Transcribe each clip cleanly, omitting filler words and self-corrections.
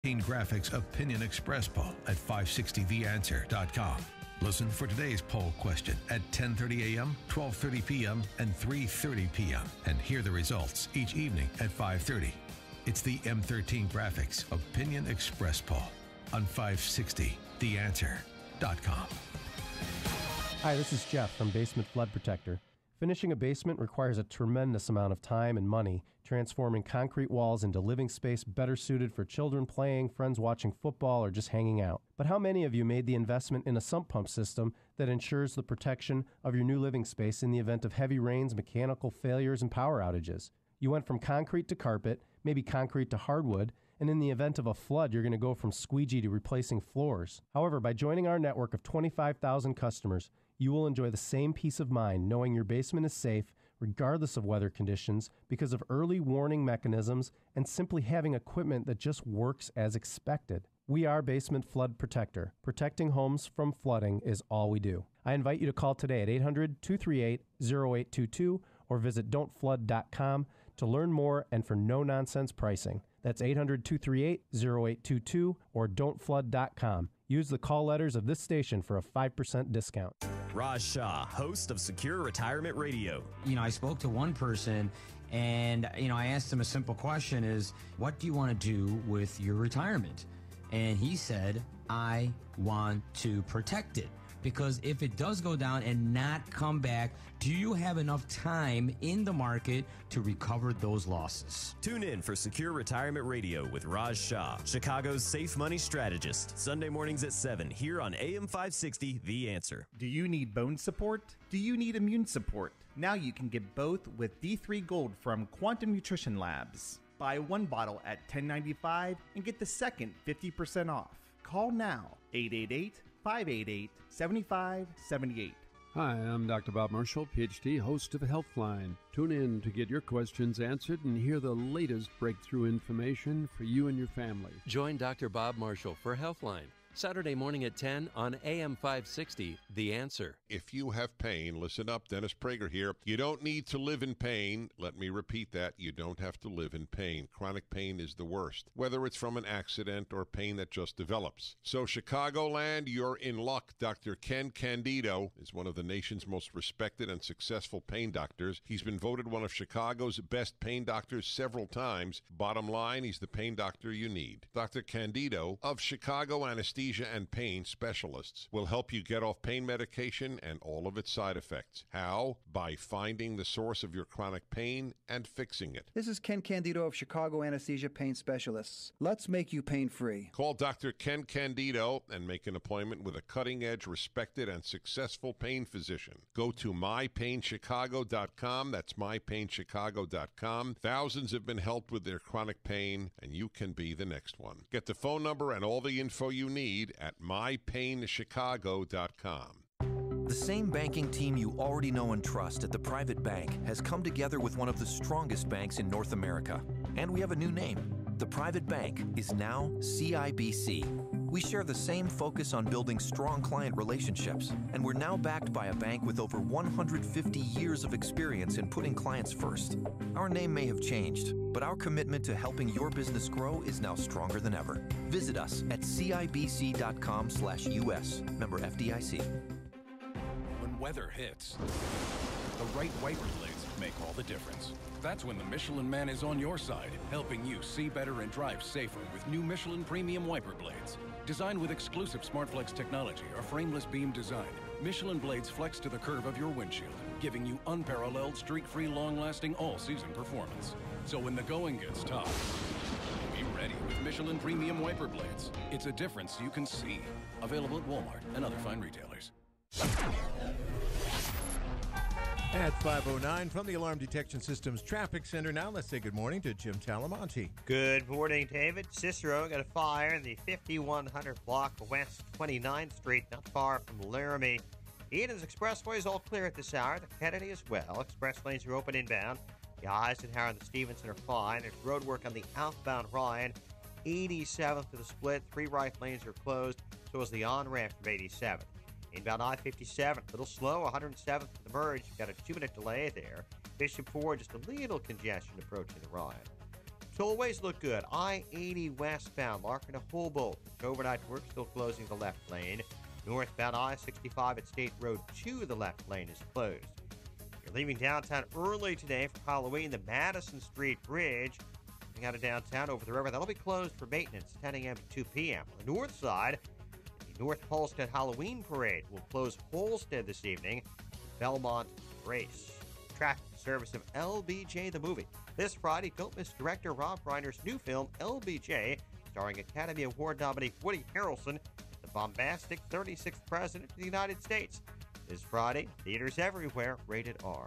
Graphics Opinion Express poll at 560theanswer.com. Listen for today's poll question at 10:30 a.m., 12:30 p.m., and 3:30 p.m. and hear the results each evening at 5:30. It's the M13 Graphics Opinion Express poll on 560theanswer.com. Hi, this is Jeff from Basement Flood Protector. Finishing a basement requires a tremendous amount of time and money, transforming concrete walls into living space better suited for children playing, friends watching football, or just hanging out. But how many of you made the investment in a sump pump system that ensures the protection of your new living space in the event of heavy rains, mechanical failures, and power outages? You went from concrete to carpet, maybe concrete to hardwood, and in the event of a flood, you're going to go from squeegee to replacing floors. However, by joining our network of 25,000 customers, you will enjoy the same peace of mind knowing your basement is safe regardless of weather conditions because of early warning mechanisms and simply having equipment that just works as expected. We are Basement Flood Protector. Protecting homes from flooding is all we do. I invite you to call today at 800-238-0822 or visit don'tflood.com to learn more and for no-nonsense pricing. That's 800-238-0822 or don'tflood.com. Use the call letters of this station for a 5% discount. Raj Shah, host of Secure Retirement Radio. I spoke to one person and, I asked him a simple question is, what do you want to do with your retirement? And he said, I want to protect it. Because if it does go down and not come back, do you have enough time in the market to recover those losses? Tune in for Secure Retirement Radio with Raj Shah, Chicago's safe money strategist. Sunday mornings at 7 here on AM 560, The Answer. Do you need bone support? Do you need immune support? Now you can get both with D3 Gold from Quantum Nutrition Labs. Buy one bottle at $10.95 and get the second 50% off. Call now, 888-588-7578. Hi, I'm Dr. Bob Marshall, PhD, host of Healthline. Tune in to get your questions answered and hear the latest breakthrough information for you and your family. Join Dr. Bob Marshall for Healthline, Saturday morning at 10 on AM 560, The Answer. If you have pain, listen up, Dennis Prager here. You don't need to live in pain. Let me repeat that. You don't have to live in pain. Chronic pain is the worst, whether it's from an accident or pain that just develops. So Chicagoland, you're in luck. Dr. Ken Candido is one of the nation's most respected and successful pain doctors. He's been voted one of Chicago's best pain doctors several times. Bottom line, he's the pain doctor you need. Dr. Candido of Chicago Anesthesia and Pain Specialists will help you get off pain medication and all of its side effects. How? By finding the source of your chronic pain and fixing it. This is Ken Candido of Chicago Anesthesia Pain Specialists. Let's make you pain-free. Call Dr. Ken Candido and make an appointment with a cutting-edge, respected, and successful pain physician. Go to mypainchicago.com. That's mypainchicago.com. Thousands have been helped with their chronic pain, and you can be the next one. Get the phone number and all the info you need at mypainchicago.com. The same banking team you already know and trust at the private bank has come together with one of the strongest banks in North America. And we have a new name. The private bank is now CIBC. We share the same focus on building strong client relationships, and we're now backed by a bank with over 150 years of experience in putting clients first. Our name may have changed, but our commitment to helping your business grow is now stronger than ever. Visit us at CIBC.com/US. Member FDIC. When weather hits, the right wiper blades make all the difference. That's when the Michelin Man is on your side, helping you see better and drive safer with new Michelin Premium Wiper Blades. Designed with exclusive SmartFlex technology or frameless beam design, Michelin blades flex to the curve of your windshield, giving you unparalleled, streak-free, long-lasting, all-season performance. So when the going gets tough, be ready with Michelin Premium Wiper Blades. It's a difference you can see. Available at Walmart and other fine retailers. At 5:09 from the Alarm Detection Systems Traffic Center. Now let's say good morning to Jim Talamonte. Good morning, David. Cicero got a fire in the 5100 block of West 29th Street, not far from Laramie. Eden's Expressway is all clear at this hour. The Kennedy as well. Express lanes are open inbound. The Eisenhower and the Stevenson are fine. There's road work on the outbound Ryan. 87th to the split. 3 right lanes are closed. So is the on-ramp from 87th. Inbound I-57, a little slow, 107th to the merge. You've got a 2-minute delay there. Bishop Ford, just a little congestion approaching the Ryan. Tollways look good. I-80 westbound, Larkin to Humboldt. Overnight work still closing the left lane. Northbound I-65 at State Road 2, the left lane is closed. You're leaving downtown early today for Halloween. The Madison Street Bridge, coming out of downtown over the river, that'll be closed for maintenance 10 a.m. to 2 p.m. On the north side, the North Halstead Halloween Parade will close Halstead this evening. Belmont Race. Traffic service of LBJ the Movie. This Friday, don't miss director Rob Reiner's new film, LBJ, starring Academy Award nominee Woody Harrelson, the bombastic 36th President of the United States. This Friday, theaters everywhere, rated R.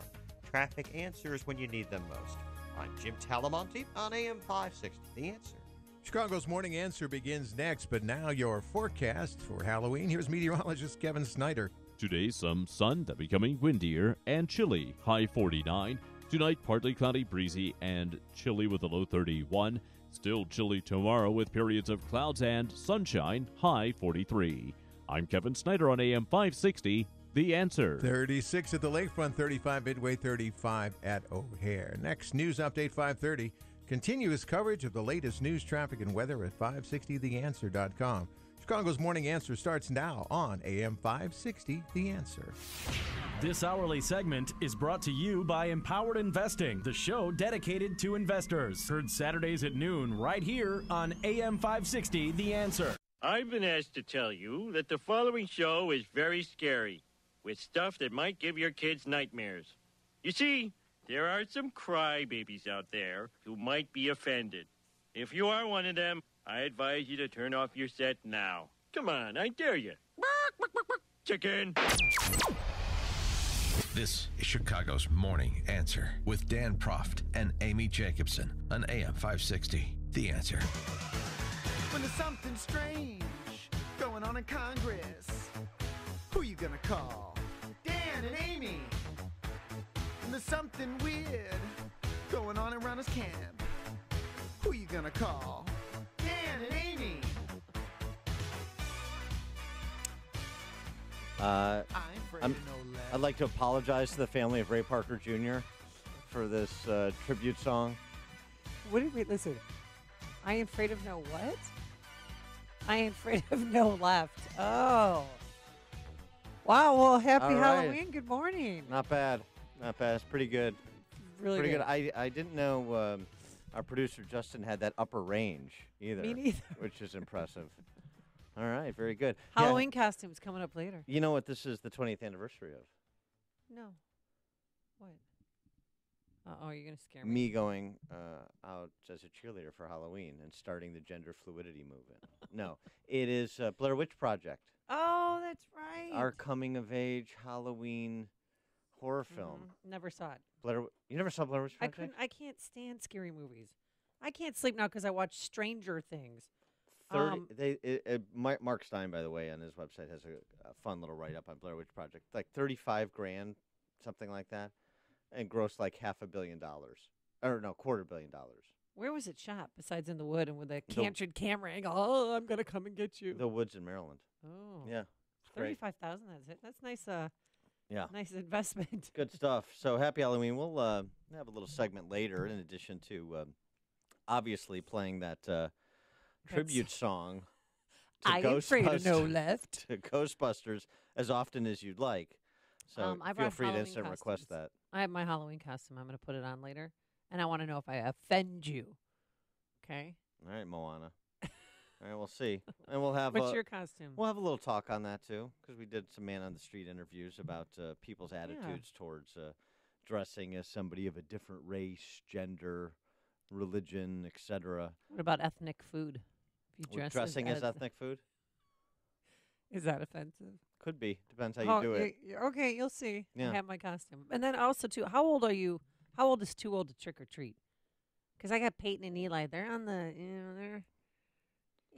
Traffic answers when you need them most. I'm Jim Talamonte on AM 560, The Answer. Chicago's Morning Answer begins next, but now your forecast for Halloween. Here's meteorologist Kevin Snyder. Today, some sun, then becoming windier and chilly, high 49. Tonight, partly cloudy, breezy, and chilly with a low 31. Still chilly tomorrow with periods of clouds and sunshine, high 43. I'm Kevin Snyder on AM 560, The Answer. 36 at the lakefront, 35 Midway, 35 at O'Hare. Next news update 5:30. Continuous coverage of the latest news, traffic, and weather at 560theanswer.com. Chicago's Morning Answer starts now on AM 560, The Answer. This hourly segment is brought to you by Empowered Investing, the show dedicated to investors. Heard Saturdays at noon right here on AM 560, The Answer. I've been asked to tell you that the following show is very scary, with stuff that might give your kids nightmares. You see, there are some crybabies out there who might be offended. If you are one of them, I advise you to turn off your set now. Come on, I dare you. Chicken. This is Chicago's Morning Answer with Dan Proft and Amy Jacobson on AM 560. The Answer. When there's something strange going on in Congress, who you gonna call? Dan and Amy. When there's something weird going on around his camp, who you gonna call? Dan and Amy. I'd like to apologize to the family of Ray Parker Jr. for this tribute song. Wait, listen. I am afraid of no what? I am afraid of no left. Oh. Wow, well, happy Halloween. Good morning. Not bad. Not bad. It's pretty good. Really pretty good. I didn't know our producer Justin had that upper range either. Me neither. Which is impressive. All right, very good. Halloween costumes coming up later. You know what this is the 20th anniversary of? No. What? Uh-oh, you're going to scare me. Me going out as a cheerleader for Halloween and starting the gender fluidity movement. No, it is Blair Witch Project. Oh, that's right. Our coming-of-age Halloween horror film. Never saw it. You never saw Blair Witch Project? I can't stand scary movies. I can't sleep now because I watch Stranger Things. Mark Stein, by the way, on his website has a fun little write-up on Blair Witch Project. Like $35,000, something like that, and grossed like $500 million. Or no, $250 million. Where was it shot besides in the wood and with a canted camera angle? Oh, I'm going to come and get you. The woods in Maryland. Oh. Yeah. $35,000, that's it. That's nice. Yeah. Nice investment. Good stuff. So happy Halloween. We'll have a little segment later in addition to obviously playing that tribute song to I am afraid of no left. To Ghostbusters as often as you'd like. So feel free to instant request that. I have my Halloween costume. I'm going to put it on later. And I want to know if I offend you. Okay? All right, Moana. All right, we'll see. And we'll have What's your costume? We'll have a little talk on that, too, because we did some man-on-the-street interviews about people's attitudes towards dressing as somebody of a different race, gender, religion, etc. What about ethnic food? If you dressing as ethnic food? Is that offensive? Could be. Depends how you do it. Okay, you'll see. Yeah. I have my costume. And then also, too, how old are you? How old is too old to trick or treat? Because I got Peyton and Eli. They're on they're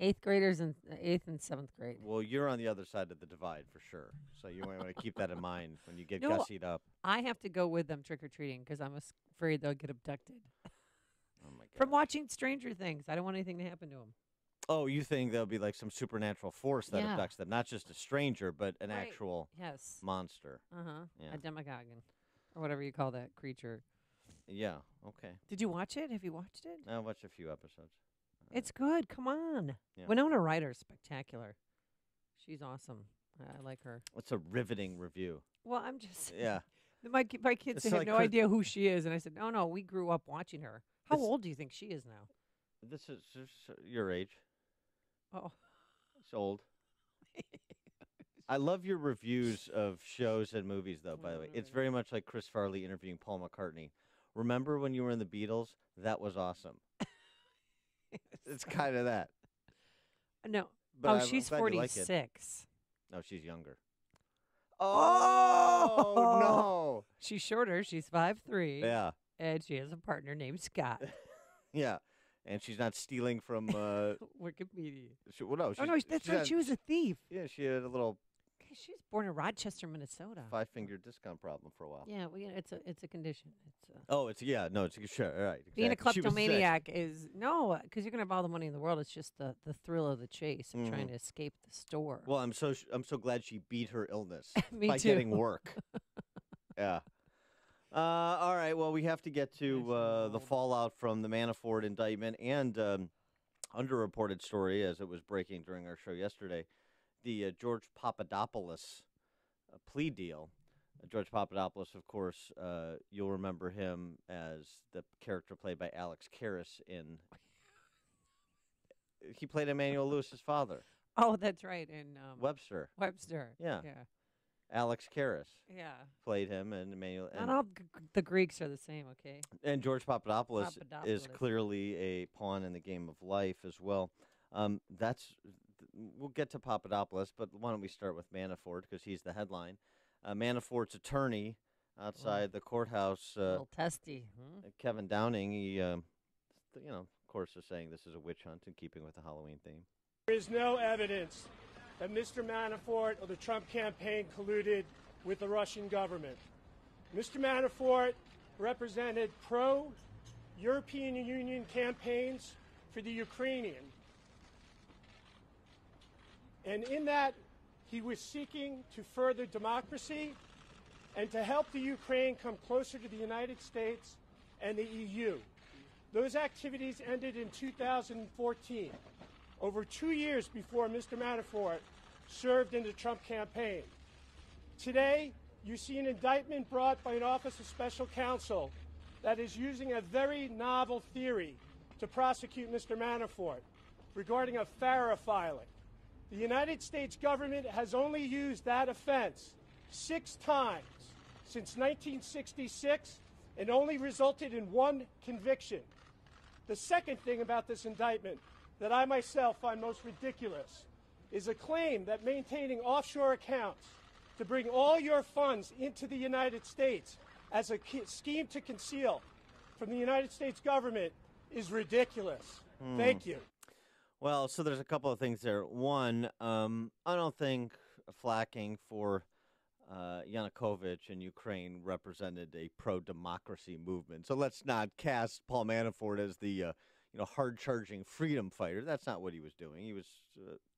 8th graders in 8th and 7th grade. Well, you're on the other side of the divide for sure. So you might want to keep that in mind when you get gussied up. I have to go with them trick or treating because I'm afraid they'll get abducted. Oh my God. From watching Stranger Things. I don't want anything to happen to them. Oh, you think there'll be like some supernatural force that abducts them, not just a stranger, but an actual monster. A Demogorgon, or whatever you call that creature. Yeah. Okay. Did you watch it? Have you watched it? I watched a few episodes. It's good. Come on. Yeah. Winona Ryder's spectacular. She's awesome. I like her. It's a riveting review. Well, I'm just Yeah. My kids It's have like no idea who she is, and I said, no, we grew up watching her. How old do you think she is now? This is your age. Oh. It's old. I love your reviews of shows and movies, though, by the way. It's very much like Chris Farley interviewing Paul McCartney. Remember when you were in the Beatles? That was awesome. It's kind of that. No. But she's I'm glad you like it. 46. No, she's younger. Oh, no. She's shorter. She's 5'3". Yeah. And she has a partner named Scott. Yeah. And she's not stealing from... Wikipedia. That's right. She was a thief. Yeah, she had a little... She was born in Rochester, Minnesota. 5-finger discount problem for a while. Yeah, it's a condition. It's sure, all right. Being a exactly. She was sick. kleptomaniac is because you're gonna have all the money in the world. It's just the thrill of the chase of trying to escape the store. Well, I'm so glad she beat her illness Me by too. getting work. Yeah. All right. Well, we have to get to the fallout from the Manafort indictment and underreported story as it was breaking during our show yesterday. The George Papadopoulos plea deal. George Papadopoulos, of course, you'll remember him as the character played by Alex Karras in... He played Emmanuel Lewis's father. Oh, that's right. In Webster. Yeah. Alex Karras. Yeah. Played him, and Emmanuel... Not all the Greeks are the same, okay? And George Papadopoulos is clearly a pawn in the game of life as well. We'll get to Papadopoulos, but why don't we start with Manafort, because he's the headline. Manafort's attorney outside the courthouse, a little testy. Kevin Downing, he, of course, is saying this is a witch hunt in keeping with the Halloween theme. There is no evidence that Mr. Manafort or the Trump campaign colluded with the Russian government. Mr. Manafort represented pro-European Union campaigns for the Ukrainian. And in that, he was seeking to further democracy and to help the Ukraine come closer to the United States and the EU. Those activities ended in 2014, over 2 years before Mr. Manafort served in the Trump campaign. Today, you see an indictment brought by an Office of Special Counsel that is using a very novel theory to prosecute Mr. Manafort regarding a FARA filing. The United States government has only used that offense 6 times since 1966 and only resulted in 1 conviction. The second thing about this indictment that I myself find most ridiculous is a claim that maintaining offshore accounts to bring all your funds into the United States as a scheme to conceal from the United States government is ridiculous. Thank you. Well, so there's a couple of things there. One, I don't think flacking for Yanukovych in Ukraine represented a pro-democracy movement. So let's not cast Paul Manafort as the hard-charging freedom fighter. That's not what he was doing. He was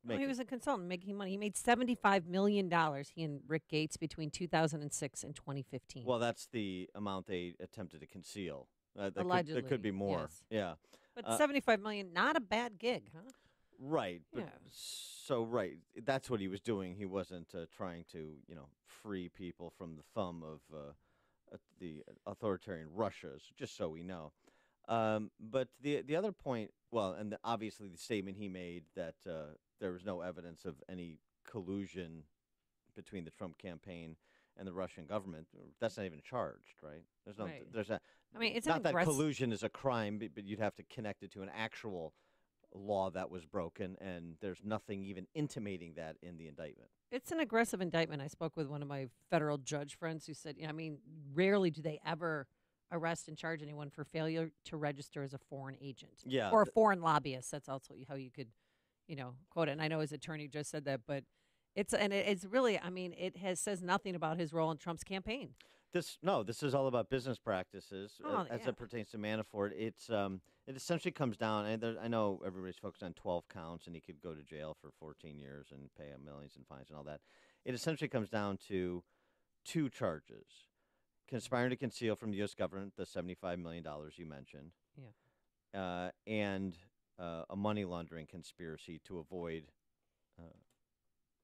he was a consultant making money. He made $75 million, he and Rick Gates, between 2006 and 2015. Well, that's the amount they attempted to conceal. Allegedly. There could be more. Yes. Yeah. But $75 million, not a bad gig, huh? Right. But Yeah. So, right. That's what he was doing. He wasn't trying to, free people from the thumb of the authoritarian Russia, just so we know. But the other point, obviously the statement he made that there was no evidence of any collusion between the Trump campaign and the Russian government. That's not even charged, right? There's no. Right. There's a. I mean, it's not that aggressive. collusion is a crime, but you'd have to connect it to an actual law that was broken, and there's nothing even intimating that in the indictment. It's an aggressive indictment. I spoke with one of my federal judge friends who said, rarely do they ever arrest and charge anyone for failure to register as a foreign agent. Yeah. Or a foreign lobbyist. That's also how you could, quote it. And I know his attorney just said that, but it's really, it says nothing about his role in Trump's campaign. This is all about business practices as it pertains to Manafort. It essentially comes down, and I know everybody's focused on 12 counts, and he could go to jail for 14 years and pay millions in fines and all that. It essentially comes down to 2 charges. conspiring to conceal from the U.S. government the $75 million you mentioned. Yeah. And a money laundering conspiracy to avoid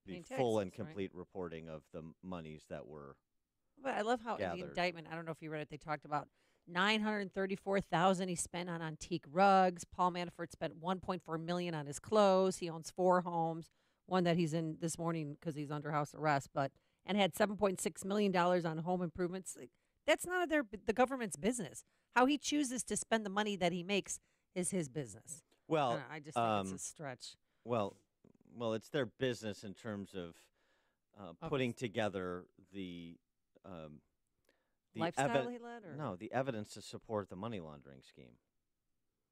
the full and complete reporting of the monies that were But I love how in gathered. the indictment, I don't know if you read it, they talked about $934,000 he spent on antique rugs. Paul Manafort spent $1.4 million on his clothes. He owns 4 homes, one that he's in this morning because he's under house arrest, and had $7.6 million on home improvements. That's none of the government's business. How he chooses to spend the money that he makes is his business. Well, I just think it's a stretch. Well, it's their business in terms of putting together the lifestyle he led, or no, the evidence to support the money laundering scheme.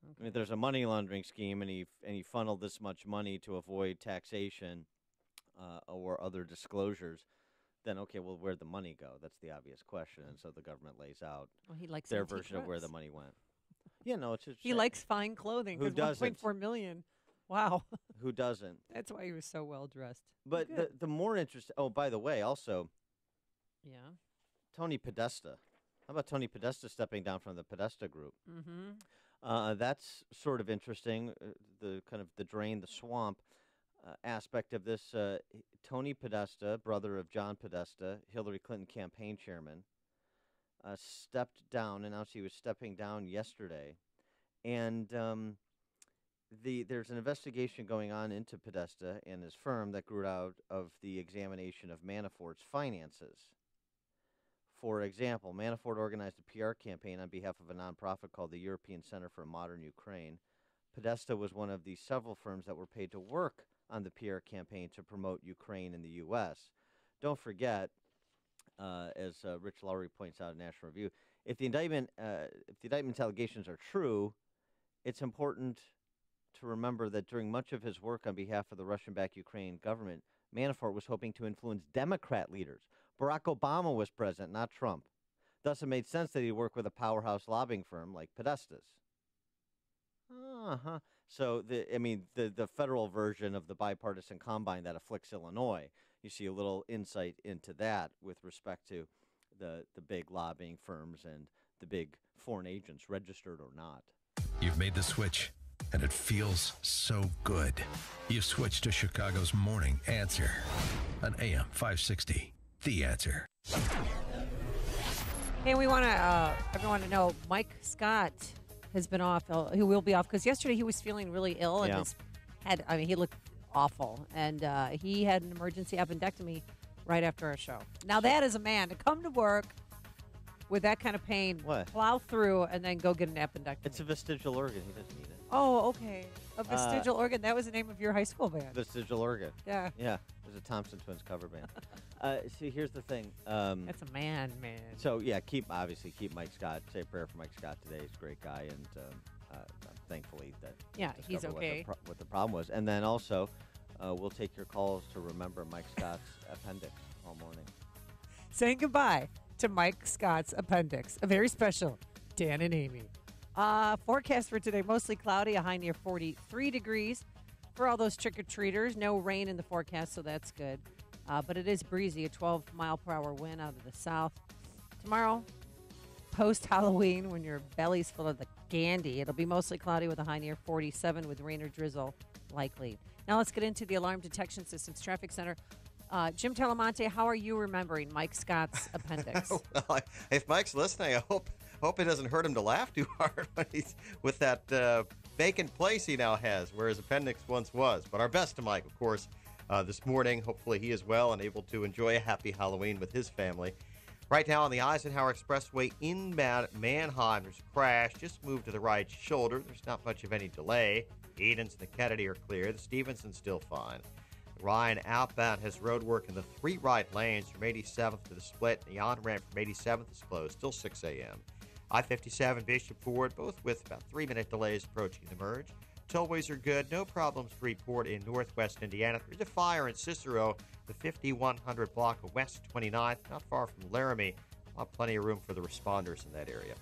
Okay. I mean, there's a money laundering scheme, and he funneled this much money to avoid taxation or other disclosures. Then, okay, well, where'd the money go? That's the obvious question, and so the government lays out he likes their antique version of where rugs. the money went. Yeah, no, it's just He likes fine clothing. Who doesn't? $1.4 million. Wow. Who doesn't? That's why he was so well dressed. But the more interesting. Oh, by the way, also. Yeah. Tony Podesta. How about Tony Podesta stepping down from the Podesta group? Mm-hmm. That's sort of interesting. The kind of the drain the swamp aspect of this. Tony Podesta, brother of John Podesta, Hillary Clinton campaign chairman, stepped down. Announced he was stepping down yesterday, and there's an investigation going on into Podesta and his firm that grew out of the examination of Manafort's finances. For example, Manafort organized a PR campaign on behalf of a nonprofit called the European Center for Modern Ukraine. Podesta was one of the several firms that were paid to work on the PR campaign to promote Ukraine in the U.S. Don't forget, as Rich Lowry points out in National Review, if the indictment's allegations are true, it's important to remember that during much of his work on behalf of the Russian-backed Ukraine government, Manafort was hoping to influence Democrat leaders. Barack Obama was president, not Trump. Thus, it made sense that he'd work with a powerhouse lobbying firm like Podesta's. So, the federal version of the bipartisan combine that afflicts Illinois, you see a little insight into that with respect to the big lobbying firms and the big foreign agents, registered or not. You've made the switch, and it feels so good. You've switched to Chicago's Morning Answer on AM 560. The Answer. Hey, we want everyone to know Mike Scott has been off. He will be off because yesterday he was feeling really ill and he looked awful, and he had an emergency appendectomy right after our show. Now that is a man to come to work with that kind of pain, plow through, and then go get an appendectomy. It's a vestigial organ. He doesn't need it. Oh, okay. A vestigial organ. That was the name of your high school band. Vestigial organ. Yeah. Yeah. It was a Thompson Twins cover band. See, here's the thing. That's a man. So, yeah, keep Mike Scott. Say a prayer for Mike Scott today. He's a great guy, and thankfully that he's okay. What the problem was. And then also, we'll take your calls to remember Mike Scott's appendix all morning. Saying goodbye to Mike Scott's appendix. A very special Dan and Amy. Forecast for today, mostly cloudy, a high near 43 degrees. For all those trick-or-treaters, no rain in the forecast, so that's good. But it is breezy, a 12-mile-per-hour wind out of the south. Tomorrow, post-Halloween, when your belly's full of the candy, it'll be mostly cloudy with a high near 47 with rain or drizzle likely. Now let's get into the Alarm Detection Systems Traffic Center. Jim Talamonte, how are you remembering Mike Scott's appendix? Well, if Mike's listening, I hope it doesn't hurt him to laugh too hard when he's with that vacant place he now has where his appendix once was. But our best to Mike, of course, this morning. Hopefully he is well and able to enjoy a happy Halloween with his family. Right now on the Eisenhower Expressway in Manheim, there's a crash. Just moved to the right shoulder. There's not much of any delay. Edens and the Kennedy are clear. The Stevenson's still fine. Ryan outbound has road work in the 3 right lanes from 87th to the split. The on-ramp from 87th is closed till 6 a.m. I-57 Bishop Ford, both with about 3-minute delays approaching the merge. Tollways are good. No problems to report in northwest Indiana. There's a fire in Cicero, the 5100 block of West 29th, not far from Laramie. Plenty of room for the responders in that area.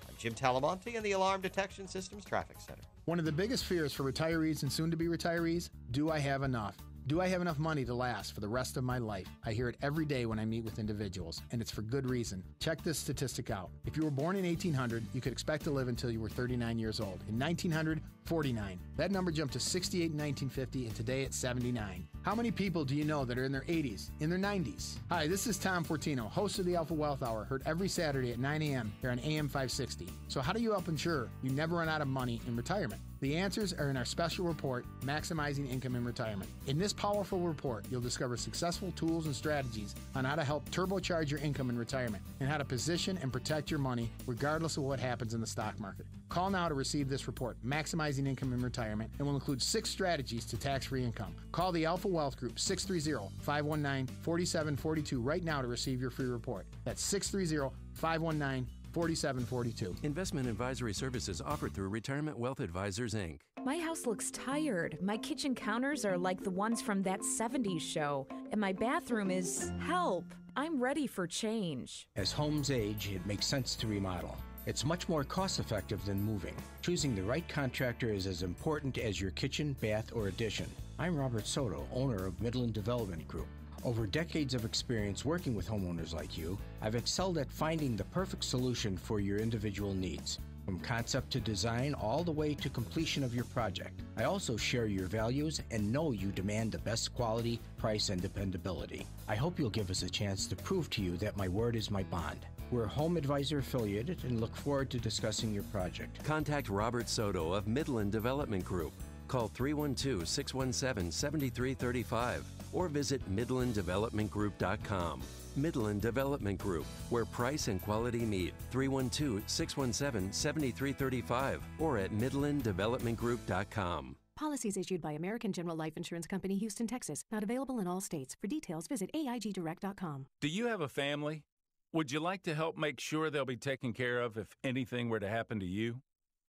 I'm Jim Talamonte in the Alarm Detection Systems Traffic Center. One of the biggest fears for retirees and soon-to-be retirees, do I have enough? Do I have enough money to last for the rest of my life? I hear it every day when I meet with individuals, and it's for good reason. Check this statistic out. If you were born in 1800, you could expect to live until you were 39 years old. In 1900, 49. That number jumped to 68 in 1950, and today it's 79. How many people do you know that are in their 80s, in their 90s? Hi, this is Tom Fortino, host of the Alpha Wealth Hour, heard every Saturday at 9 a.m. here on AM 560. So how do you help ensure you never run out of money in retirement? The answers are in our special report, Maximizing Income in Retirement. In this powerful report, you'll discover successful tools and strategies on how to help turbocharge your income in retirement and how to position and protect your money regardless of what happens in the stock market. Call now to receive this report, Maximizing Income in Retirement, and will include 6 strategies to tax-free income. Call the Alpha Wealth Group, 630-519-4742 right now to receive your free report. That's 630-519-4742. Investment advisory services offered through Retirement Wealth Advisors, Inc. My house looks tired. My kitchen counters are like the ones from that 70s show. And my bathroom is, help, I'm ready for change. As homes age, it makes sense to remodel. It's much more cost-effective than moving. Choosing the right contractor is as important as your kitchen, bath, or addition. I'm Robert Soto, owner of Midland Development Group. Over decades of experience working with homeowners like you, I've excelled at finding the perfect solution for your individual needs. From concept to design, all the way to completion of your project. I also share your values and know you demand the best quality, price, and dependability. I hope you'll give us a chance to prove to you that my word is my bond. We're Home Advisor affiliated and look forward to discussing your project. Contact Robert Soto of Midland Development Group. Call 312-617-7335 or visit MidlandDevelopmentGroup.com. Midland Development Group, where price and quality meet. 312-617-7335 or at MidlandDevelopmentGroup.com. Policies issued by American General Life Insurance Company, Houston, Texas. Not available in all states. For details, visit AIGDirect.com. Do you have a family? Would you like to help make sure they'll be taken care of if anything were to happen to you?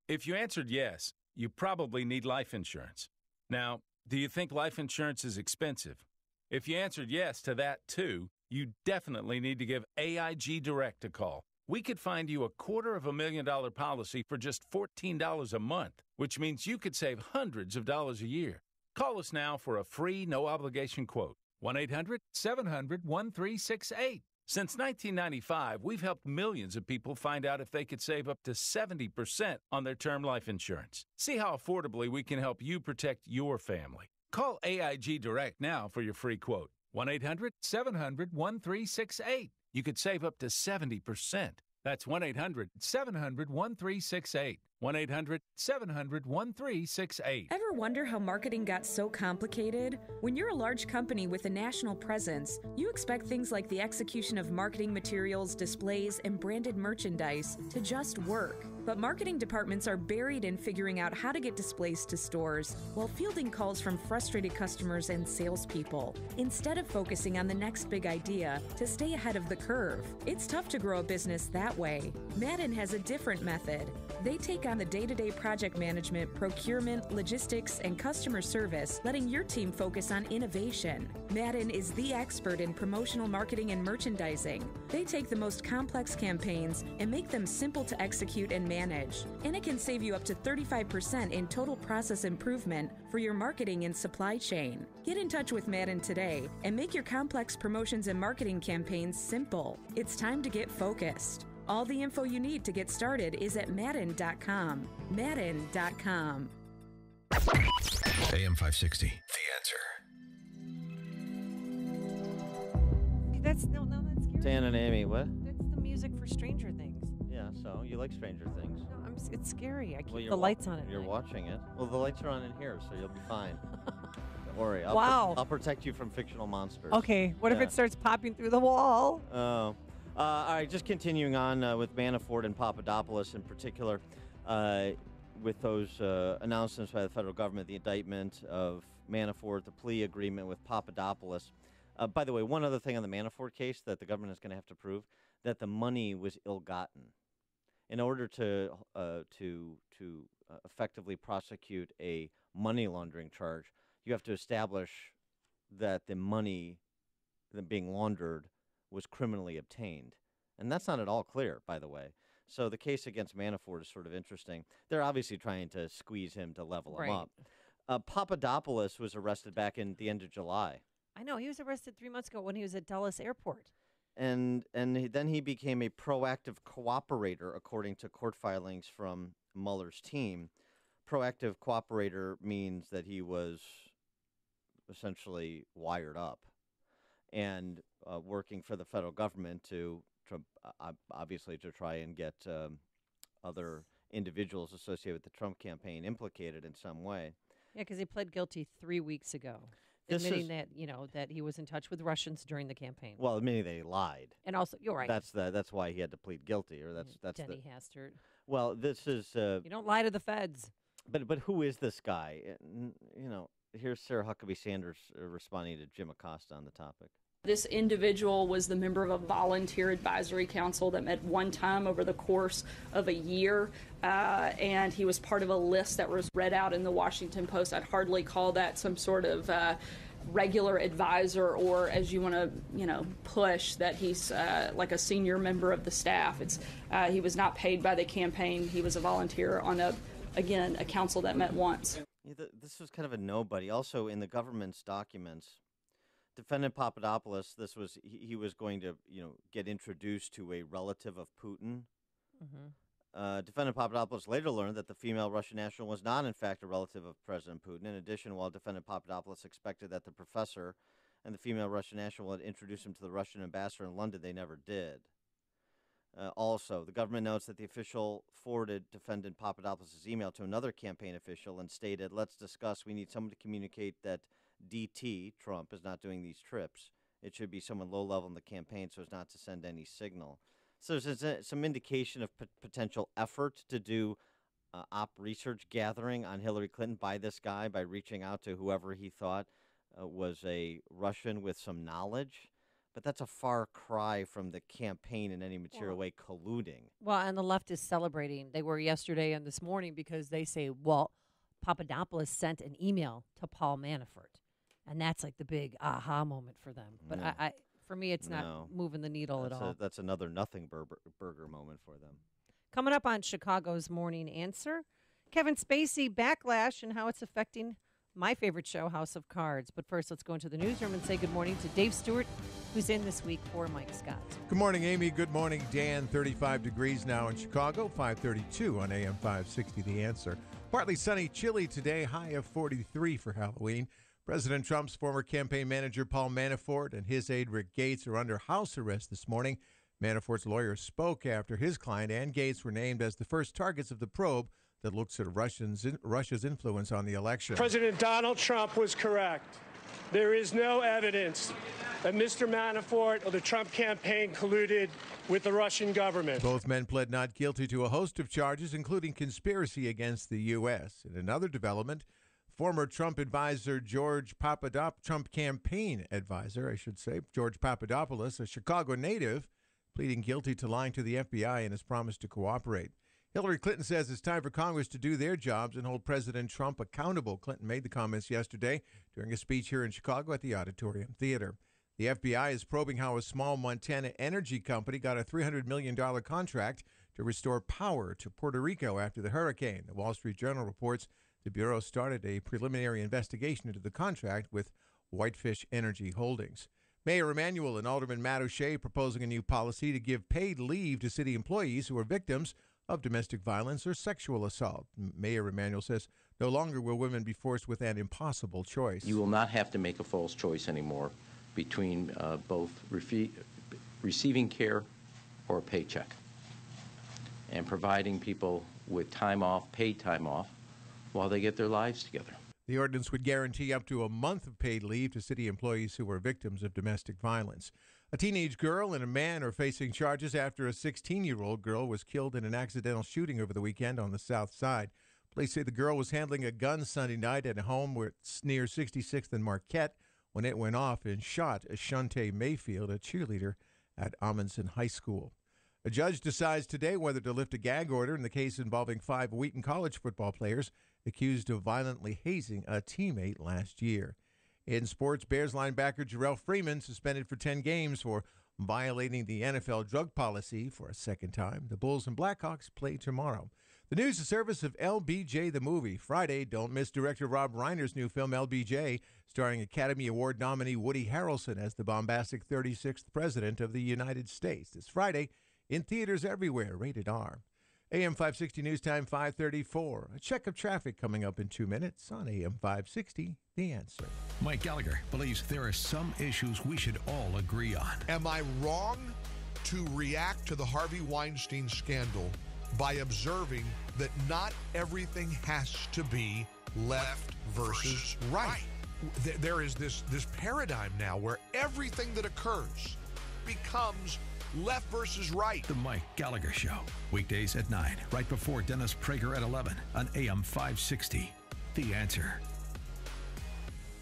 If you answered yes, you probably need life insurance. Now, do you think life insurance is expensive? If you answered yes to that too, you definitely need to give AIG Direct a call. We could find you a $250,000 policy for just $14 a month, which means you could save hundreds of dollars a year. Call us now for a free, no-obligation quote. 1-800-700-1368. Since 1995, we've helped millions of people find out if they could save up to 70% on their term life insurance. See how affordably we can help you protect your family. Call AIG Direct now for your free quote. 1-800-700-1368. You could save up to 70%. That's 1-800-700-1368. 1-800-700-1368. Ever wonder how marketing got so complicated? When you're a large company with a national presence, you expect things like the execution of marketing materials, displays, and branded merchandise to just work. But marketing departments are buried in figuring out how to get displays to stores while fielding calls from frustrated customers and salespeople, instead of focusing on the next big idea to stay ahead of the curve. It's tough to grow a business that way. Madden has a different method. They take on the day-to-day project management, procurement, logistics, and customer service, letting your team focus on innovation. Madden is the expert in promotional marketing and merchandising. They take the most complex campaigns and make them simple to execute and manage. And it can save you up to 35% in total process improvement for your marketing and supply chain. Get in touch with Madden today and make your complex promotions and marketing campaigns simple. It's time to get focused. All the info you need to get started is at Madden.com. Madden.com. AM 560, The Answer. That's no, that's scary. Dan and Amy, what? That's the music for Stranger Things. Yeah, so you like Stranger Things. No, it's scary. I keep Well, the lights on it. You're watching it. Well, the lights are on in here, so you'll be fine. Don't worry. Wow. I'll protect you from fictional monsters. Okay, what if it starts popping through the wall? Oh. All right, just continuing on with Manafort and Papadopoulos in particular, with those announcements by the federal government, the indictment of Manafort, the plea agreement with Papadopoulos. By the way, one other thing on the Manafort case that the government is going to have to prove, that the money was ill-gotten. In order to effectively prosecute a money laundering charge, you have to establish that the money that being laundered was criminally obtained. And that's not at all clear, by the way. So the case against Manafort is sort of interesting. They're obviously trying to squeeze him to level him up. Papadopoulos was arrested back in the end of July. I know. He was arrested 3 months ago when he was at Dulles Airport. And then he became a proactive cooperator, according to court filings from Mueller's team. Proactive cooperator means that he was essentially wired up and working for the federal government to obviously to try and get other individuals associated with the Trump campaign implicated in some way. Yeah, because he pled guilty 3 weeks ago, admitting that that he was in touch with Russians during the campaign. Well, admitting that he lied. And also, you're right. That's why he had to plead guilty, or that's Denny Hastert. Well, this is you don't lie to the feds. But who is this guy? Here's Sarah Huckabee Sanders responding to Jim Acosta on the topic. This individual was the member of a volunteer advisory council that met one time over the course of a year, and he was part of a list that was read out in the Washington Post. I'd hardly call that some sort of regular advisor, or as you want to, push that he's like a senior member of the staff. He was not paid by the campaign. He was a volunteer on a council that met once. Yeah, this was kind of a nobody. Also, in the government's documents, Defendant Papadopoulos, he was going to get introduced to a relative of Putin. Mm-hmm. Defendant Papadopoulos later learned that the female Russian national was not, in fact, a relative of President Putin. In addition, while Defendant Papadopoulos expected that the professor and the female Russian national would introduce him to the Russian ambassador in London, they never did. Also, the government notes that the official forwarded Defendant Papadopoulos' email to another campaign official and stated, "Let's discuss. We need someone to communicate that DT, Trump, is not doing these trips. It should be someone low-level in the campaign so as not to send any signal." So there's some indication of potential effort to do op research gathering on Hillary Clinton by this guy by reaching out to whoever he thought was a Russian with some knowledge. But that's a far cry from the campaign in any material way colluding. Well, and the left is celebrating. They were yesterday and this morning because they say, well, Papadopoulos sent an email to Paul Manafort. And that's like the big aha moment for them. But I for me, it's not moving the needle at all. That's another nothing burger moment for them. Coming up on Chicago's Morning Answer, Kevin Spacey backlash and how it's affecting my favorite show, House of Cards. But first, let's go into the newsroom and say good morning to Dave Stewart, who's in this week for Mike Scott. Good morning, Amy. Good morning, Dan. 35 degrees now in Chicago, 532 on AM 560, The Answer. Partly sunny, chilly today, high of 43 for Halloween. President Trump's former campaign manager, Paul Manafort, and his aide, Rick Gates, are under house arrest this morning. Manafort's lawyer spoke after his client and Gates were named as the first targets of the probe that looks at Russia's influence on the election. President Donald Trump was correct. There is no evidence that Mr. Manafort or the Trump campaign colluded with the Russian government. Both men pled not guilty to a host of charges, including conspiracy against the U.S. In another development, former Trump advisor Trump campaign advisor, George Papadopoulos, a Chicago native, pleading guilty to lying to the FBI and has promised to cooperate. Hillary Clinton says it's time for Congress to do their jobs and hold President Trump accountable. Clinton made the comments yesterday during a speech here in Chicago at the Auditorium Theater. The FBI is probing how a small Montana energy company got a $300 million contract to restore power to Puerto Rico after the hurricane. The Wall Street Journal reports the Bureau started a preliminary investigation into the contract with Whitefish Energy Holdings. Mayor Emanuel and Alderman Matt O'Shea proposing a new policy to give paid leave to city employees who are victims of domestic violence or sexual assault. Mayor Emanuel says no longer will women be forced with an impossible choice. You will not have to make a false choice anymore between both receiving care or a paycheck and providing people with time off, paid time off, while they get their lives together. The ordinance would guarantee up to a month of paid leave to city employees who are victims of domestic violence. A teenage girl and a man are facing charges after a 16-year-old girl was killed in an accidental shooting over the weekend on the south side. Police say the girl was handling a gun Sunday night at a home near 66th and Marquette when it went off and shot Ashante Mayfield, a cheerleader at Amundsen High School. A judge decides today whether to lift a gag order in the case involving 5 Wheaton College football players accused of violently hazing a teammate last year. In sports, Bears linebacker Jarrell Freeman suspended for 10 games for violating the NFL drug policy for a second time. The Bulls and Blackhawks play tomorrow. The news is service of LBJ the Movie. Friday, don't miss director Rob Reiner's new film LBJ, starring Academy Award nominee Woody Harrelson as the bombastic 36th President of the United States. This Friday, in theaters everywhere, rated R. AM 560 News Time 5:34. A check of traffic coming up in 2 minutes on AM 560, The Answer. Mike Gallagher believes there are some issues we should all agree on. Am I wrong to react to the Harvey Weinstein scandal by observing that not everything has to be left versus right? There is this paradigm now where everything that occurs becomes left versus right. The Mike Gallagher Show. Weekdays at 9, right before Dennis Prager at 11 on AM 560. The Answer.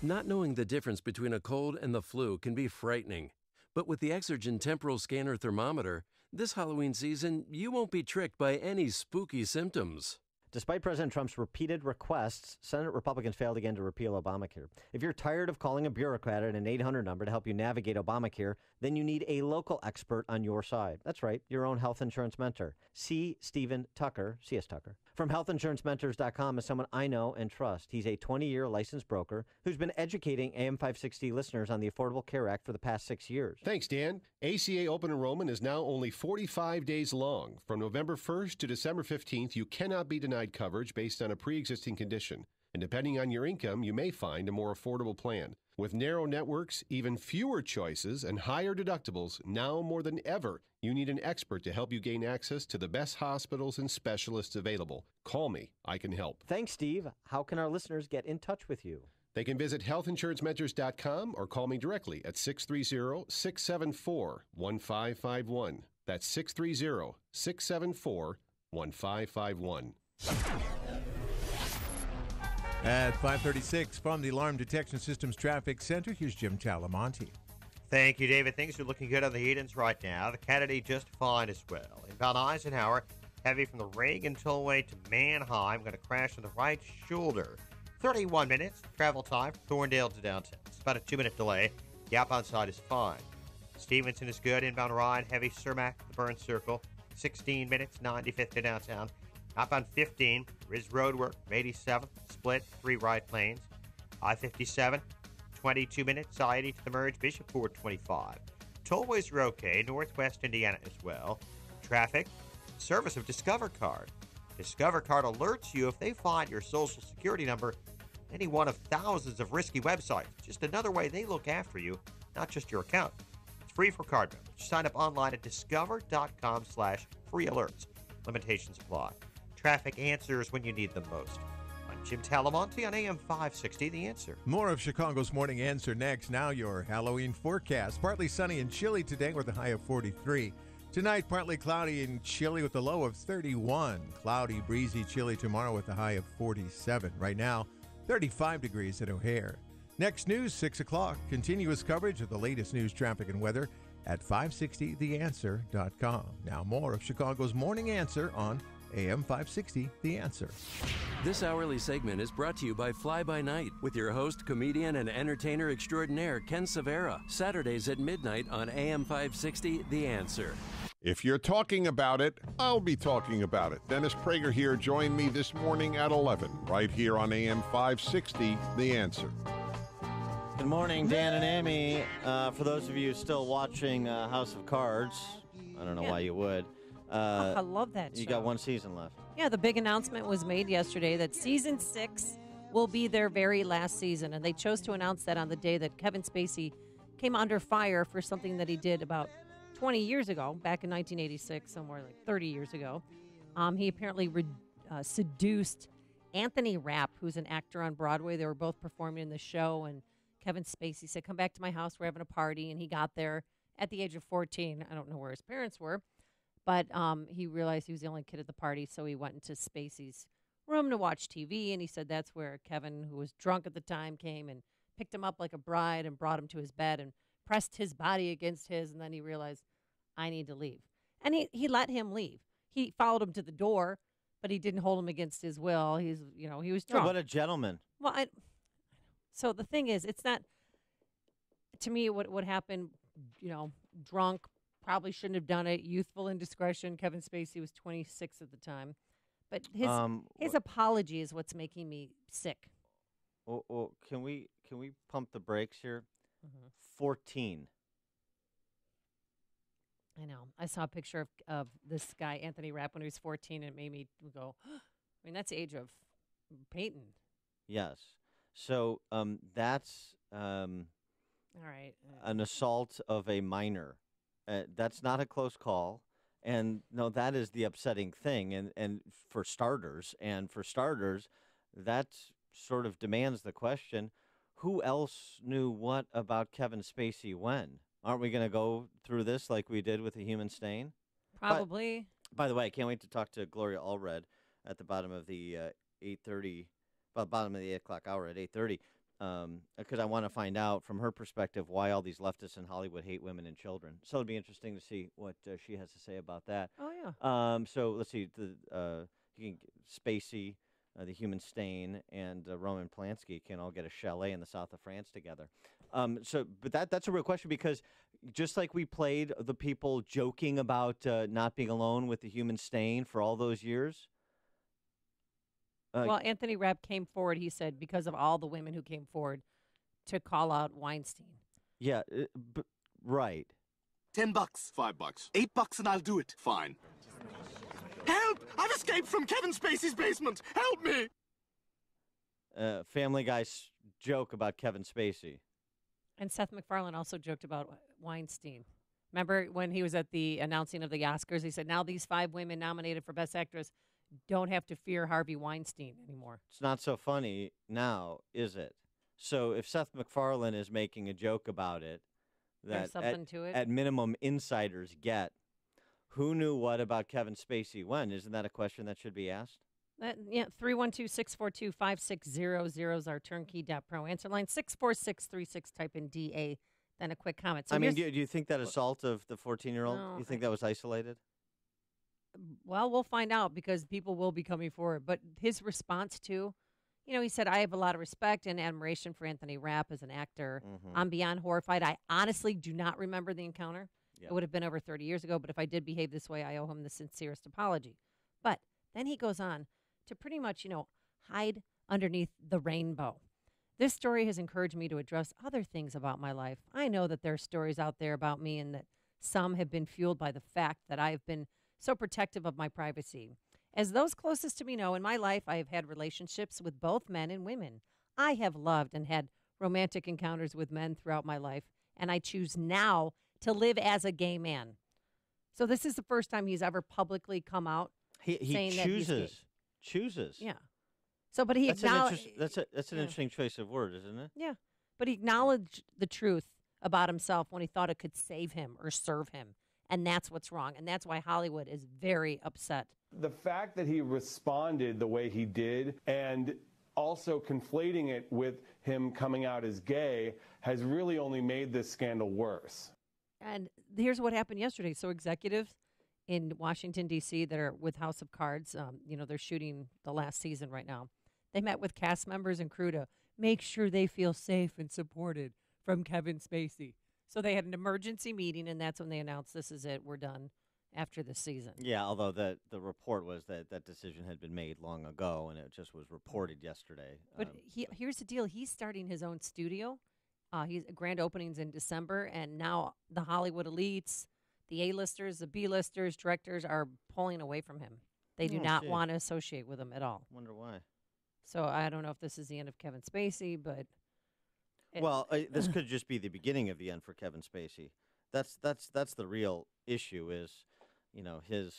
Not knowing the difference between a cold and the flu can be frightening. But with the Exergen Temporal Scanner Thermometer, this Halloween season, you won't be tricked by any spooky symptoms. Despite President Trump's repeated requests, Senate Republicans failed again to repeal Obamacare. If you're tired of calling a bureaucrat at an 800 number to help you navigate Obamacare, then you need a local expert on your side. That's right, your own health insurance mentor. C. Stephen Tucker, C.S. Tucker, from healthinsurancementors.com is someone I know and trust. He's a 20-year licensed broker who's been educating AM 560 listeners on the Affordable Care Act for the past 6 years. Thanks, Dan. ACA open enrollment is now only 45 days long. From November 1st to December 15th, you cannot be denied coverage based on a pre-existing condition. And depending on your income, you may find a more affordable plan. With narrow networks, even fewer choices, and higher deductibles, now more than ever, you need an expert to help you gain access to the best hospitals and specialists available. Call me. I can help. Thanks, Steve. How can our listeners get in touch with you? They can visit healthinsurancementors.com or call me directly at 630-674-1551. That's 630-674-1551. At 5:36 from the Alarm Detection Systems Traffic Center, here's Jim Talamonte. Thank you, David. Things are looking good on the Edens right now. The Kennedy just fine as well. Inbound Eisenhower, heavy from the Reagan Tollway to Manheim. Going to crash on the right shoulder. 31 minutes travel time from Thorndale to downtown. It's about a 2-minute delay. The outbound side is fine. Stevenson is good. Inbound Ryan, heavy Cermak, the Burn Circle. 16 minutes, 95th to downtown. Outbound 15, Riz Roadwork, 87th, split, 3 right lanes. I-57, 22 minutes, I-80 to the merge, Bishop Ford 25. Tollways are okay, Northwest Indiana as well. Traffic, service of Discover Card. Discover Card alerts you if they find your social security number any one of thousands of risky websites. Just another way they look after you, not just your account. It's free for card members. Sign up online at discover.com/free alerts. Limitations apply. Traffic answers when you need them most. I'm Jim Talamonte on AM 560, The Answer. More of Chicago's Morning Answer next. Now your Halloween forecast. Partly sunny and chilly today with a high of 43. Tonight, partly cloudy and chilly with a low of 31. Cloudy, breezy, chilly tomorrow with a high of 47. Right now, 35 degrees at O'Hare. Next news, 6 o'clock. Continuous coverage of the latest news, traffic, and weather at 560theanswer.com. Now more of Chicago's Morning Answer on AM 560, The Answer. This hourly segment is brought to you by Fly By Night with your host, comedian, and entertainer extraordinaire, Ken Severa. Saturdays at midnight on AM 560, The Answer. If you're talking about it, I'll be talking about it. Dennis Prager here. Join me this morning at 11, right here on AM 560, The Answer. Good morning, Dan and Amy. For those of you still watching House of Cards, I don't know why you would. I love that show. You got one season left. Yeah, the big announcement was made yesterday that season 6 will be their very last season. And they chose to announce that on the day that Kevin Spacey came under fire for something that he did about 20 years ago, back in 1986, somewhere like 30 years ago. He apparently seduced Anthony Rapp, who's an actor on Broadway. They were both performing in the show, and Kevin Spacey said, "Come back to my house. We're having a party." And he got there at the age of 14. I don't know where his parents were. But he realized he was the only kid at the party, so he went into Spacey's room to watch TV, and he said that's where Kevin, who was drunk at the time, came and picked him up like a bride and brought him to his bed and pressed his body against his, and then he realized, I need to leave. And he let him leave. He followed him to the door, but he didn't hold him against his will. He was drunk. Oh, what a gentleman. Well, so the thing is, it's not, to me, what happened, drunk, probably shouldn't have done it. Youthful indiscretion. Kevin Spacey was 26 at the time. But his apology is what's making me sick. Well, can we pump the brakes here? 14. I know. I saw a picture of this guy, Anthony Rapp, when he was 14, and it made me go, I mean, that's the age of Peyton. Yes. So that's all right. An assault of a minor. That's not a close call. And no, that is the upsetting thing. And for starters, that sort of demands the question, who else knew what about Kevin Spacey when? Aren't we going to go through this like we did with The Human Stain? Probably. By the way, I can't wait to talk to Gloria Allred at the bottom of the 8:30, bottom of the 8 o'clock hour at 8:30, because I want to find out from her perspective why all these leftists in Hollywood hate women and children. So it'll be interesting to see what she has to say about that. Oh, yeah. So let's see. Spacey, The Human Stain, and Roman Polanski can all get a chalet in the south of France together. But that's a real question, because just like we played the people joking about not being alone with The Human Stain for all those years. Well, Anthony Rapp came forward, he said, because of all the women who came forward to call out Weinstein. Yeah, right. $10, $5, $8, and I'll do it. Fine. Help! I've escaped from Kevin Spacey's basement. Help me! Family Guy's joke about Kevin Spacey. And Seth MacFarlane also joked about Weinstein. Remember when he was at the announcing of the Oscars, he said, now these 5 women nominated for Best Actress don't have to fear Harvey Weinstein anymore. It's not so funny now, is it? So if Seth MacFarlane is making a joke about it, There's something to it. At minimum insiders get, who knew what about Kevin Spacey when? Isn't that a question that should be asked? 312-642-5600 is our turnkey.pro answer line. 64636, type in DA, then a quick comment. So I mean, do you think that assault of the 14-year-old, No, you think that was isolated? Well, we'll find out, because people will be coming forward. But his response to, he said, I have a lot of respect and admiration for Anthony Rapp as an actor. Mm-hmm. I'm beyond horrified. I honestly do not remember the encounter. Yeah. It would have been over 30 years ago, but if I did behave this way, I owe him the sincerest apology. But then he goes on to pretty much, hide underneath the rainbow. This story has encouraged me to address other things about my life. I know that there are stories out there about me, and that some have been fueled by the fact that I have been so protective of my privacy. As those closest to me know, in my life, I have had relationships with both men and women. I have loved and had romantic encounters with men throughout my life, and I choose now to live as a gay man. So this is the first time he's ever publicly come out saying that he's gay. Chooses. Yeah. So, but he acknowledged. That's an interesting choice of word, isn't it? Yeah. But he acknowledged the truth about himself when he thought it could save him or serve him. And that's what's wrong. And that's why Hollywood is very upset. The fact that he responded the way he did, and also conflating it with him coming out as gay, has really only made this scandal worse. And here's what happened yesterday. So executives in Washington, D.C. that are with House of Cards, they're shooting the last season right now. They met with cast members and crew to make sure they feel safe and supported from Kevin Spacey. So they had an emergency meeting, and that's when they announced, this is it, we're done after this season. Yeah, although the report was that decision had been made long ago, and it just was reported yesterday. But here's the deal. He's starting his own studio. He's grand openings in December, and now the Hollywood elites, the A-listers, the B-listers, directors are pulling away from him. They do not want to associate with him at all. Wonder why. So I don't know if this is the end of Kevin Spacey, but... this could just be the beginning of the end for Kevin Spacey. That's the real issue is, his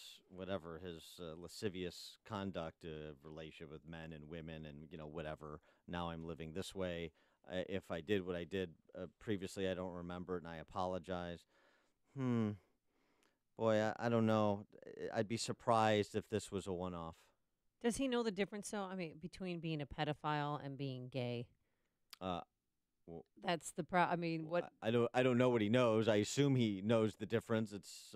lascivious conduct of relationship with men and women and, whatever. Now I'm living this way. If I did what I did previously, I don't remember it, and I apologize. Boy, I don't know. I'd be surprised if this was a one-off. Does he know the difference, though? I mean, between being a pedophile and being gay? That's the problem. I mean, what? I don't know what he knows. I assume he knows the difference. It's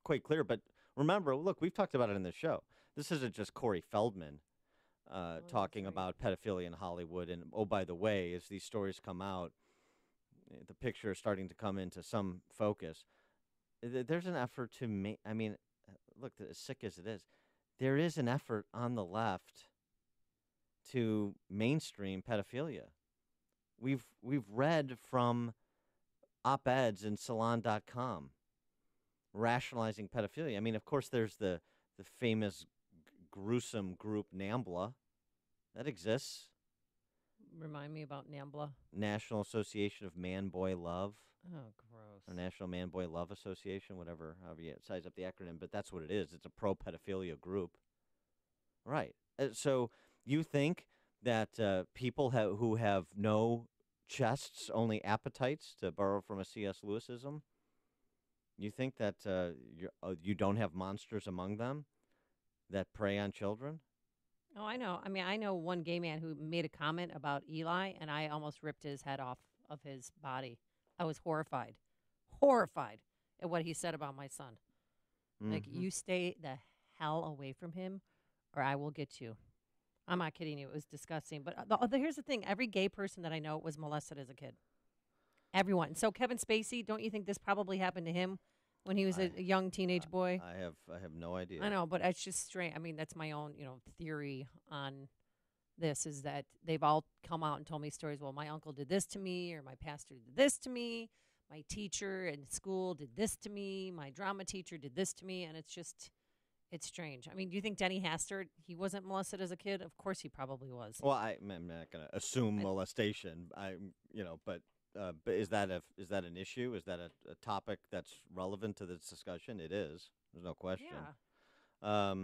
quite clear. But remember, look, we've talked about it in the show. This isn't just Corey Feldman talking about pedophilia in Hollywood. And, oh, by the way, as these stories come out, the picture is starting to come into some focus. There's an effort to make, look, as sick as it is, there is an effort on the left to mainstream pedophilia. We've read from op-eds in Salon.com rationalizing pedophilia. I mean, of course, there's the famous gruesome group NAMBLA that exists. Remind me about NAMBLA. National Association of Man-Boy Love. Oh, gross. Or National Man-Boy Love Association, whatever, however you size up the acronym. But that's what it is. It's a pro-pedophilia group. Right. So you think that people who have no chests, only appetites, to borrow from a C.S. Lewisism, you think that you don't have monsters among them that prey on children? Oh, I know. I mean, I know one gay man who made a comment about Eli, and I almost ripped his head off of his body. I was horrified at what he said about my son. Like, you stay the hell away from him, or I will get you. I'm not kidding you. It was disgusting. But here's the thing. Every gay person that I know was molested as a kid. Everyone. So Kevin Spacey, don't you think this probably happened to him when he was a young teenage boy? I have no idea. I know, but it's just strange. I mean, that's my own, theory on this, is that they've all come out and told me stories. Well, my uncle did this to me, or my pastor did this to me. My teacher in school did this to me. My drama teacher did this to me. And it's strange. I mean, do you think Denny Hastert, he wasn't molested as a kid? Of course he probably was. Well, I'm not going to assume molestation. But is that an issue? Is that a topic that's relevant to this discussion? It is. There's no question. Yeah.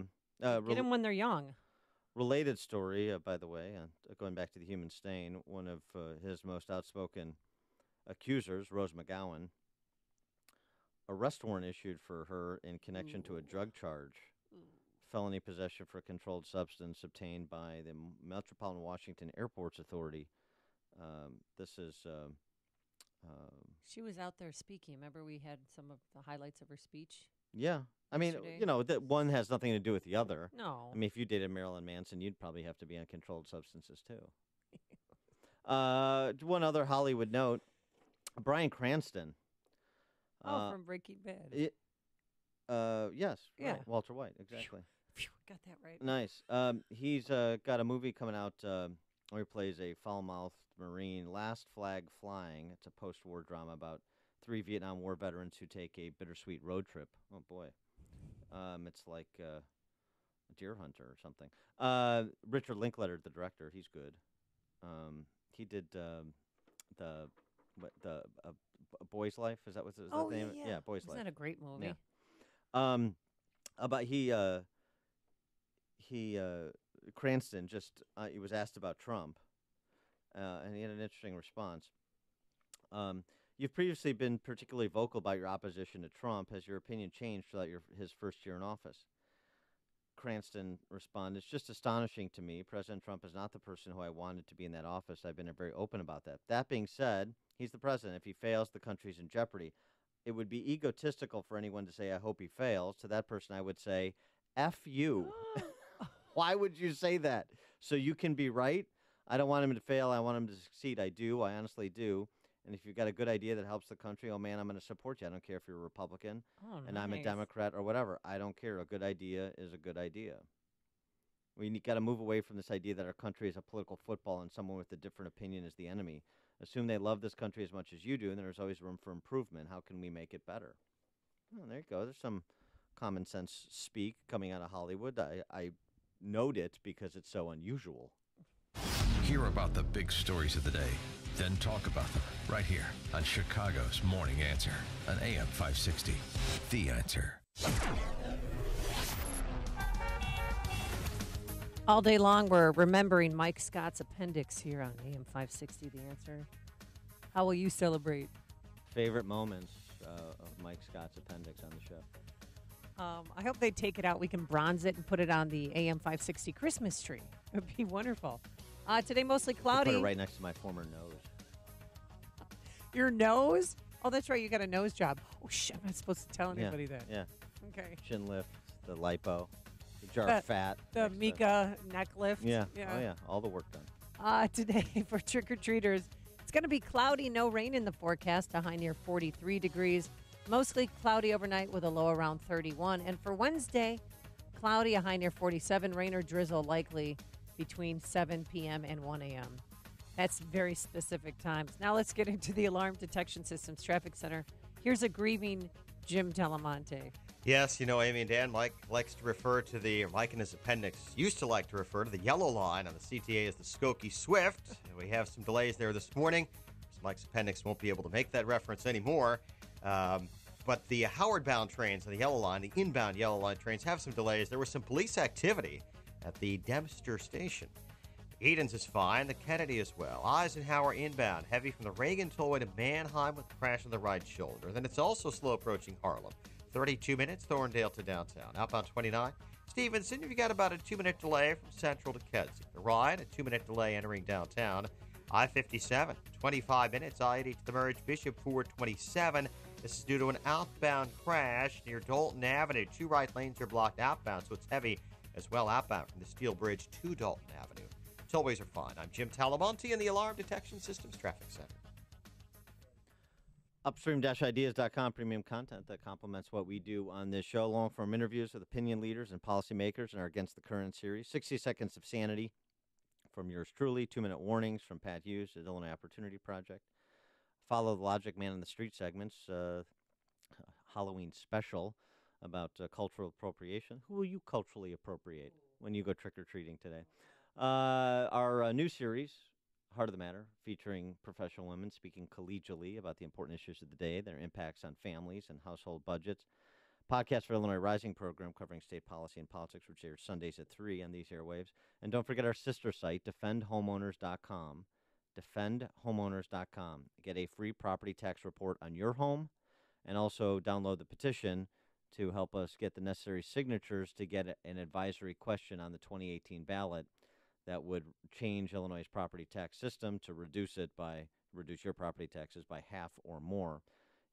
Get them when they're young. Related story, by the way, going back to the human stain, one of his most outspoken accusers, Rose McGowan, arrest warrant issued for her in connection to a drug charge. Felony possession for a controlled substance obtained by the Metropolitan Washington Airports Authority. This is... she was out there speaking. Remember we had some of the highlights of her speech? Yeah. I mean, that one has nothing to do with the other. No. I mean, if you dated Marilyn Manson, you'd probably have to be on controlled substances, too. One other Hollywood note. Bryan Cranston. From Breaking Bad. Yes. Yeah. Right. Walter White, exactly. Phew, got that right. Nice. He's got a movie coming out where he plays a foul-mouthed Marine, Last Flag Flying. It's a post-war drama about 3 Vietnam War veterans who take a bittersweet road trip. Oh, boy. It's like a Deer Hunter or something. Richard Linklater, the director, he's good. He did the Boy's Life. Is that what's the name? Yeah, Boy's Life. Isn't that a great movie? Yeah. But Cranston he was asked about Trump, and he had an interesting response. You've previously been particularly vocal about your opposition to Trump. Has your opinion changed throughout his first year in office? Cranston responded, "It's just astonishing to me. President Trump is not the person who I wanted to be in that office. I've been very open about that. That being said, he's the president. If he fails, the country's in jeopardy. It would be egotistical for anyone to say, I hope he fails. To that person, I would say, F you." Why would you say that? So you can be right? I don't want him to fail. I want him to succeed. I do. I honestly do. And if you've got a good idea that helps the country, oh, man, I'm going to support you. I don't care if you're a Republican and I'm a Democrat or whatever. I don't care. A good idea is a good idea. We got to move away from this idea that our country is a political football and someone with a different opinion is the enemy. Assume they love this country as much as you do, and there's always room for improvement. How can we make it better? Oh, there you go. There's some common sense speak coming out of Hollywood. I note it because it's so unusual. Hear about the big stories of the day, then talk about them right here on Chicago's Morning Answer on AM 560. The Answer. All day long, we're remembering Mike Scott's appendix here on AM 560, The Answer. How will you celebrate? Favorite moments of Mike Scott's appendix on the show. I hope they take it out. We can bronze it and put it on the AM 560 Christmas tree. It would be wonderful. Today, mostly cloudy. Put it right next to my former nose. Your nose? Oh, that's right. You got a nose job. Oh, shit. I'm not supposed to tell anybody that. Yeah. Okay. Chin lift, the lipo, the jar of fat. The Mika neck lift. Yeah. Oh, yeah. All the work done. Today, for trick-or-treaters, it's going to be cloudy, no rain in the forecast, a high near 43 degrees. Mostly cloudy overnight with a low around 31. And for Wednesday, Cloudy, a high near 47. Rain or drizzle likely between 7 p.m. and 1 a.m. That's very specific times. Now let's get into the Alarm Detection Systems Traffic Center. Here's a grieving Jim Telemonte. Yes, you know, Amy and Dan, Mike likes to refer to Mike and his appendix used to like to refer to the yellow line on the CTA as the Skokie Swift. And we have some delays there this morning. So Mike's appendix won't be able to make that reference anymore. But the Howard-bound trains on the yellow line, the inbound yellow line trains, have some delays. There was some police activity at the Dempster station. Edens is fine, the Kennedy as well. Eisenhower inbound, heavy from the Reagan Tollway to Manheim with the crash on the right shoulder. Then it's also slow approaching Harlem. 32 minutes, Thorndale to downtown. Outbound 29, Stevenson, you've got about a 2-minute delay from Central to Kedzie. The Ryan, a 2-minute delay entering downtown. I-57, 25 minutes. I-80 to the Merge Bishop, 427. This is due to an outbound crash near Dalton Avenue. 2 right lanes are blocked outbound, so it's heavy as well outbound from the Steel Bridge to Dalton Avenue. Tollways are fine. I'm Jim Talamonte in the Alarm Detection Systems Traffic Center. Upstream-ideas.com, premium content that complements what we do on this show. Long-form interviews with opinion leaders and policymakers in our Against the Current series. 60 Seconds of Sanity from yours truly. 2-minute warnings from Pat Hughes at Illinois Opportunity Project. Follow the Logic Man in the Street segments. Halloween special about cultural appropriation. Who will you culturally appropriate when you go trick-or-treating today? Our new series, Heart of the Matter, featuring professional women speaking collegially about the important issues of the day, their impacts on families and household budgets. Podcast for Illinois Rising program covering state policy and politics, which airs Sundays at 3 on these airwaves. And don't forget our sister site, defendhomeowners.com. Defendhomeowners.com. Get a free property tax report on your home, and also download the petition to help us get the necessary signatures to get an advisory question on the 2018 ballot that would change Illinois' property tax system to reduce your property taxes by half or more.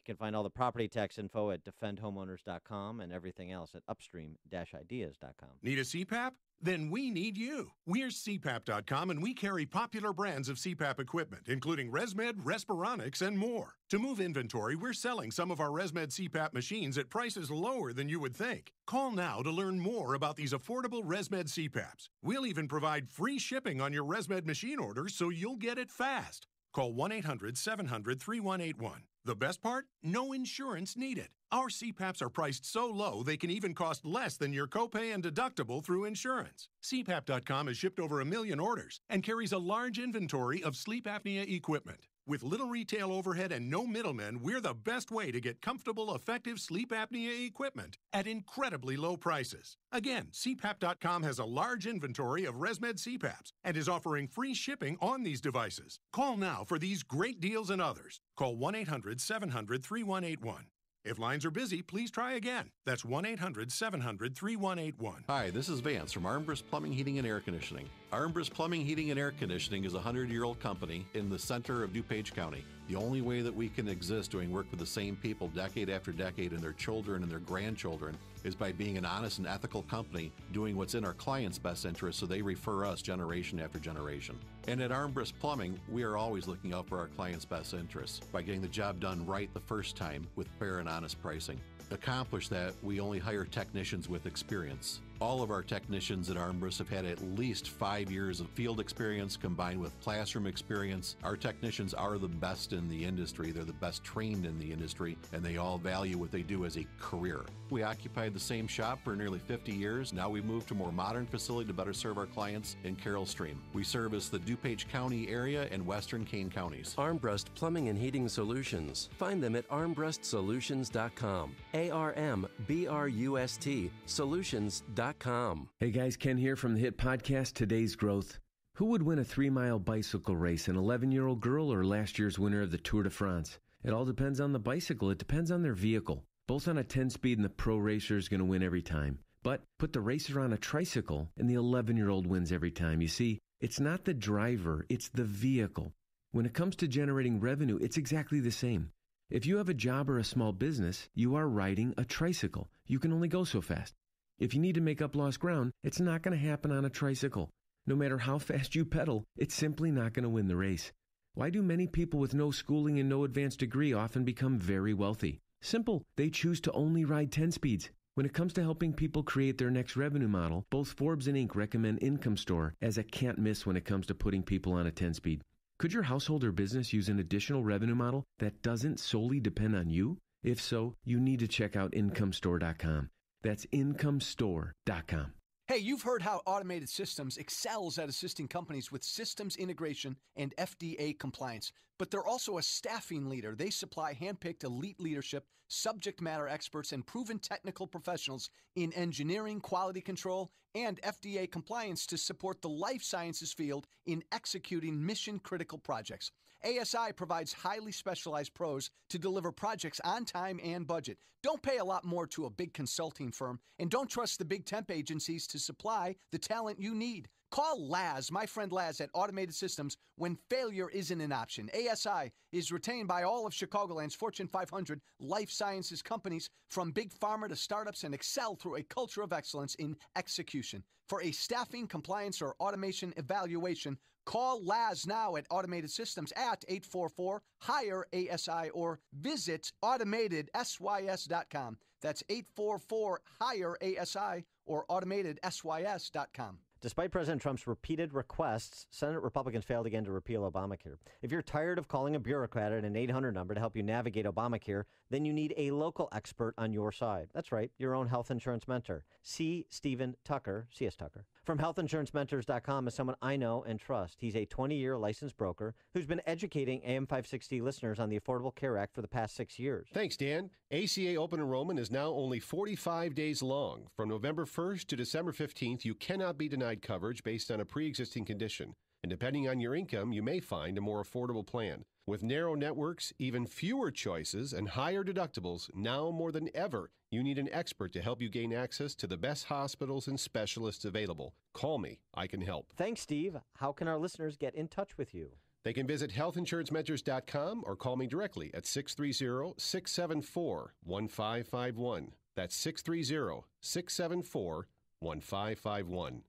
You can find all the property tax info at defendhomeowners.com and everything else at upstream-ideas.com. Need a CPAP? Then we need you. We're CPAP.com, and we carry popular brands of CPAP equipment, including ResMed, Respironics, and more. To move inventory, we're selling some of our ResMed CPAP machines at prices lower than you would think. Call now to learn more about these affordable ResMed CPAPs. We'll even provide free shipping on your ResMed machine order so you'll get it fast. Call 1-800-700-3181. The best part? No insurance needed. Our CPAPs are priced so low they can even cost less than your copay and deductible through insurance. CPAP.com has shipped over 1 million orders and carries a large inventory of sleep apnea equipment. With little retail overhead and no middlemen, we're the best way to get comfortable, effective sleep apnea equipment at incredibly low prices. Again, CPAP.com has a large inventory of ResMed CPAPs and is offering free shipping on these devices. Call now for these great deals and others. Call 1-800-700-3181. If lines are busy, please try again. That's 1-800-700-3181. Hi, this is Vance from Armbrust Plumbing, Heating, and Air Conditioning. Armbrust Plumbing, Heating, and Air Conditioning is a 100-year-old company in the center of DuPage County. The only way that we can exist doing work with the same people decade after decade and their children and their grandchildren is by being an honest and ethical company doing what's in our clients' best interest so they refer us generation after generation. And at Armbrust Plumbing, we are always looking out for our clients' best interests by getting the job done right the first time with fair and honest pricing. To accomplish that, we only hire technicians with experience. All of our technicians at Armbrust have had at least 5 years of field experience combined with classroom experience. Our technicians are the best in the industry. They're the best trained in the industry, and they all value what they do as a career. We occupied the same shop for nearly 50 years. Now we've moved to a more modern facility to better serve our clients in Carroll Stream. We service the DuPage County area and western Kane counties. Armbrust Plumbing and Heating Solutions. Find them at armbrussolutions.com. ARMBRUST Solutions.com. Hey guys, Ken here from the hit podcast Today's Growth. Who would win a 3-mile bicycle race, an 11-year-old girl or last year's winner of the Tour de France? It all depends on the bicycle. It depends on their vehicle. Both on a 10-speed and the pro racer is going to win every time. But put the racer on a tricycle and the 11-year-old wins every time. You see, it's not the driver, it's the vehicle. When it comes to generating revenue, it's exactly the same. If you have a job or a small business, you are riding a tricycle. You can only go so fast. If you need to make up lost ground, it's not going to happen on a tricycle. No matter how fast you pedal, it's simply not going to win the race. Why do many people with no schooling and no advanced degree often become very wealthy? Simple. They choose to only ride 10 speeds. When it comes to helping people create their next revenue model, both Forbes and Inc. recommend Income Store as a can't miss when it comes to putting people on a 10-speed. Could your household or business use an additional revenue model that doesn't solely depend on you? If so, you need to check out IncomeStore.com. That's IncomeStore.com. Hey, you've heard how Automated Systems excels at assisting companies with systems integration and FDA compliance. But they're also a staffing leader. They supply handpicked elite leadership, subject matter experts, and proven technical professionals in engineering, quality control, and FDA compliance to support the life sciences field in executing mission-critical projects. ASI provides highly specialized pros to deliver projects on time and budget. Don't pay a lot more to a big consulting firm, and don't trust the big temp agencies to supply the talent you need. Call Laz, my friend Laz at Automated Systems, when failure isn't an option. ASI is retained by all of Chicagoland's Fortune 500 life sciences companies, from big pharma to startups, and excel through a culture of excellence in execution. For a staffing, compliance, or automation evaluation, call Laz now at Automated Systems at 844-HIRE-ASI or visit AutomatedSYS.com. That's 844-HIRE-ASI or AutomatedSYS.com. Despite President Trump's repeated requests, Senate Republicans failed again to repeal Obamacare. If you're tired of calling a bureaucrat at an 800 number to help you navigate Obamacare, then you need a local expert on your side. That's right, your own health insurance mentor. C. Stephen Tucker, C.S. Tucker, from healthinsurancementors.com is someone I know and trust. He's a 20-year licensed broker who's been educating AM 560 listeners on the Affordable Care Act for the past 6 years. Thanks, Dan. ACA open enrollment is now only 45 days long. From November 1st to December 15th, you cannot be denied coverage based on a pre-existing condition. And depending on your income, you may find a more affordable plan. With narrow networks, even fewer choices, and higher deductibles, now more than ever, you need an expert to help you gain access to the best hospitals and specialists available. Call me. I can help. Thanks, Steve. How can our listeners get in touch with you? They can visit healthinsurancementors.com or call me directly at 630-674-1551. That's 630-674-1551.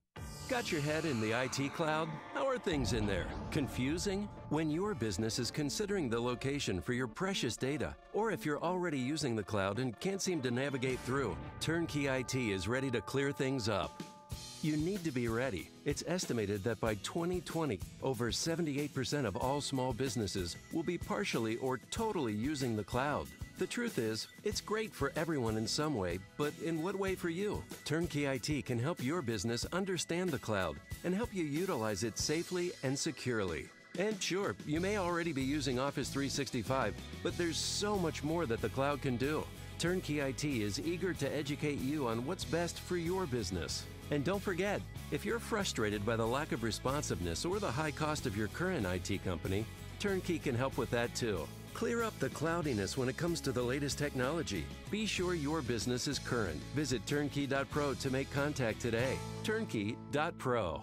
Got your head in the IT cloud? How are things in there? Confusing? When your business is considering the location for your precious data, or if you're already using the cloud and can't seem to navigate through, Turnkey IT is ready to clear things up. You need to be ready. It's estimated that by 2020, over 78% of all small businesses will be partially or totally using the cloud. The truth is, it's great for everyone in some way, but in what way for you? Turnkey IT can help your business understand the cloud and help you utilize it safely and securely. And sure, you may already be using Office 365, but there's so much more that the cloud can do. Turnkey IT is eager to educate you on what's best for your business. And don't forget, if you're frustrated by the lack of responsiveness or the high cost of your current IT company, Turnkey can help with that too. Clear up the cloudiness when it comes to the latest technology. Be sure your business is current. Visit turnkey.pro to make contact today. Turnkey.pro.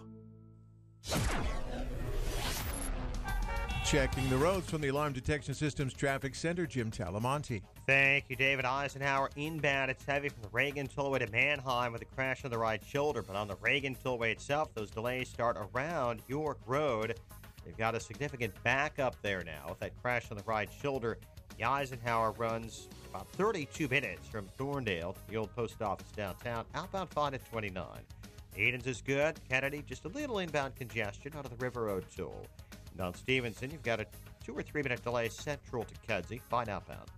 Checking the roads from the Alarm Detection Systems Traffic Center, Jim Talamonte. Thank you, David. Eisenhower inbound. It's heavy from the Reagan Tollway to Manheim with a crash on the right shoulder. But on the Reagan Tollway itself, those delays start around York Road. They've got a significant backup there now with that crash on the right shoulder. The Eisenhower runs about 32 minutes from Thorndale to the old post office downtown. Outbound fine at 29. Edens is good. Kennedy, just a little inbound congestion out of the River Road toll. And on Stevenson, you've got a 2 or 3 minute delay central to Kedzie. Fine outbound.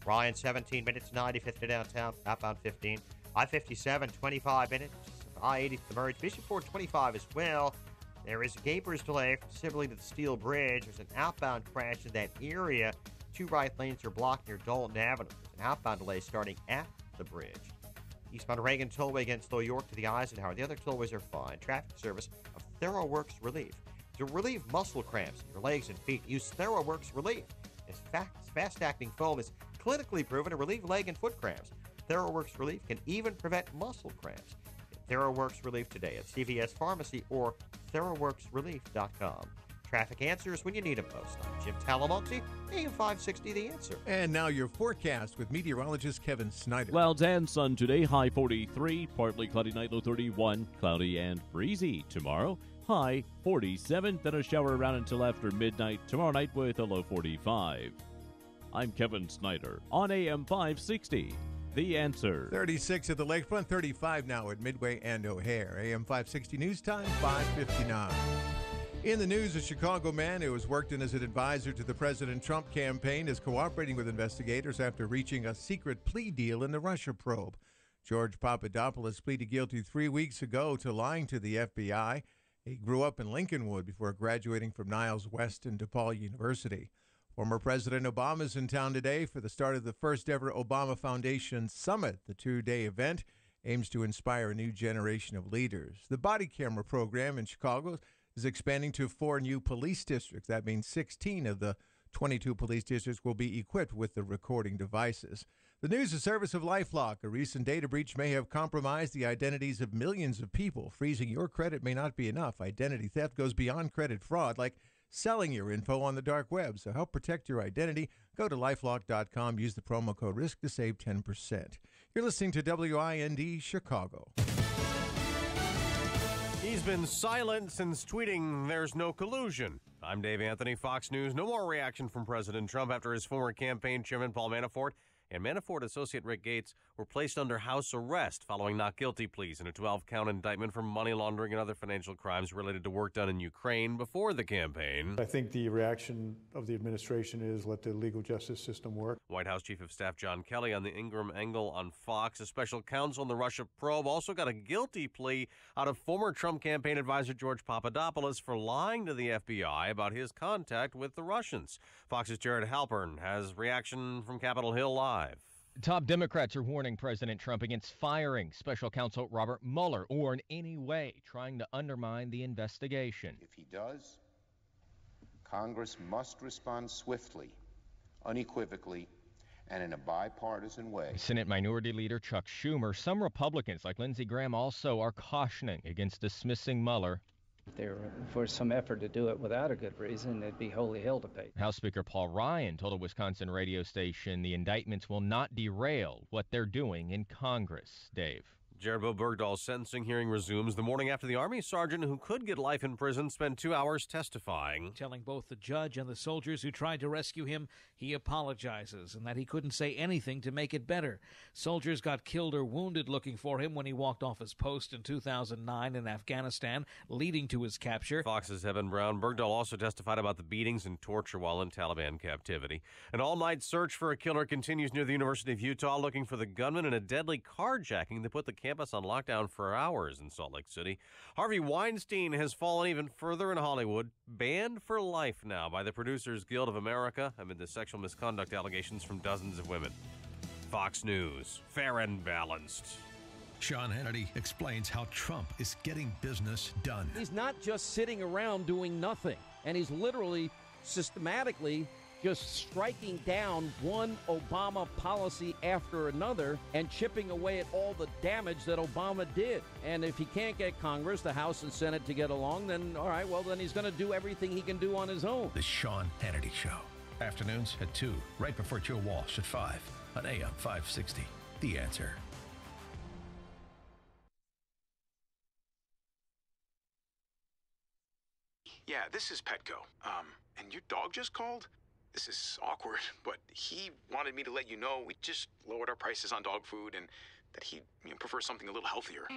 Ryan, 17 minutes, 95th to downtown. Outbound 15. I-57, 25 minutes. I-80 to the Merge. Bishop Ford, 25 as well. There is a Gapers delay from Sibley to the Steel Bridge. There's an outbound crash in that area. 2 right lanes are blocked near Dalton Avenue. There's an outbound delay starting at the bridge. Eastbound Reagan Tollway against Low York to the Eisenhower. The other tollways are fine. Traffic service of TheraWorks Relief. To relieve muscle cramps in your legs and feet, use TheraWorks Relief. Its fast-acting foam is clinically proven to relieve leg and foot cramps. TheraWorks Relief can even prevent muscle cramps. TheraWorks Relief today at CVS Pharmacy or TheraWorksRelief.com. Traffic answers when you need them most. I'm Jim Talamonte, AM 560 The Answer. And now your forecast with meteorologist Kevin Snyder. Clouds and sun today, high 43, partly cloudy night, low 31, cloudy and breezy tomorrow. High 47, then a shower around until after midnight tomorrow night with a low 45. I'm Kevin Snyder on AM 560. The Answer. 36 at the lakefront, 35 now at Midway and O'Hare. AM 560 News Time, 5:59. In the news, a Chicago man who has worked in as an advisor to the President Trump campaign is cooperating with investigators after reaching a secret plea deal in the Russia probe. George Papadopoulos pleaded guilty 3 weeks ago to lying to the FBI. He grew up in Lincolnwood before graduating from Niles West and DePaul University. Former President Obama is in town today for the start of the first ever Obama Foundation Summit. The two-day event aims to inspire a new generation of leaders. The body camera program in Chicago is expanding to 4 new police districts. That means 16 of the 22 police districts will be equipped with the recording devices. The news is service of LifeLock. A recent data breach may have compromised the identities of millions of people. Freezing your credit may not be enough. Identity theft goes beyond credit fraud, like selling your info on the dark web. So help protect your identity. Go to LifeLock.com. Use the promo code RISK to save 10%. You're listening to WIND Chicago. He's been silent since tweeting there's no collusion. I'm Dave Anthony, Fox News. No more reaction from President Trump after his former campaign chairman Paul Manafort and Manafort associate Rick Gates were placed under house arrest following not guilty pleas in a 12-count indictment for money laundering and other financial crimes related to work done in Ukraine before the campaign. I think the reaction of the administration is let the legal justice system work. White House Chief of Staff John Kelly on the Ingram Angle on Fox. A special counsel in the Russia probe also got a guilty plea out of former Trump campaign advisor George Papadopoulos for lying to the FBI about his contact with the Russians. Fox's Jared Halpern has reaction from Capitol Hill Live. Top Democrats are warning President Trump against firing special counsel Robert Mueller or in any way trying to undermine the investigation. If he does, Congress must respond swiftly, unequivocally, and in a bipartisan way. Senate Minority Leader Chuck Schumer, some Republicans like Lindsey Graham also are cautioning against dismissing Mueller. If there was some effort to do it without a good reason, it'd be holy hell to pay. House Speaker Paul Ryan told a Wisconsin radio station the indictments will not derail what they're doing in Congress. Dave. Jared Bo Bergdahl's sentencing hearing resumes the morning after the Army sergeant who could get life in prison spent 2 hours testifying. Telling both the judge and the soldiers who tried to rescue him he apologizes and that he couldn't say anything to make it better. Soldiers got killed or wounded looking for him when he walked off his post in 2009 in Afghanistan, leading to his capture. Fox's Evan Brown. Bergdahl also testified about the beatings and torture while in Taliban captivity. An all-night search for a killer continues near the University of Utah, looking for the gunman in a deadly carjacking that put the campus on lockdown for hours in Salt Lake City. Harvey Weinstein has fallen even further in Hollywood, banned for life now by the Producers Guild of America amid the sexual misconduct allegations from dozens of women. Fox News, fair and balanced. Sean Hannity explains how Trump is getting business done. He's not just sitting around doing nothing, and he's literally systematically just striking down one Obama policy after another and chipping away at all the damage that Obama did. And if he can't get Congress, the House and Senate to get along, then all right, well, then he's going to do everything he can do on his own. The Sean Hannity Show. Afternoons at 2, right before Joe Walsh at 5 on AM 560. The Answer. Yeah, this is Petco. And your dog just called? This is awkward, but he wanted me to let you know we just lowered our prices on dog food and that he prefers something a little healthier.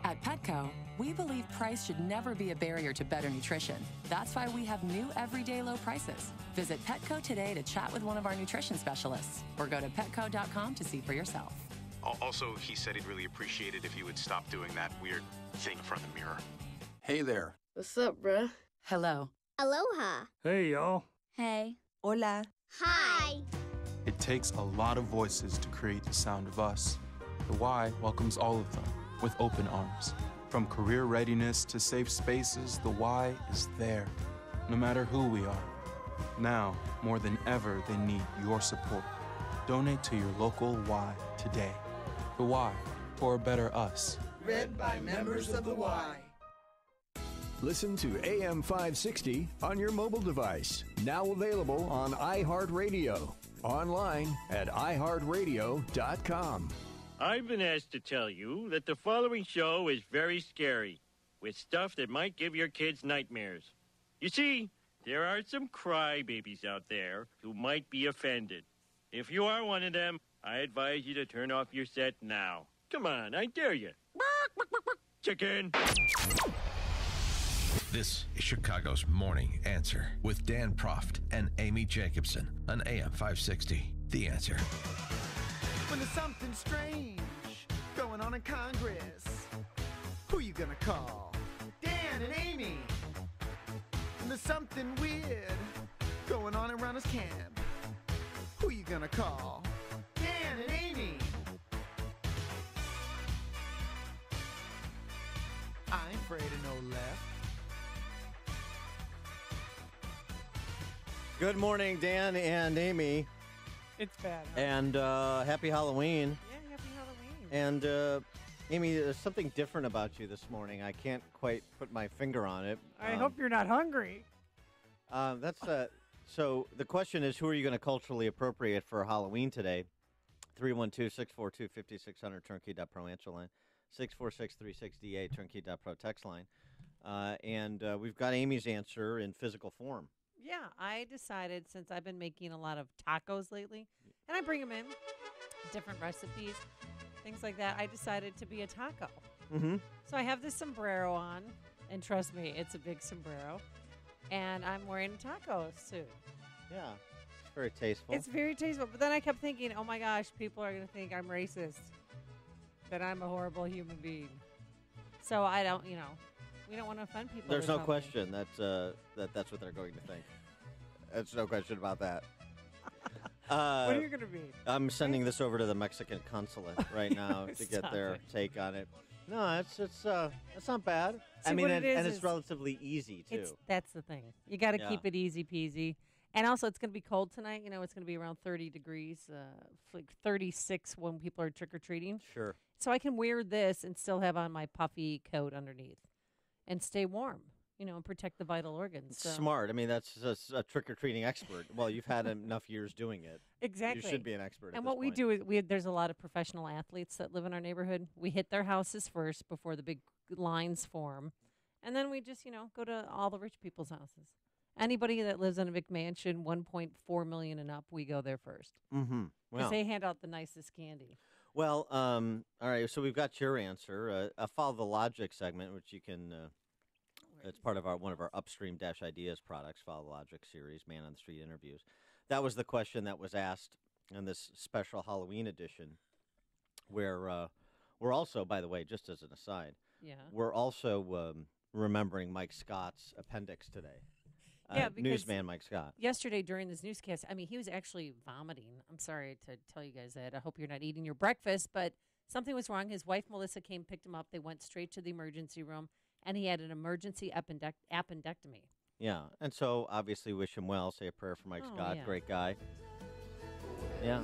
At Petco, we believe price should never be a barrier to better nutrition. That's why we have new everyday low prices. Visit Petco today to chat with one of our nutrition specialists or go to petco.com to see for yourself. Also, he said he'd really appreciate it if you would stop doing that weird thing in front of the mirror. Hey there. What's up, bruh? Hello. Aloha. Hey, y'all. Hey. Hola. Hi. It takes a lot of voices to create the sound of us. The Y welcomes all of them with open arms. From career readiness to safe spaces, the Y is there, no matter who we are. Now, more than ever, they need your support. Donate to your local Y today. The Y, for a better us. Read by members of the Y. Listen to AM 560 on your mobile device. Now available on iHeartRadio. Online at iHeartRadio.com. I've been asked to tell you that the following show is very scary, with stuff that might give your kids nightmares. You see, there are some crybabies out there who might be offended. If you are one of them, I advise you to turn off your set now. Come on, I dare you. Chicken. This is Chicago's Morning Answer with Dan Proft and Amy Jacobson on AM 560. The Answer. When there's something strange going on in Congress, who you gonna call? Dan and Amy. When there's something weird going on in Ronald's camp, who you gonna call? Dan and Amy. I ain't afraid of no left. Good morning, Dan and Amy. It's bad. Huh? And happy Halloween. Yeah, happy Halloween. And Amy, there's something different about you this morning. I can't quite put my finger on it. I hope you're not hungry. So the question is, who are you going to culturally appropriate for Halloween today? 312-642-5600, turnkey.pro answer line, 646-3668, turnkey.pro text line. And we've got Amy's answer in physical form. Yeah, I decided, since I've been making a lot of tacos lately, and I bring them in, different recipes, things like that, I decided to be a taco. Mm-hmm. So I have this sombrero on, and trust me, it's a big sombrero, and I'm wearing a taco suit. Yeah, it's very tasteful. It's very tasteful, but then I kept thinking, oh my gosh, people are going to think I'm racist, that I'm a horrible human being. So I don't, we don't want to offend people. There's no question that's what they're going to think. There's no question about that. What are you going to be? I'm sending this over to the Mexican consulate right now to get their take on it. No, it's not bad. See, I mean, and it's relatively easy too. That's the thing. You got to Yeah. keep it easy peasy. And also, it's going to be cold tonight. It's going to be around 30 degrees, like 36 when people are trick or treating. Sure. So I can wear this and still have on my puffy coat underneath, and stay warm. And protect the vital organs. So. Smart. I mean, that's a trick-or-treating expert. Well, you've had enough years doing it. Exactly. You should be an expert. And what we do is there's a lot of professional athletes that live in our neighborhood. We hit their houses first before the big lines form. And then we just, go to all the rich people's houses. Anybody that lives in a big mansion, 1.4 million and up, we go there first. Mm-hmm. Because they hand out the nicest candy. Well, all right, so we've got your answer. A Follow the Logic segment, which you can... it's part of one of our Upstream-Ideas products, Follow the Logic series, Man on the Street interviews. That was the question that was asked in this special Halloween edition, where we're also, by the way, just as an aside, we're also remembering Mike Scott's appendix today. Yeah, because newsman Mike Scott. Yesterday during this newscast, he was actually vomiting. I'm sorry to tell you guys that. I hope you're not eating your breakfast, but something was wrong. His wife, Melissa, came, picked him up. They went straight to the emergency room. And he had an emergency appendectomy. Yeah, and so obviously wish him well. Say a prayer for Mike Scott. Yeah. Great guy. Yeah.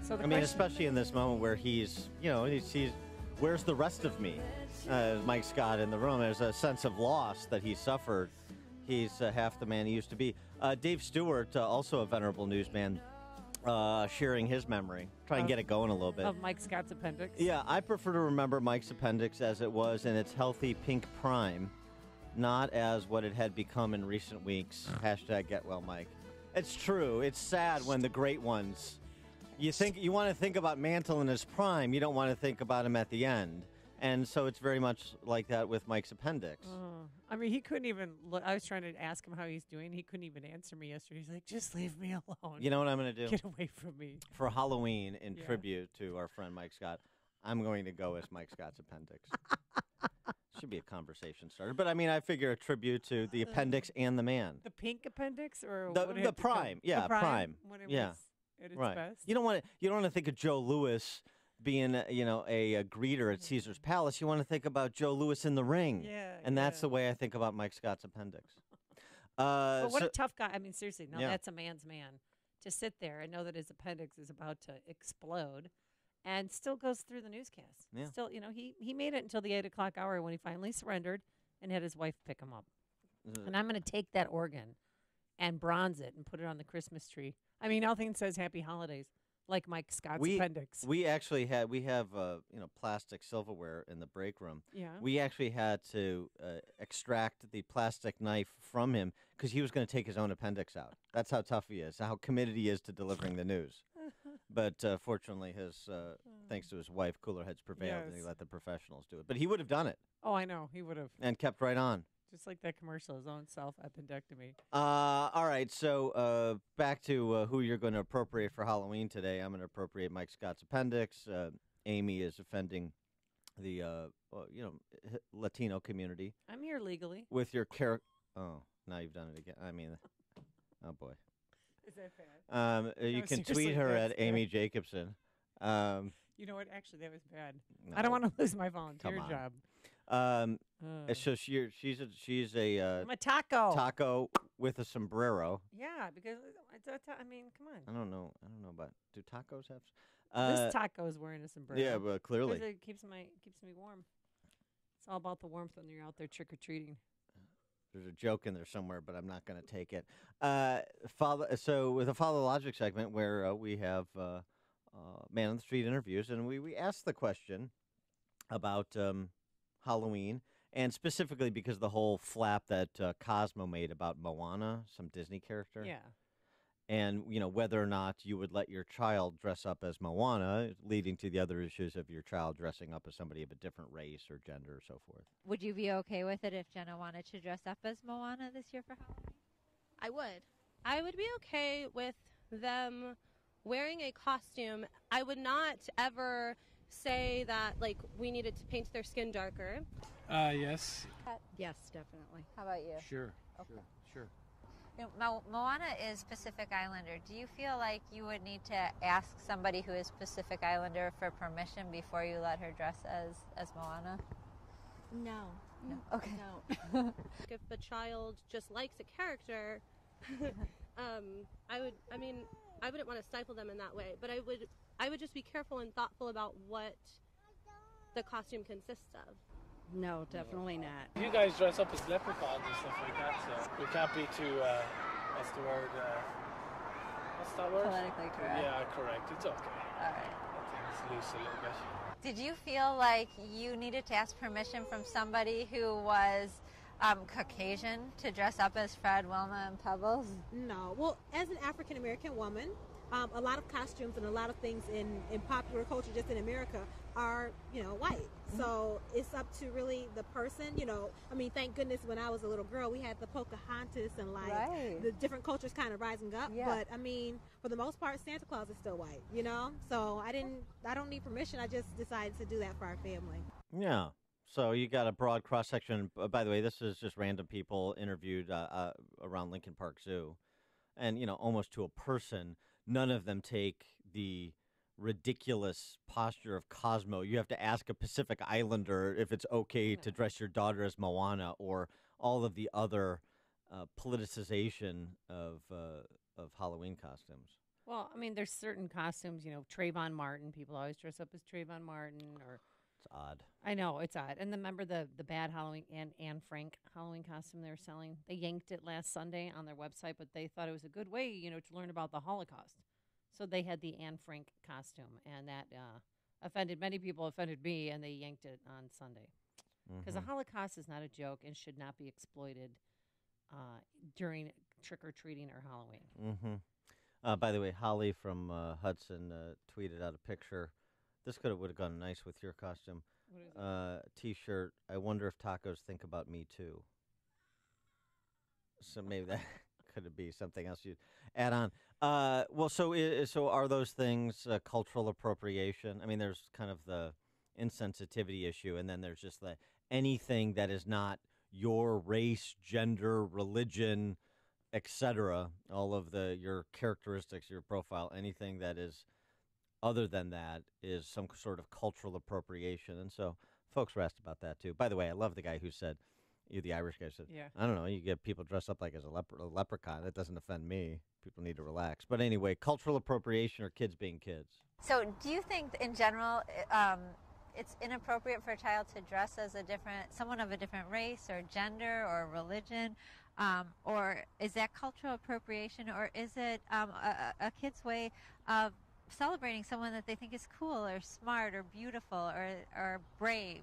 So especially in this moment where he's where's the rest of me? Mike Scott in the room. There's a sense of loss that he suffered. He's half the man he used to be. Dave Stewart, also a venerable newsman, sharing his memory. Try and get it going a little bit. Of Mike Scott's appendix? Yeah, I prefer to remember Mike's appendix as it was in its healthy pink prime, not as what it had become in recent weeks. Hashtag get well, Mike. It's true. It's sad when the great ones, you want to think about Mantle in his prime. You don't want to think about him at the end. And so it's very much like that with Mike's appendix. He couldn't even look. I was trying to ask him how he's doing. He couldn't even answer me yesterday. He's like, just leave me alone. You know what I'm going to do? Get away from me. For Halloween, in tribute to our friend Mike Scott, I'm going to go as Mike Scott's appendix. Should be a conversation starter. But, I figure a tribute to the appendix and the man. The pink appendix? Or the prime. Yeah, the prime. When it yeah. was at its right. best? You don't want to think of Joe Louis being, a greeter at Caesar's Palace. You want to think about Joe Louis in the ring. Yeah. And that's the way I think about Mike Scott's appendix. But what a tough guy. Seriously, that's a man's man. To sit there and know that his appendix is about to explode and still goes through the newscast. Yeah. Still, he made it until the 8 o'clock hour when he finally surrendered and had his wife pick him up. And I'm going to take that organ and bronze it and put it on the Christmas tree. Nothing says Happy Holidays like Mike Scott's appendix. We have plastic silverware in the break room. Yeah. We actually had to extract the plastic knife from him because he was going to take his own appendix out. That's how tough he is, how committed he is to delivering the news. But fortunately, thanks to his wife, cooler heads prevailed, and he Yes. let the professionals do it. But he would have done it Oh, I know. He would have. and kept right on. Just like that commercial, his own self-appendectomy. All right, so back to who you're going to appropriate for Halloween today. I'm going to appropriate Mike Scott's appendix. Amy is offending the Latino community I'm here legally. with your character. Oh, now you've done it again. I mean, oh boy. Is that bad? You No, can seriously, tweet her that's at Amy bad. Jacobson. You know what? Actually, that was bad. No. I don't want to lose my volunteer on. job. So she's a I'm a taco. taco with a sombrero. Yeah, because I mean, come on. I don't know about, do tacos have? This taco is wearing a sombrero. Yeah, well, clearly. 'Cause it keeps me warm. It's all about the warmth when you're out there trick or treating. There's a joke in there somewhere, but I'm not going to take it. So with a Follow Logic segment where we have man on the street interviews, and we ask the question about Halloween, and specifically because the whole flap that Cosmo made about Moana, some Disney character. Yeah. And, whether or not you would let your child dress up as Moana, leading to the other issues of your child dressing up as somebody of a different race or gender or so forth. Would you be okay with it if Jenna wanted to dress up as Moana this year for Halloween? I would. I would be okay with them wearing a costume. I would not ever say that, we needed to paint their skin darker. Yes. Yes, definitely. How about you? Sure. Okay. Sure. Moana is Pacific Islander. Do you feel like you would need to ask somebody who is Pacific Islander for permission before you let her dress as Moana? No. Okay. No. If a child just likes a character, I wouldn't want to stifle them in that way, but I would just be careful and thoughtful about what the costume consists of. No, definitely not. You guys dress up as leprechauns and stuff like that, so we can't be too, what's the word? What's that word? Politically correct. Yeah, correct. It's okay. All right. I think it's loose a little bit. Did you feel like you needed to ask permission from somebody who was Caucasian to dress up as Fred, Wilma, and Pebbles? No. Well, as an African American woman, a lot of costumes and a lot of things in popular culture, just in America, are white. So it's up to really the person. Thank goodness when I was a little girl, we had the Pocahontas and the different cultures kind of rising up. Yeah. But for the most part, Santa Claus is still white. So I don't need permission. I just decided to do that for our family. Yeah. So you got a broad cross section. By the way, this is just random people interviewed around Lincoln Park Zoo, and almost to a person, none of them take the ridiculous posture of Cosmo. You have to ask a Pacific Islander if it's okay to dress your daughter as Moana, or all of the other politicization of Halloween costumes. Well, there's certain costumes, Trayvon Martin. People always dress up as Trayvon Martin, or it's odd. I know, it's odd. And remember the bad Halloween Anne Frank Halloween costume they were selling? They yanked it last Sunday on their website, but they thought it was a good way, to learn about the Holocaust. So they had the Anne Frank costume, and that offended many people, offended me, and they yanked it on Sunday. Because the Holocaust is not a joke and should not be exploited during trick-or-treating or Halloween. By the way, Holly from Hudson tweeted out a picture. This would have gone nice with your costume. What is it? T-shirt. I wonder if tacos think about me too. So maybe that could be something else you'd add on. So are those things cultural appropriation? There's kind of the insensitivity issue, and then there's just anything that is not your race, gender, religion, etc. All of your characteristics, your profile, anything that is other than that is some sort of cultural appropriation. And so folks were asked about that too. By the way, I love the guy who said, the Irish guy said, Yeah. I don't know, you get people dressed up like as a leprechaun. That doesn't offend me. People need to relax. But anyway, cultural appropriation or kids being kids. So do you think in general it's inappropriate for a child to dress as someone of a different race or gender or religion? Or is that cultural appropriation, or is it a kid's way of celebrating someone that they think is cool or smart or beautiful or brave?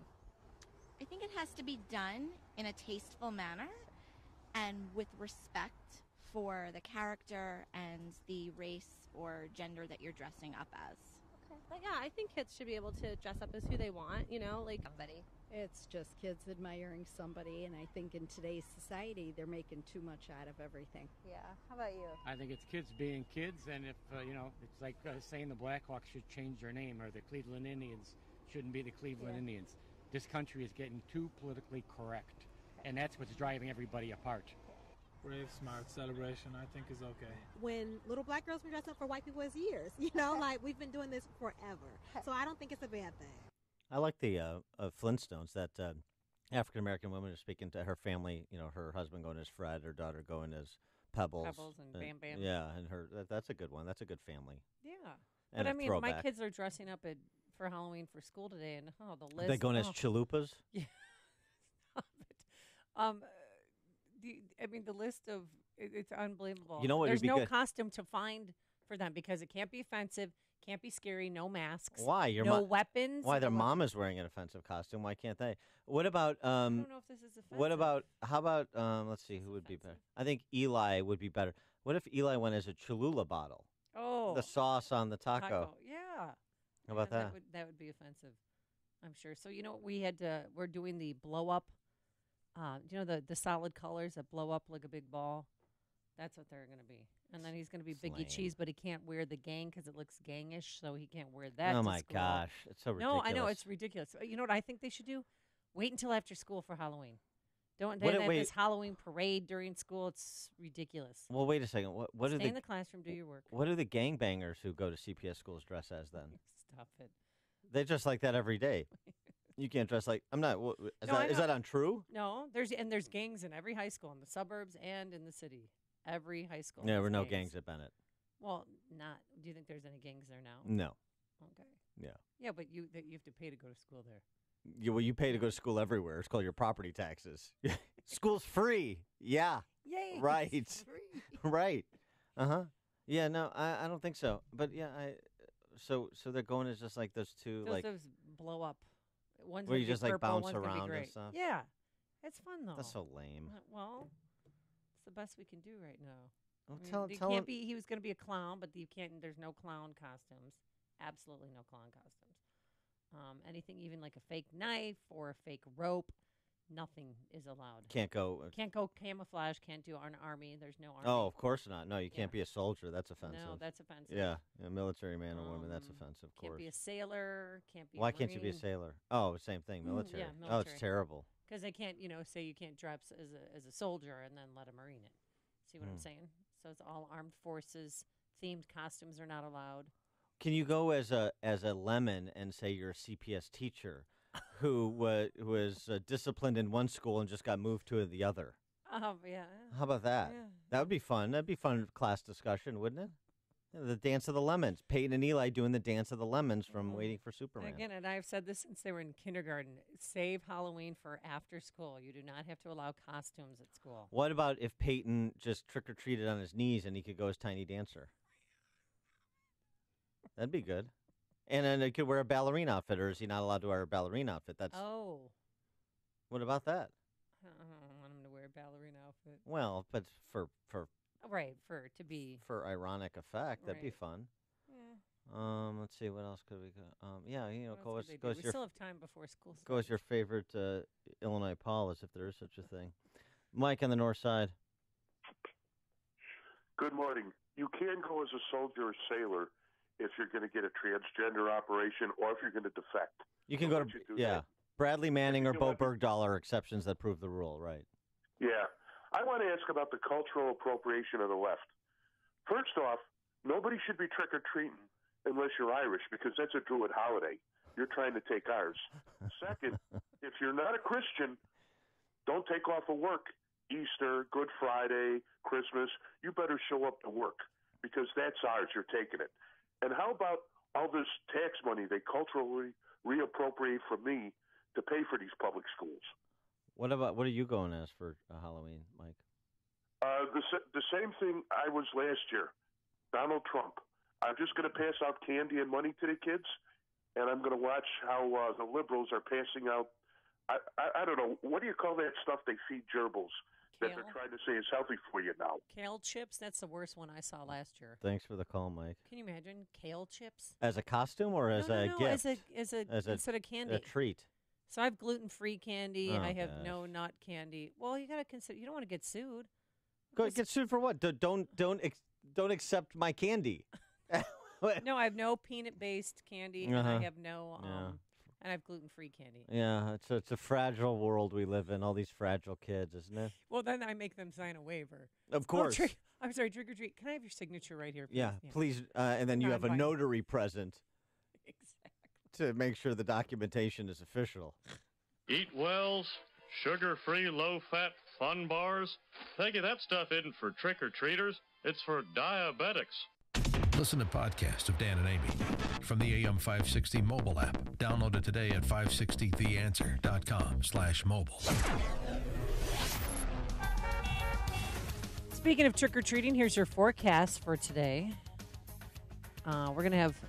I think it has to be done in a tasteful manner and with respect for the character and the race or gender that you're dressing up as. But yeah, I think kids should be able to dress up as who they want, like somebody. It's just kids admiring somebody, and I think in today's society, they're making too much out of everything. Yeah. How about you? I think it's kids being kids, and if, it's like saying the Blackhawks should change their name or the Cleveland Indians shouldn't be the Cleveland Indians. This country is getting too politically correct, and that's what's driving everybody apart. Brave, smart celebration, I think, is okay. When little black girls were dressed up for white people as years, like we've been doing this forever. So I don't think it's a bad thing. I like the Flintstones, that African-American woman is speaking to her family, her husband going as Fred, her daughter going as Pebbles. Pebbles and Bam Bam. Yeah, and that's a good one. That's a good family. Yeah. And but I mean, throwback. my kids are dressing up for Halloween for school today, and the list. They're going as chalupas? Yeah. Stop it. The list of, it's unbelievable. You know what? There's It'd be no good. costume to find for them because it can't be offensive, can't be scary, no masks. Why? No weapons. Why? Their no mom is wearing an offensive costume. Why can't they? What about? I don't know if this is offensive. What about? How about? Let's see. Who would be better? I think Eli would be better. What if Eli went as a Cholula bottle? Oh. The sauce on the taco. Yeah. How about that? That would be offensive, I'm sure. So we're doing the blow up. The solid colors that blow up like a big ball. That's what they're going to be. And then he's going to be Biggie Cheese, but he can't wear the gang because it looks gangish, so he can't wear that. Oh to my school. gosh, it's so ridiculous. No, I know it's ridiculous. You know what I think they should do? Wait until after school for Halloween. Don't What- have wait. this Halloween parade during school. It's ridiculous. Well, wait a second. What Stay do in the classroom, do your work. What do the gangbangers who go to CPS schools dress as then? Stop it. They dress like that every day. You can't dress like I'm not. Is No, I that know. untrue? No, there's gangs in every high school, in the suburbs and in the city. Every high school. Yeah, has there were no gangs at Bennett. Well, not. Do you think there's any gangs there now? No. Okay. Yeah. Yeah, but you have to pay to go to school there. You pay to go to school everywhere. It's called your property taxes. School's free. Yeah. Yay. Right. It's free. Right. Yeah. No, I don't think so. But yeah, So they're going as just like those two, Those blow up. One's where gonna you be just like purple, bounce one's gonna be around and great. stuff. Yeah, it's fun though. That's so lame. Well, it's the best we can do right now. Well, I mean, tell you him- can't be. He was going to be a clown, but you can't. There's no clown costumes. Absolutely no clown costumes. Anything even like a fake knife or a fake rope, nothing is allowed. Can't go. Can't go camouflage. Can't do an army. There's no army. Oh, of course not. No, you can't be a soldier. That's offensive. No, that's offensive. Yeah, a military man or woman. That's offensive. Of Can't course. be a sailor. Can't be. Why a can't you be a Marine. sailor? Oh, same thing. Military. Yeah, Oh, military. it's terrible. Because they can't, say you can't dress as a soldier and then let a Marine in. See what I'm saying? So it's all armed forces themed costumes are not allowed. Can you go as a lemon and say you're a CPS teacher who was disciplined in one school and just got moved to the other? Yeah. How about that? Yeah. That would be fun. That'd be fun class discussion, wouldn't it? Yeah, the dance of the lemons. Peyton and Eli doing the dance of the lemons from Waiting for Superman. Again, and I've said this since they were in kindergarten. Save Halloween for after school. You do not have to allow costumes at school. What about if Peyton just trick-or-treated on his knees and he could go as Tiny Dancer? That'd be good. And then he could wear a ballerina outfit, or is he not allowed to wear a ballerina outfit? That's. Oh. What about that? I don't want him to wear a ballerina outfit. Well, but for Right, to be. For ironic effect, that'd be Right. fun. Yeah. Let's see, what else could we go? Yeah, What go else as could they do? We your still have time before school go as your favorite Illinois Paul, as if there is such a thing. Mike on the north side. Good morning. You can go as a soldier or sailor if you're going to get a transgender operation or if you're going to defect. You can go to that. Bradley Manning or you Bo want to- Bergdahl are exceptions that prove the rule, right? Yeah. I want to ask about the cultural appropriation of the left. First off, nobody should be trick-or-treating unless you're Irish, because that's a Druid holiday. You're trying to take ours. Second, if you're not a Christian, don't take off of work. Easter, Good Friday, Christmas, you better show up to work, because that's ours. You're taking it. And how about all this tax money they culturally reappropriate from me to pay for these public schools? What are you going as for Halloween, Mike? The same thing I was last year, Donald Trump. I'm just going to pass out candy and money to the kids, and I'm going to watch how the liberals are passing out, I don't know, what do you call that stuff they feed gerbils? that Kale? they're trying to say is healthy for you now. Kale chips? That's the worst one I saw last year. Thanks for the call, Mike. Can you imagine kale chips? As a costume or as no, a no, gift? as a instead of candy. A treat. So I have gluten-free candy. Oh, I have gosh. no nut candy. Well, you got to consider. You don't want to get sued. Get sued for what? Don't accept my candy. No, I have no peanut-based candy, and I have no. And I have gluten-free candy. Yeah, it's a fragile world we live in. All these fragile kids, isn't it? Well, then I make them sign a waiver. Of course. I'm sorry, trick or treat. Can I have your signature right here, please? Yeah, please. And then you have a Non-binding. notary present. To make sure the documentation is official. Eat Wells, sugar-free, low-fat fun bars. Peggy, that stuff isn't for trick-or-treaters. It's for diabetics. Listen to podcasts of Dan and Amy from the AM 560 mobile app. Download it today at 560theanswer.com/mobile. Speaking of trick-or-treating, here's your forecast for today. We're going to have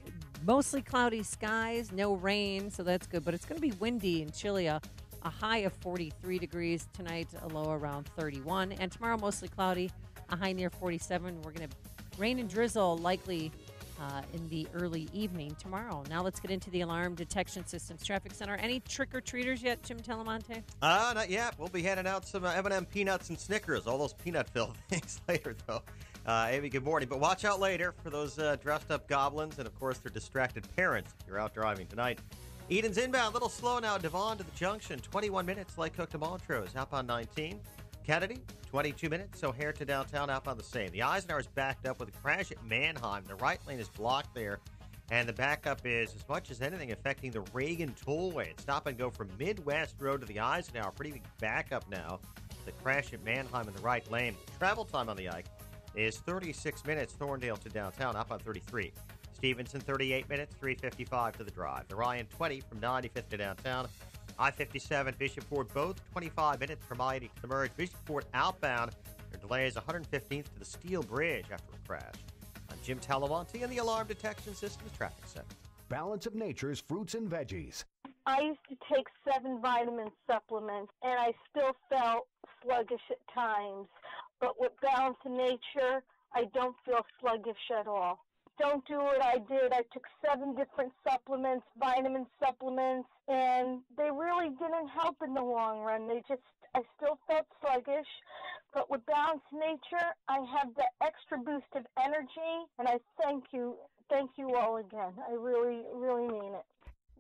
mostly cloudy skies, no rain, so that's good. But it's going to be windy and chilly. A high of 43 degrees tonight, a low around 31. And tomorrow, mostly cloudy, a high near 47. We're going to rain and drizzle likely in the early evening tomorrow. Now let's get into the Alarm Detection Systems Traffic Center. Any trick-or-treaters yet, Jim Telemonte? Not yet. We'll be handing out some M&M peanuts and Snickers, all those peanut-filled things later, though. Amy, good morning. But watch out later for those dressed-up goblins and, of course, their distracted parents if you're out driving tonight. Eden's inbound, a little slow now. Devon to the junction, 21 minutes. Lake Cook to Montrose, outbound 19. Kennedy, 22 minutes. O'Hare to downtown, outbound the same. The Eisenhower is backed up with a crash at Mannheim. The right lane is blocked there. And the backup is, as much as anything, affecting the Reagan Tollway. It's stop and go from Midwest Road to the Eisenhower. Pretty big backup now. The crash at Mannheim in the right lane. Travel time on the Ike is 36 minutes. Thorndale to downtown, up on 33. Stevenson, 38 minutes, 3:55 to the drive. The Ryan, 20 from 95th to downtown. I-57, Bishop Ford, both 25 minutes from I-80 to the merge. Bishop Ford outbound. Their delay is 115th to the Steel Bridge after a crash. I'm Jim Talamonte in the Alarm Detection Systems Traffic Center. Balance of Nature's fruits and veggies. I used to take 7 vitamin supplements, and I still felt sluggish at times. But with Balance of Nature, I don't feel sluggish at all. Don't do what I did. I took 7 different supplements, vitamin supplements, and they really didn't help in the long run. I still felt sluggish. But with Balance of Nature, I have the extra boost of energy, and I thank you all again. I really, really mean it.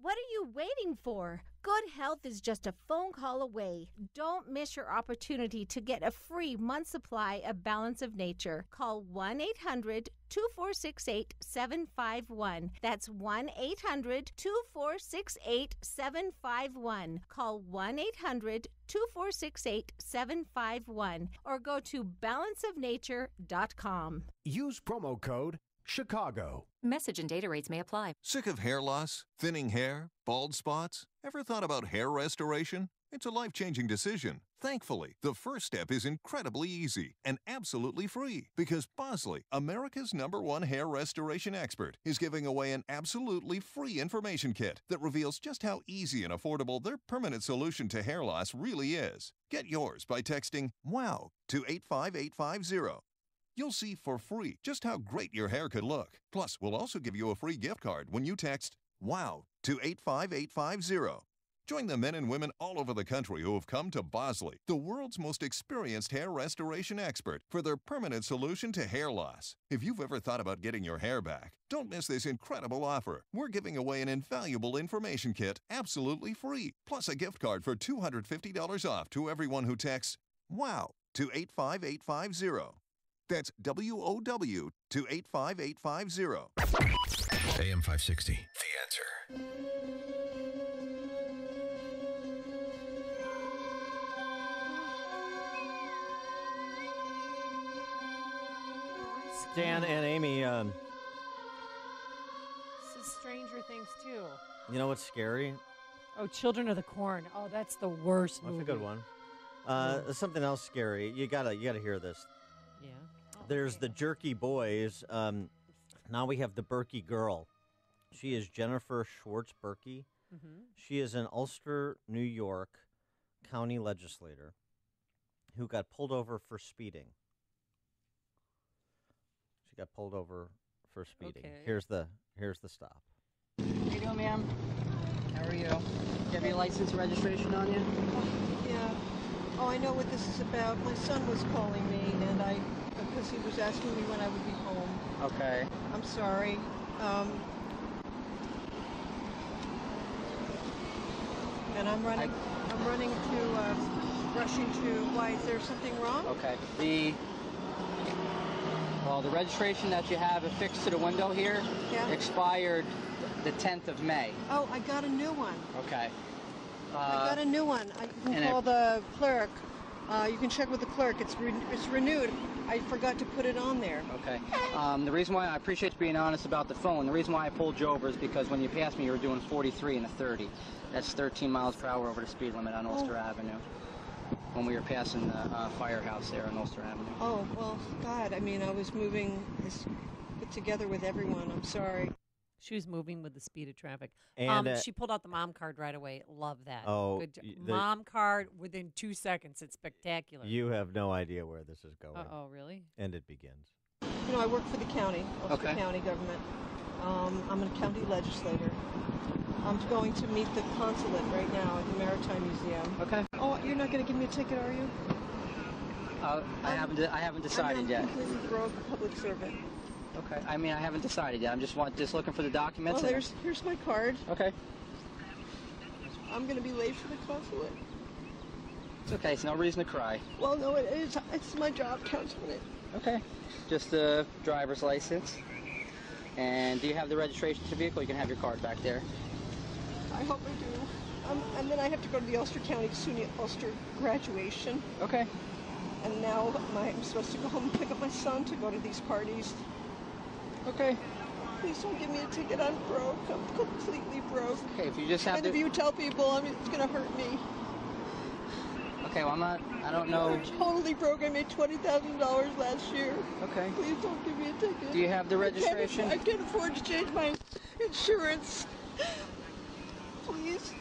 What are you waiting for? Good health is just a phone call away. Don't miss your opportunity to get a free month supply of Balance of Nature. Call 1-800-2468-751. That's 1-800-2468-751. Call 1-800-2468-751 or go to balanceofnature.com. Use promo code Chicago. Message and data rates may apply. Sick of hair loss, thinning hair, bald spots? Ever thought about hair restoration? It's a life-changing decision. Thankfully, the first step is incredibly easy and absolutely free because Bosley, America's #1 hair restoration expert, is giving away an absolutely free information kit that reveals just how easy and affordable their permanent solution to hair loss really is. Get yours by texting WOW to 85850. You'll see for free just how great your hair could look. Plus, we'll also give you a free gift card when you text WOW to 85850. Join the men and women all over the country who have come to Bosley, the world's most experienced hair restoration expert, for their permanent solution to hair loss. If you've ever thought about getting your hair back, don't miss this incredible offer. We're giving away an invaluable information kit absolutely free, plus a gift card for $250 off to everyone who texts WOW to 85850. That's WOW to 85850. AM 560, The Answer. Dan and Amy, This is Stranger Things, too. you know what's scary? Oh, Children of the Corn. Oh, that's the worst movie. That's a good one. Something else scary. You gotta hear this. Yeah. There's the Jerky Boys. Now we have the Berkey Girl. She is Jennifer Schwartz Berkey. Mhm. She is an Ulster, New York county legislator. who got pulled over for speeding. She got pulled over for speeding. Okay. Here's the stop. How you doing, ma'am? How are you? Do you have your license and registration on you? Yeah. Oh, I know what this is about. My son was calling me, and because he was asking me when I would be home. Okay. I'm sorry. And I'm rushing to. Why, is there something wrong? Okay. The registration that you have affixed to the window here expired the 10th of May. Oh, I got a new one. Okay. I got a new one. You can call the clerk. You can check with the clerk. It's renewed. I forgot to put it on there. Okay. The reason why I appreciate you being honest about the phone. The reason why I pulled you over is because when you passed me, you were doing 43 and a 30. That's 13 miles per hour over the speed limit on Ulster Avenue. When we were passing the firehouse there on Ulster Avenue. Oh, well, God, I mean, I was moving put together with everyone. I'm sorry. She was moving with the speed of traffic. And she pulled out the mom card right away. Love that. Oh, Good mom card within 2 seconds. It's spectacular. You have no idea where this is going. Oh, really? And it begins. You know, I work for the county, Ulster County government. I'm a county legislator. I'm going to meet the consulate right now at the Maritime Museum. Okay. Oh, you're not going to give me a ticket, are you? I haven't decided yet. I'm a completely broke public servant. Okay. I mean, I haven't decided yet. I'm just looking for the documents. Well, here's my card. Okay. I'm going to be late for the consulate. It's okay. It's no reason to cry. Well, no, it is. It's my job counts with it. Okay. Just the driver's license. And do you have the registration to the vehicle? You can have your card back there. I hope I do. And then I have to go to the Ulster County SUNY Ulster graduation. Okay. And now I'm supposed to go home and pick up my son to go to these parties. Okay. Please don't give me a ticket. I'm broke. I'm completely broke. Okay, if you just have and if you tell people, I mean, it's going to hurt me. Okay, well, I don't know. I'm totally broke. I made $20,000 last year. Okay. Please don't give me a ticket. Do you have the registration? I can't afford to change my insurance. Please.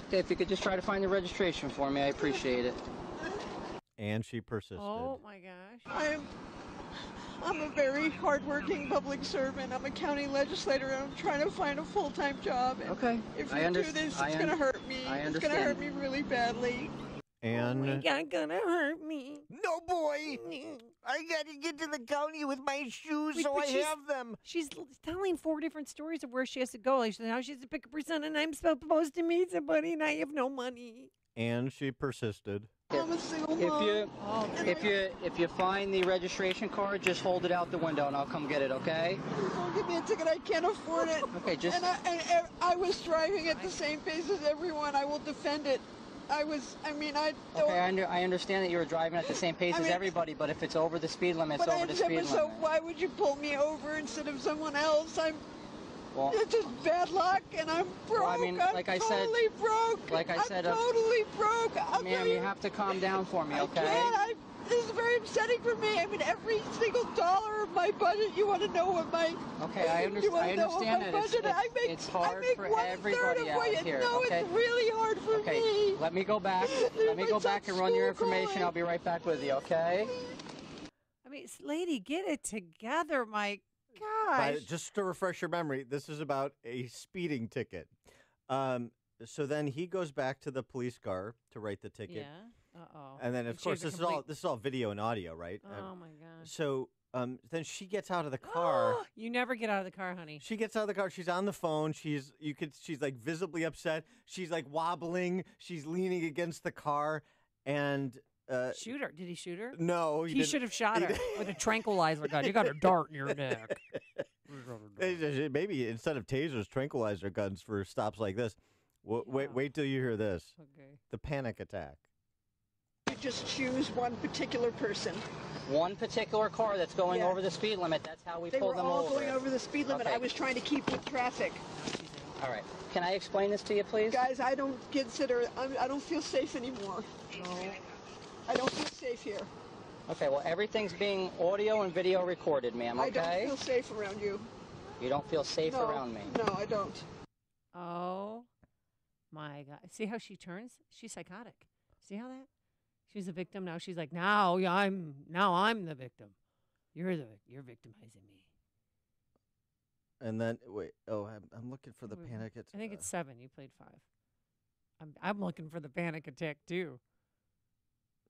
Okay, if you could just try to find the registration for me, I appreciate it. And she persisted. Oh, my gosh. I'm a very hardworking public servant. I'm a county legislator, and I'm trying to find a full-time job. And okay. If you do this, it's going to hurt me. I understand. It's going to hurt me really badly. And oh my God, gonna hurt me. No, boy. I got to get to the county with my shoes so I have them. She's telling 4 different stories of where she has to go. Like now she has to pick up her son, and I'm supposed to meet somebody, and I have no money. And she persisted. I'm a single mom. If you find the registration card, just hold it out the window, and I'll come get it. Okay? Don't give me a ticket. I can't afford it. Okay, just. And I was driving at the same pace as everyone. I will defend it. I don't. Okay, I understand that you were driving at the same pace as everybody, but if it's over the speed limit, it's over the speed limit. So why would you pull me over instead of someone else? It's just bad luck, and I'm broke. Well, I mean, like I said, totally broke. Like I said, I'm totally broke. Ma'am, you have to calm down for me, okay? I can't. This is very upsetting for me. I mean, every single dollar of my budget, you want to know what my... Okay, I understand that it's hard for everybody out here. No, okay? It's really hard for me. Let me go back. Let me go back and run your information. I'll be right back with you, okay? I mean, lady, get it together, my gosh. But just to refresh your memory, this is about a speeding ticket. So then he goes back to the police car to write the ticket. Yeah. Uh-oh. And then, of course, this is all video and audio, right? Oh, my gosh. So then she gets out of the car. You never get out of the car, honey. She gets out of the car. She's on the phone. She's like visibly upset. She's like wobbling. She's leaning against the car. And shoot her. Did he shoot her? No. He should have shot her with a tranquilizer gun. You got a dart in your neck. Maybe instead of tasers, tranquilizer guns for stops like this. Wait till you hear this. Okay. The panic attack. You just choose one particular person. One particular car that's going over the speed limit. That's how we pull them over. They were all going over the speed limit. Okay. I was trying to keep with traffic. All right. Can I explain this to you, please? Guys, I don't feel safe anymore. No. I don't feel safe here. Okay, well, everything's being audio and video recorded, ma'am, okay? I don't feel safe around you. You don't feel safe around me? No, I don't. Oh, my God. See how she turns? She's psychotic. See how that? She's a victim now. She's like, now I'm the victim. You're victimizing me. And then wait. Oh, I'm looking for the panic attack. I think it's 7. You played 5. I'm looking for the panic attack too.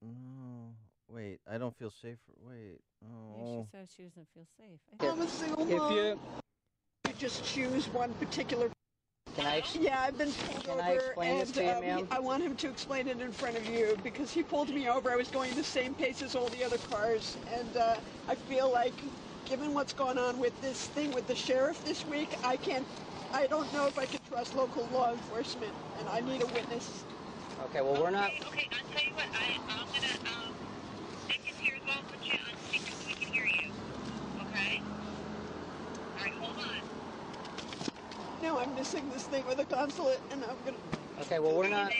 No, wait. I don't feel safe. Wait. Yeah, Oh. she says she doesn't feel safe. I'm a single mom. You just choose one particular. Yeah, I've been pulled over, explain this to you, ma'am? I want him to explain it in front of you because he pulled me over. I was going the same pace as all the other cars, and I feel like, given what's gone on with this thing with the sheriff this week, I don't know if I can trust local law enforcement, and I need a witness. Okay, well, we're not. Okay, I'll tell you what. I'm gonna take it here as well. Put you on speaker so we can hear you. Okay. All right, hold on. No, I'm missing this thing with the consulate, and I'm gonna. Okay, well, we're not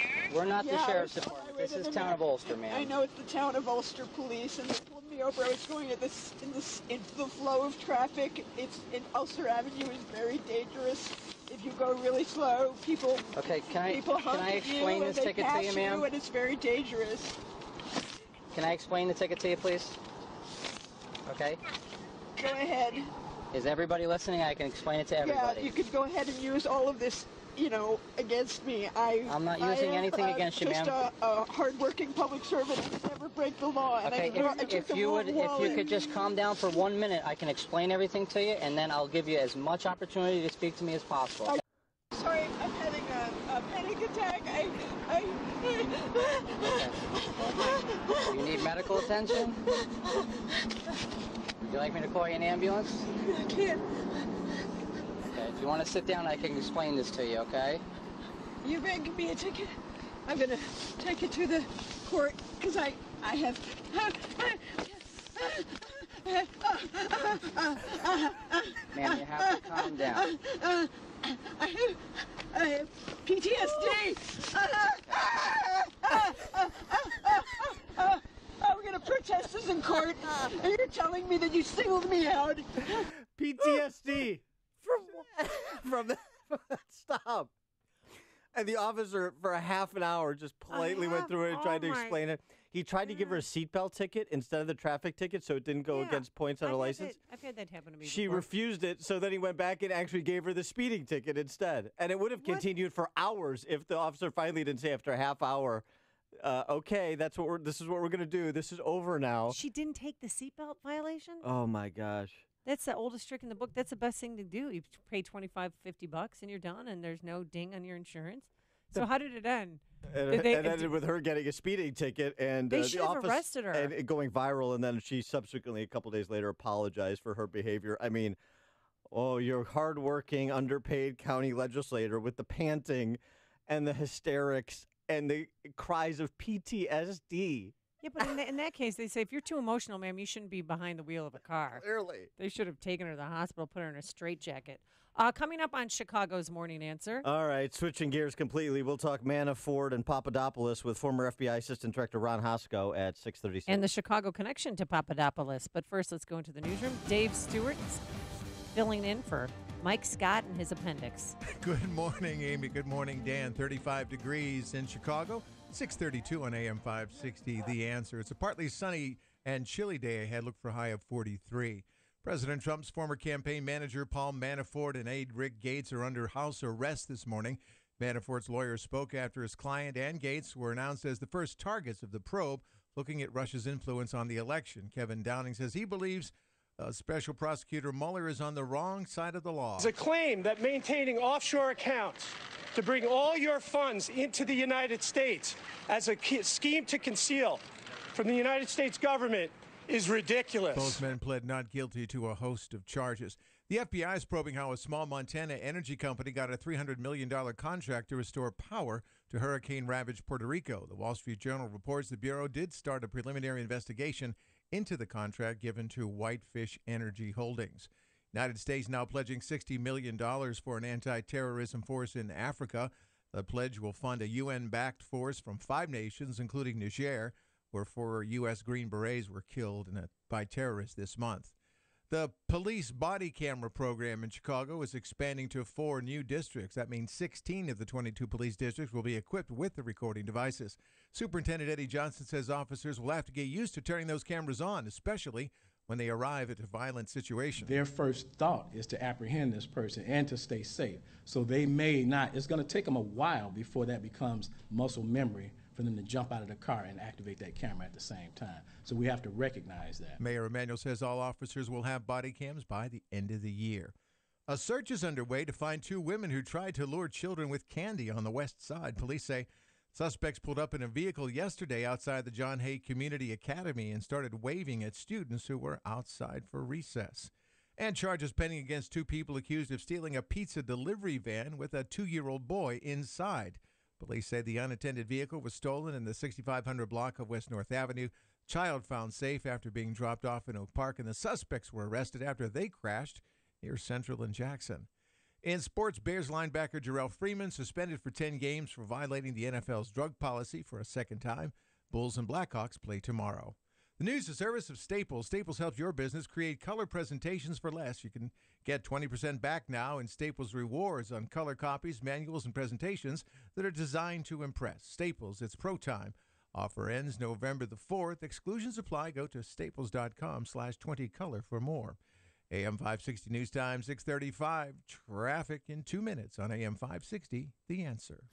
the sheriff's department. This is town of Ulster, ma'am. I know it's the town of Ulster police, and they pulled me over. I was going in the flow of traffic. Ulster Avenue is very dangerous. If you go really slow, people. Okay, can I explain this ticket to you, ma'am? And it's very dangerous. Can I explain the ticket to you, please? Okay. Go ahead. Is everybody listening? I can explain it to everybody. Yeah, you could go ahead and use all of this, against me. I'm not using anything against you, ma'am. Just a hardworking public servant and never break the law. And Okay, if you could just calm down for 1 minute, I can explain everything to you, and then I'll give you as much opportunity to speak to me as possible. Okay? Sorry, I'm having a panic attack. You need medical attention? Would you like me to call you an ambulance? I can't. Okay, if you want to sit down, I can explain this to you, okay? You better give me a ticket. I'm going to take it to the court because I have... Ma'am, you have to calm down. I have PTSD. I'm going to protest this in court, and you're telling me that you singled me out. PTSD. From that. Stop. And the officer, for a half an hour, just politely went through it and tried to explain it. He tried to give her a seatbelt ticket instead of the traffic ticket so it didn't go against points on her license. I've had that happen to me She before. refused it, so then he went back and actually gave her the speeding ticket instead. And it would have continued for hours if the officer finally didn't say after a half hour, okay, this is what we're going to do. This is over now. She didn't take the seatbelt violation? Oh, my gosh. That's the oldest trick in the book. That's the best thing to do. You pay $25, $50 and you're done, and there's no ding on your insurance. So how did it end? It ended with her getting a speeding ticket and they the should have office arrested her. and it going viral. And then she subsequently, a couple days later, apologized for her behavior. I mean, you're hardworking, underpaid county legislator with the panting and the hysterics and the cries of PTSD. Yeah, but in that case, they say if you're too emotional, ma'am, you shouldn't be behind the wheel of a car. Clearly. They should have taken her to the hospital, put her in a straitjacket. Coming up on Chicago's Morning Answer. All right, switching gears completely, we'll talk Manafort and Papadopoulos with former FBI Assistant Director Ron Hosko at 6:36. And the Chicago connection to Papadopoulos. But first, let's go into the newsroom. Dave Stewart's filling in for Mike Scott and his appendix. Good morning, Amy. Good morning, Dan. 35 degrees in Chicago, 632 on AM 560. The Answer. It's a partly sunny and chilly day ahead. Look for a high of 43. President Trump's former campaign manager Paul Manafort and aide Rick Gates are under house arrest this morning. Manafort's lawyer spoke after his client and Gates were announced as the first targets of the probe looking at Russia's influence on the election. Kevin Downing says he believes Special Prosecutor Mueller is on the wrong side of the law. It's a claim that maintaining offshore accounts to bring all your funds into the United States as a scheme to conceal from the United States government is ridiculous. Both men pled not guilty to a host of charges. The FBI is probing how a small Montana energy company got a $300 million contract to restore power to hurricane-ravaged Puerto Rico. The Wall Street Journal reports the Bureau did start a preliminary investigation into the contract given to Whitefish Energy Holdings. United States now pledging $60 million for an anti-terrorism force in Africa. The pledge will fund a UN-backed force from 5 nations, including Niger, where 4 U.S. Green Berets were killed by terrorists this month. The police body camera program in Chicago is expanding to 4 new districts. That means 16 of the 22 police districts will be equipped with the recording devices. Superintendent Eddie Johnson says officers will have to get used to turning those cameras on, especially when they arrive at a violent situation. Their first thought is to apprehend this person and to stay safe. So they may not, it's going to take them a while before that becomes muscle memory for them to jump out of the car and activate that camera at the same time. So we have to recognize that. Mayor Emanuel says all officers will have body cams by the end of the year. A search is underway to find 2 women who tried to lure children with candy on the west side. Police say suspects pulled up in a vehicle yesterday outside the John Hay Community Academy and started waving at students who were outside for recess. And charges pending against 2 people accused of stealing a pizza delivery van with a 2-year-old boy inside. Police say the unattended vehicle was stolen in the 6500 block of West North Avenue. Child found safe after being dropped off in Oak Park, and the suspects were arrested after they crashed near Central and Jackson. In sports, Bears linebacker Jarrell Freeman suspended for 10 games for violating the NFL's drug policy for a second time. Bulls and Blackhawks play tomorrow. The news is service of Staples. Staples helps your business create color presentations for less. You can get 20% back now in Staples Rewards on color copies, manuals, and presentations that are designed to impress. Staples, it's pro time. Offer ends November the 4th. Exclusions apply. Go to staples.com/20color for more. AM 560 News Time, 6:35. Traffic in 2 minutes on AM 560, The Answer.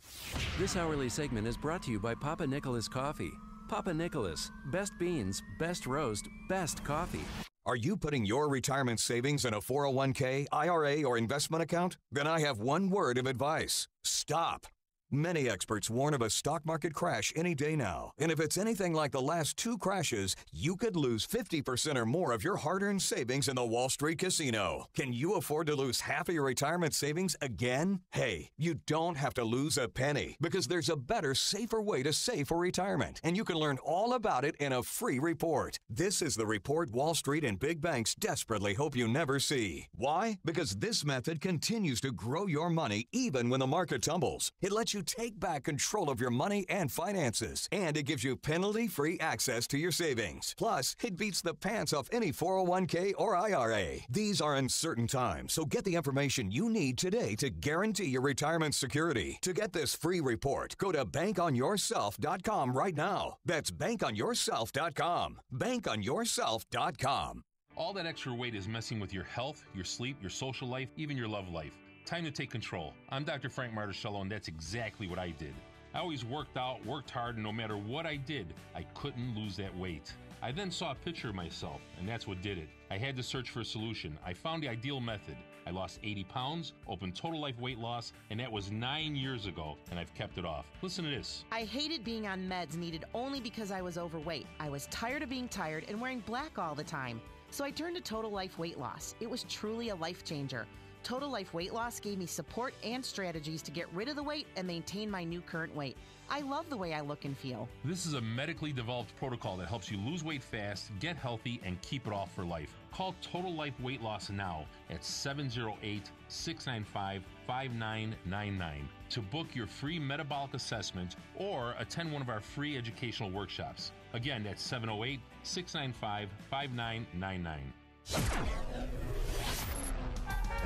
This hourly segment is brought to you by Papa Nicholas Coffee. Papa Nicholas, best beans, best roast, best coffee. Are you putting your retirement savings in a 401k, IRA, or investment account? Then I have one word of advice. Stop. Many experts warn of a stock market crash any day now. And if it's anything like the last 2 crashes, you could lose 50% or more of your hard-earned savings in the Wall Street casino. Can you afford to lose half of your retirement savings again? Hey, you don't have to lose a penny because there's a better, safer way to save for retirement. And you can learn all about it in a free report. This is the report Wall Street and big banks desperately hope you never see. Why? Because this method continues to grow your money even when the market tumbles. It lets you take back control of your money and finances, and it gives you penalty-free access to your savings. Plus, it beats the pants off any 401k or IRA. These are uncertain times, so get the information you need today to guarantee your retirement security. To get this free report, go to bankonyourself.com right now. That's bankonyourself.com. bankonyourself.com. All that extra weight is messing with your health, your sleep, your social life, even your love life. Time to take control. I'm Dr. Frank Marticello, and that's exactly what I did. I always worked out, worked hard, and no matter what I did, I couldn't lose that weight. I then saw a picture of myself, and that's what did it. I had to search for a solution. I found the ideal method. I lost 80 pounds, opened Total Life Weight Loss, and that was 9 years ago, and I've kept it off. Listen to this. I hated being on meds needed only because I was overweight. I was tired of being tired and wearing black all the time. So I turned to Total Life Weight Loss. It was truly a life changer. Total Life Weight Loss gave me support and strategies to get rid of the weight and maintain my new current weight. I love the way I look and feel. This is a medically developed protocol that helps you lose weight fast, get healthy, and keep it off for life. Call Total Life Weight Loss now at 708-695-5999 to book your free metabolic assessment or attend one of our free educational workshops. Again, that's 708-695-5999.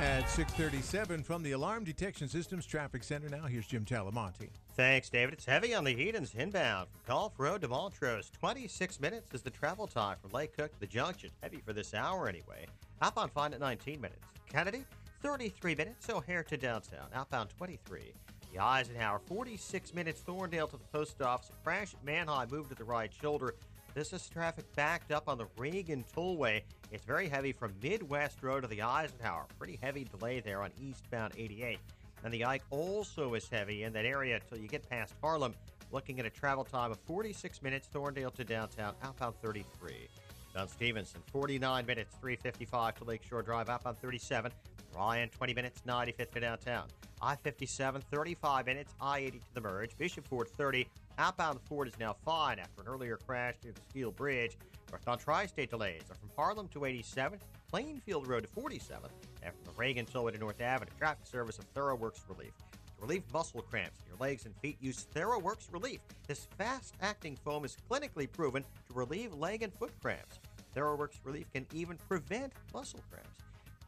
At 6:37 from the Alarm Detection Systems Traffic Center, now here's Jim Talamonte. Thanks, David. It's heavy on the Edens inbound from Gulf Road to Montrose. 26 minutes is the travel time from Lake Cook to the junction. Heavy for this hour anyway. Outbound fine at 19 minutes. Kennedy, 33 minutes. O'Hare to downtown. Outbound 23. The Eisenhower, 46 minutes. Thorndale to the post office. Crash at Manheim, moved to the right shoulder. This is traffic backed up on the Reagan Tollway. It's very heavy from Midwest Road to the Eisenhower. Pretty heavy delay there on eastbound 88. And the Ike also is heavy in that area until you get past Harlem. Looking at a travel time of 46 minutes, Thorndale to downtown, outbound 33. Down Stevenson, 49 minutes, 355 to Lakeshore Drive, outbound 37. Ryan, 20 minutes, 95th to downtown. I-57, 35 minutes, I-80 to the merge. Bishop Ford, 30. Outbound Ford is now fine after an earlier crash near the Steel Bridge. Northbound Tri-State delays are from Harlem to 87th, Plainfield Road to 47th, and from the Reagan Tollway to North Avenue. Traffic service of ThoroWorks Relief. To relieve muscle cramps in your legs and feet, use ThoroWorks Relief. This fast-acting foam is clinically proven to relieve leg and foot cramps. TheraWorks Relief can even prevent muscle cramps.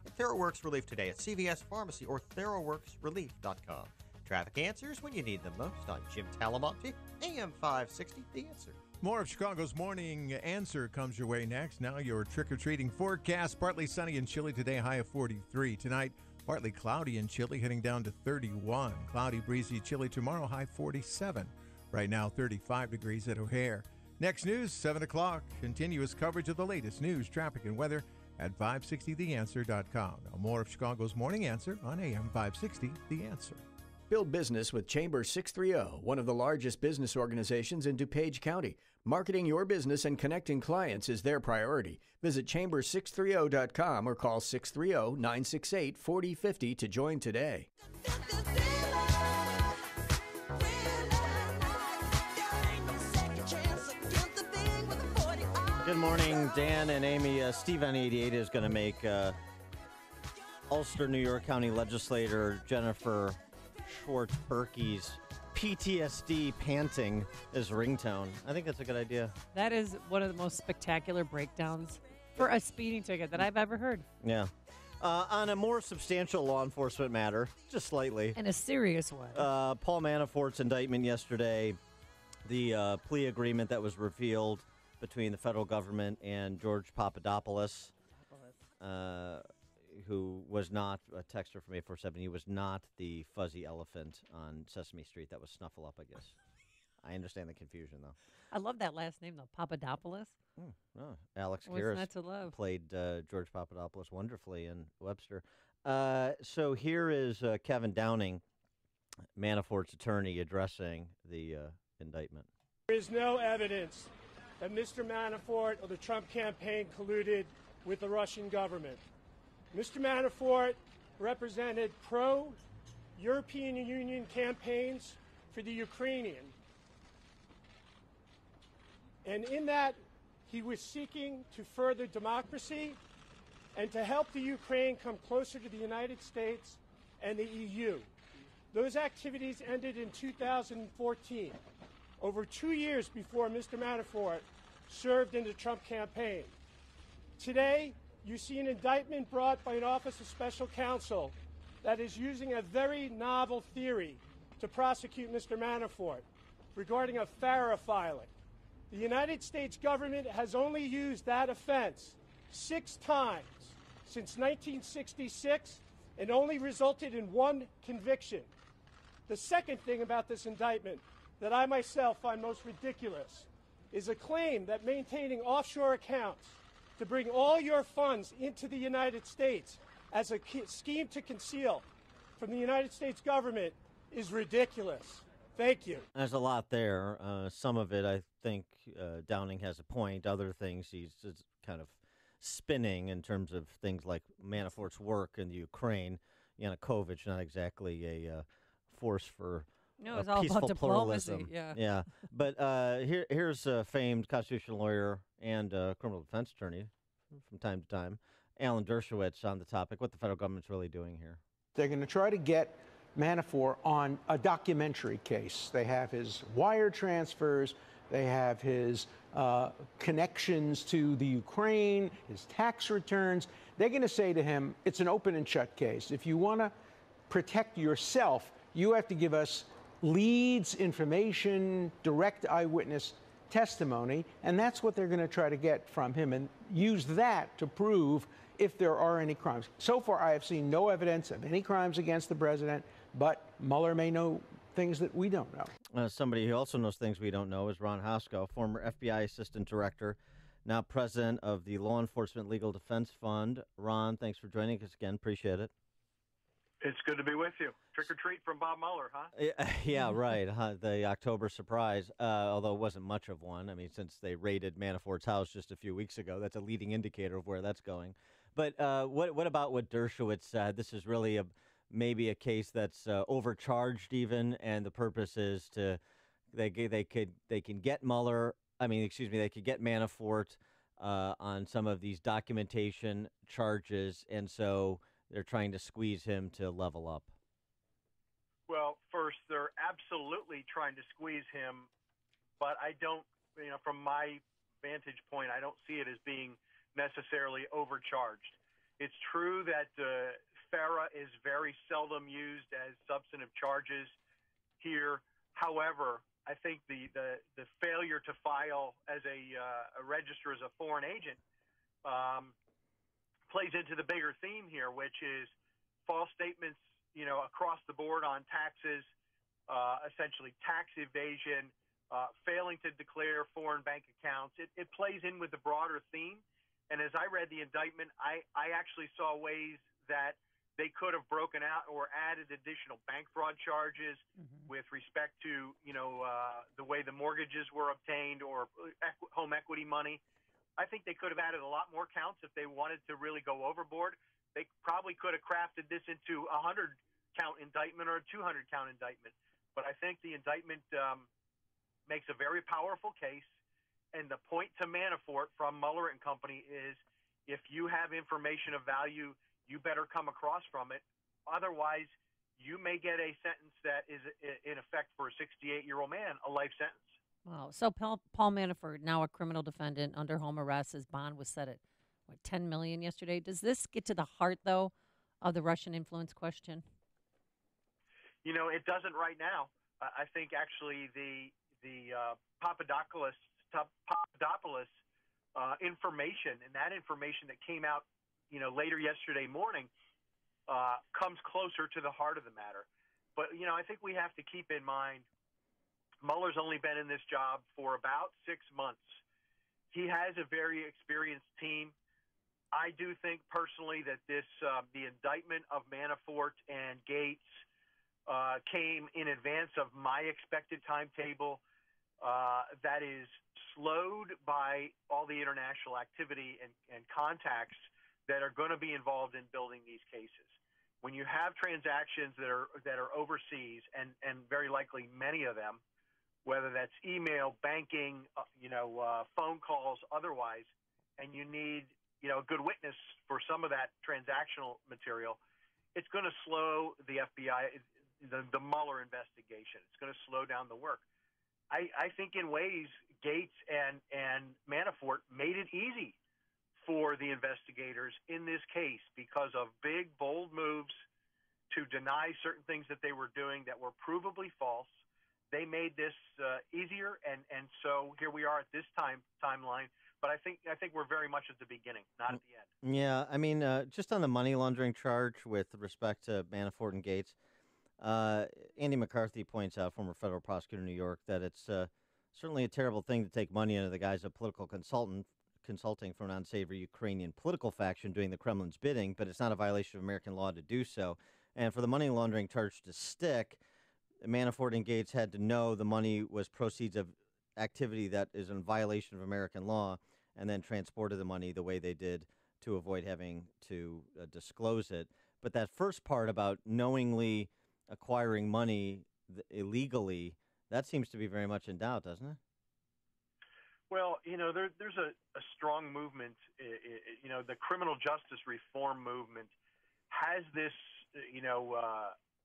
Get TheraWorks Relief today at CVS Pharmacy or TheraWorksRelief.com. Traffic answers when you need them most on Jim Talamonte, AM 560, The Answer. More of Chicago's Morning Answer comes your way next. Now your trick-or-treating forecast. Partly sunny and chilly today, high of 43. Tonight, partly cloudy and chilly, heading down to 31. Cloudy, breezy, chilly tomorrow, high 47. Right now, 35 degrees at O'Hare. Next news, 7 o'clock. Continuous coverage of the latest news, traffic, and weather at 560theanswer.com. Now more of Chicago's Morning Answer on AM 560, The Answer. Build business with Chamber 630, one of the largest business organizations in DuPage County. Marketing your business and connecting clients is their priority. Visit chamber630.com or call 630-968-4050 to join today. Good morning, Dan and Amy. Steve N88 is going to make Ulster, New York County legislator Jennifer Schwartz-Berkey's PTSD panting as ringtone. I think that's a good idea. That is one of the most spectacular breakdowns for a speeding ticket that I've ever heard. Yeah. On a more substantial law enforcement matter, just slightly. In a serious way. Paul Manafort's indictment yesterday, the plea agreement that was revealed between the federal government and George Papadopoulos, who was not a texter from 847. He was not the fuzzy elephant on Sesame Street that was Snuffle Up, I guess. I understand the confusion, though. I love that last name, though, Papadopoulos. Alex What's Karras not to love? played George Papadopoulos wonderfully in Webster. So here is Kevin Downing, Manafort's attorney, addressing the indictment. There is no evidence that Mr. Manafort or the Trump campaign colluded with the Russian government. Mr. Manafort represented pro-European Union campaigns for the Ukrainian. And in that, he was seeking to further democracy and to help the Ukraine come closer to the United States and the EU. Those activities ended in 2014, over 2 years before Mr. Manafort served in the Trump campaign. Today, you see an indictment brought by an Office of Special Counsel that is using a very novel theory to prosecute Mr. Manafort regarding a FARA filing. The United States government has only used that offense 6 times since 1966 and only resulted in 1 conviction. The second thing about this indictment that I myself find most ridiculous is a claim that maintaining offshore accounts to bring all your funds into the United States as a scheme to conceal from the United States government is ridiculous. Thank you. There's a lot there. Some of it, I think, Downing has a point. Other things he's just kind of spinning in terms of things like Manafort's work in the Ukraine. Yanukovych, not exactly a force for it's all peaceful about pluralism. diplomacy. Yeah. But here's a famed constitutional lawyer and criminal defense attorney from time to time, Alan Dershowitz, on the topic, what the federal government's really doing here. They're going to try to get Manafort on a documentary case. They have his wire transfers, they have his connections to the Ukraine, his tax returns. They're going to say to him, it's an open and shut case. If you want to protect yourself, you have to give us leads, information, direct eyewitness testimony, and that's what they're going to try to get from him and use that to prove if there are any crimes. So far, I have seen no evidence of any crimes against the president, but Mueller may know things that we don't know. Somebody who also knows things we don't know is Ron Hosko, former FBI Assistant Director, now President of the Law Enforcement Legal Defense Fund. Ron, thanks for joining us again. Appreciate it. It's good to be with you. Trick or treat from Bob Mueller, huh? Yeah, right. The October surprise, although it wasn't much of one. I mean, since they raided Manafort's house just a few weeks ago, that's a leading indicator of where that's going. But what about what Dershowitz said? This is really maybe a case that's overcharged even, and the purpose is they can get Mueller. They could get Manafort on some of these documentation charges, and so they're trying to squeeze him to level up. Well, first, they're absolutely trying to squeeze him, but I don't, from my vantage point, I don't see it as being necessarily overcharged. It's true that FARA is very seldom used as substantive charges here. However, I think the failure to file as a register as a foreign agent plays into the bigger theme here, which is false statements, across the board on taxes, essentially tax evasion, failing to declare foreign bank accounts. It plays in with the broader theme. And as I read the indictment, I actually saw ways that they could have broken out or added additional bank fraud charges with respect to, the way the mortgages were obtained or home equity money. I think they could have added a lot more counts if they wanted to really go overboard. They probably could have crafted this into a 100-count indictment or a 200-count indictment. But I think the indictment makes a very powerful case. And the point to Manafort from Mueller and Company is if you have information of value, you better come across from it. Otherwise, you may get a sentence that is, in effect, for a 68-year-old man, a life sentence. Wow. So Paul Manafort, now a criminal defendant under home arrest, his bond was set at, $10 million yesterday. Does this get to the heart, though, of the Russian influence question? It doesn't right now. I think actually the Papadopoulos information and that information that came out, later yesterday morning comes closer to the heart of the matter. But, I think we have to keep in mind Mueller's only been in this job for about 6 months. He has a very experienced team. I do think personally that the indictment of Manafort and Gates came in advance of my expected timetable. That is slowed by all the international activity and contacts that are going to be involved in building these cases. When you have transactions that are overseas, and very likely many of them, whether that's email, banking, phone calls, otherwise, and you need a good witness for some of that transactional material, it's going to slow the FBI, the Mueller investigation. It's going to slow down the work. I think in ways Gates and Manafort made it easy for the investigators in this case because of big, bold moves to deny certain things that they were doing that were provably false. They made this easier, and so here we are at this timeline. But I think we're very much at the beginning, not at the end. Yeah, I mean, just on the money laundering charge with respect to Manafort and Gates, Andy McCarthy points out, former federal prosecutor in New York, that it's certainly a terrible thing to take money under the guise of political consulting from an unsavory Ukrainian political faction doing the Kremlin's bidding, but it's not a violation of American law to do so. And for the money laundering charge to stick, Manafort and Gates had to know the money was proceeds of activity that is in violation of American law and then transported the money the way they did to avoid having to disclose it. But that first part about knowingly acquiring money illegally, that seems to be very much in doubt, doesn't it? Well, there's a strong movement. The criminal justice reform movement has this,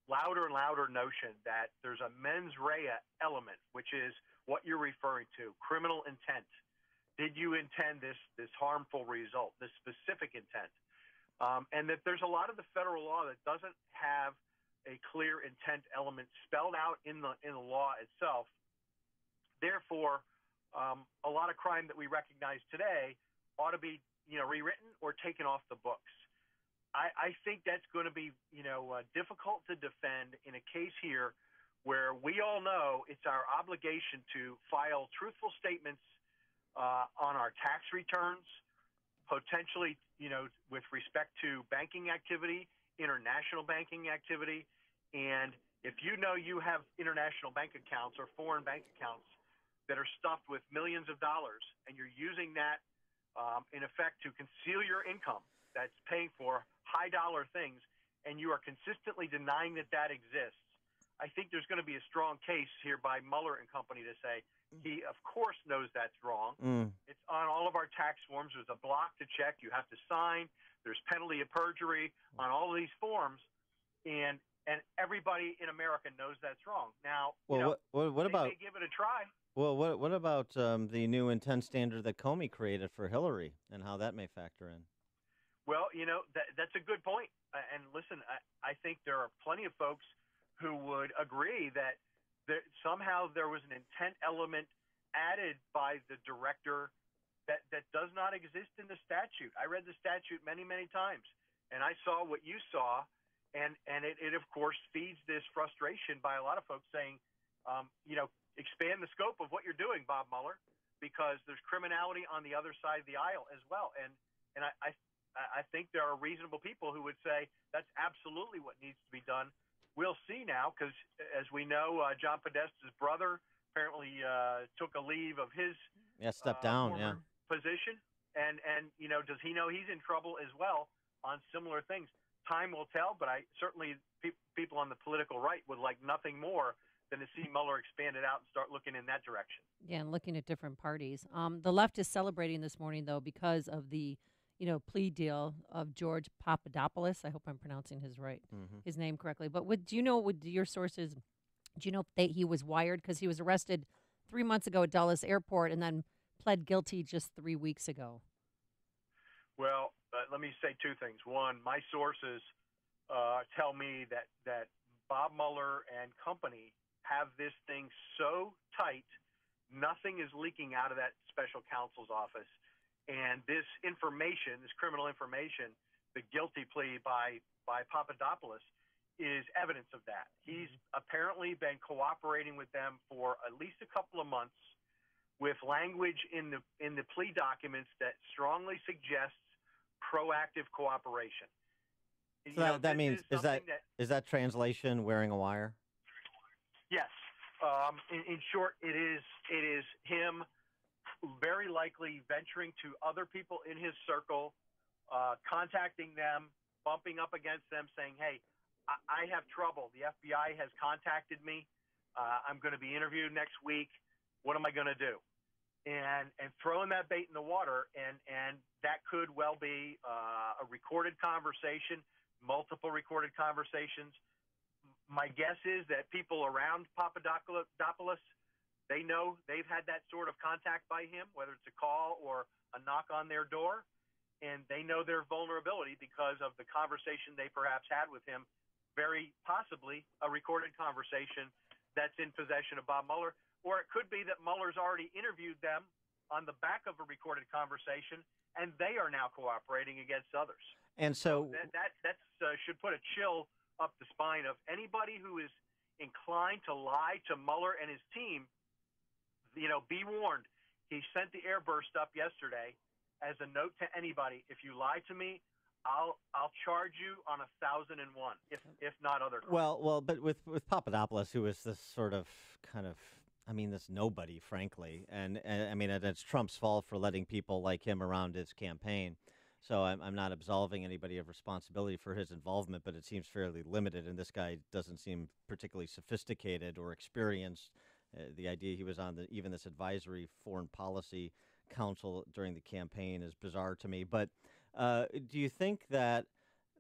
louder and louder notion that there's a mens rea element, which is what you're referring to, criminal intent. Did you intend this harmful result, this specific intent? And that there's a lot of the federal law that doesn't have a clear intent element spelled out in the law itself. Therefore, a lot of crime that we recognize today ought to be, rewritten or taken off the books. I think that's going to be, difficult to defend in a case here where we all know it's our obligation to file truthful statements on our tax returns, potentially, with respect to banking activity, international banking activity. And if you know you have international bank accounts or foreign bank accounts that are stuffed with millions of dollars and you're using that, in effect, to conceal your income that's paying for high dollar things, and you are consistently denying that exists, I think there's going to be a strong case here by Mueller and Company to say he, of course, knows that's wrong. It's on all of our tax forms. There's a block to check. You have to sign. There's penalty of perjury on all of these forms. And and everybody in America knows that's wrong. Now, Well, what they about may give it a try. well, what about the new intense standard that Comey created for Hillary and how that may factor in? Well, that's a good point. And listen, I think there are plenty of folks who would agree that somehow there was an intent element added by the director that does not exist in the statute. I read the statute many, many times, and I saw what you saw, and it of course feeds this frustration by a lot of folks saying, expand the scope of what you're doing, Bob Mueller, because there's criminality on the other side of the aisle as well. And I think there are reasonable people who would say that's absolutely what needs to be done. We'll see now, because as we know, John Podesta's brother apparently took a leave of his Step down, former position, and does he know he's in trouble as well on similar things? Time will tell, but certainly people on the political right would like nothing more than to see Mueller expand it out and start looking in that direction. Yeah, and looking at different parties. The left is celebrating this morning, though, because of the plea deal of George Papadopoulos. I hope I'm pronouncing his name correctly. But do you know, with your sources, do you know if he was wired? Because he was arrested 3 months ago at Dulles Airport and then pled guilty just 3 weeks ago. Well, let me say two things. One, my sources tell me that Bob Mueller and company have this thing so tight, nothing is leaking out of that special counsel's office. And this information, this criminal information, the guilty plea by Papadopoulos, is evidence of that. He's apparently been cooperating with them for at least a couple of months, with language in the plea documents that strongly suggests proactive cooperation. So that means is that translation wearing a wire? Yes. In short, it is him very likely venturing to other people in his circle, contacting them, bumping up against them, saying, hey, I have trouble. The FBI has contacted me. I'm going to be interviewed next week. What am I going to do? And throwing that bait in the water, and that could well be a recorded conversation, multiple recorded conversations. My guess is that people around Papadopoulos, they know they've had that sort of contact by him, whether it's a call or a knock on their door, and they know their vulnerability because of the conversation they perhaps had with him, very possibly a recorded conversation that's in possession of Bob Mueller. Or it could be that Mueller's already interviewed them on the back of a recorded conversation, and they are now cooperating against others. And so that should put a chill up the spine of anybody who is inclined to lie to Mueller and his team. Be warned. He sent the airburst up yesterday as a note to anybody. If you lie to me, I'll charge you on 1,001, if not other crimes. Well, but with Papadopoulos, who is this sort of this nobody, frankly, and I mean it's Trump's fault for letting people like him around his campaign. So I'm not absolving anybody of responsibility for his involvement, but it seems fairly limited. And this guy doesn't seem particularly sophisticated or experienced. The idea he was on even this advisory foreign policy council during the campaign is bizarre to me. But do you think that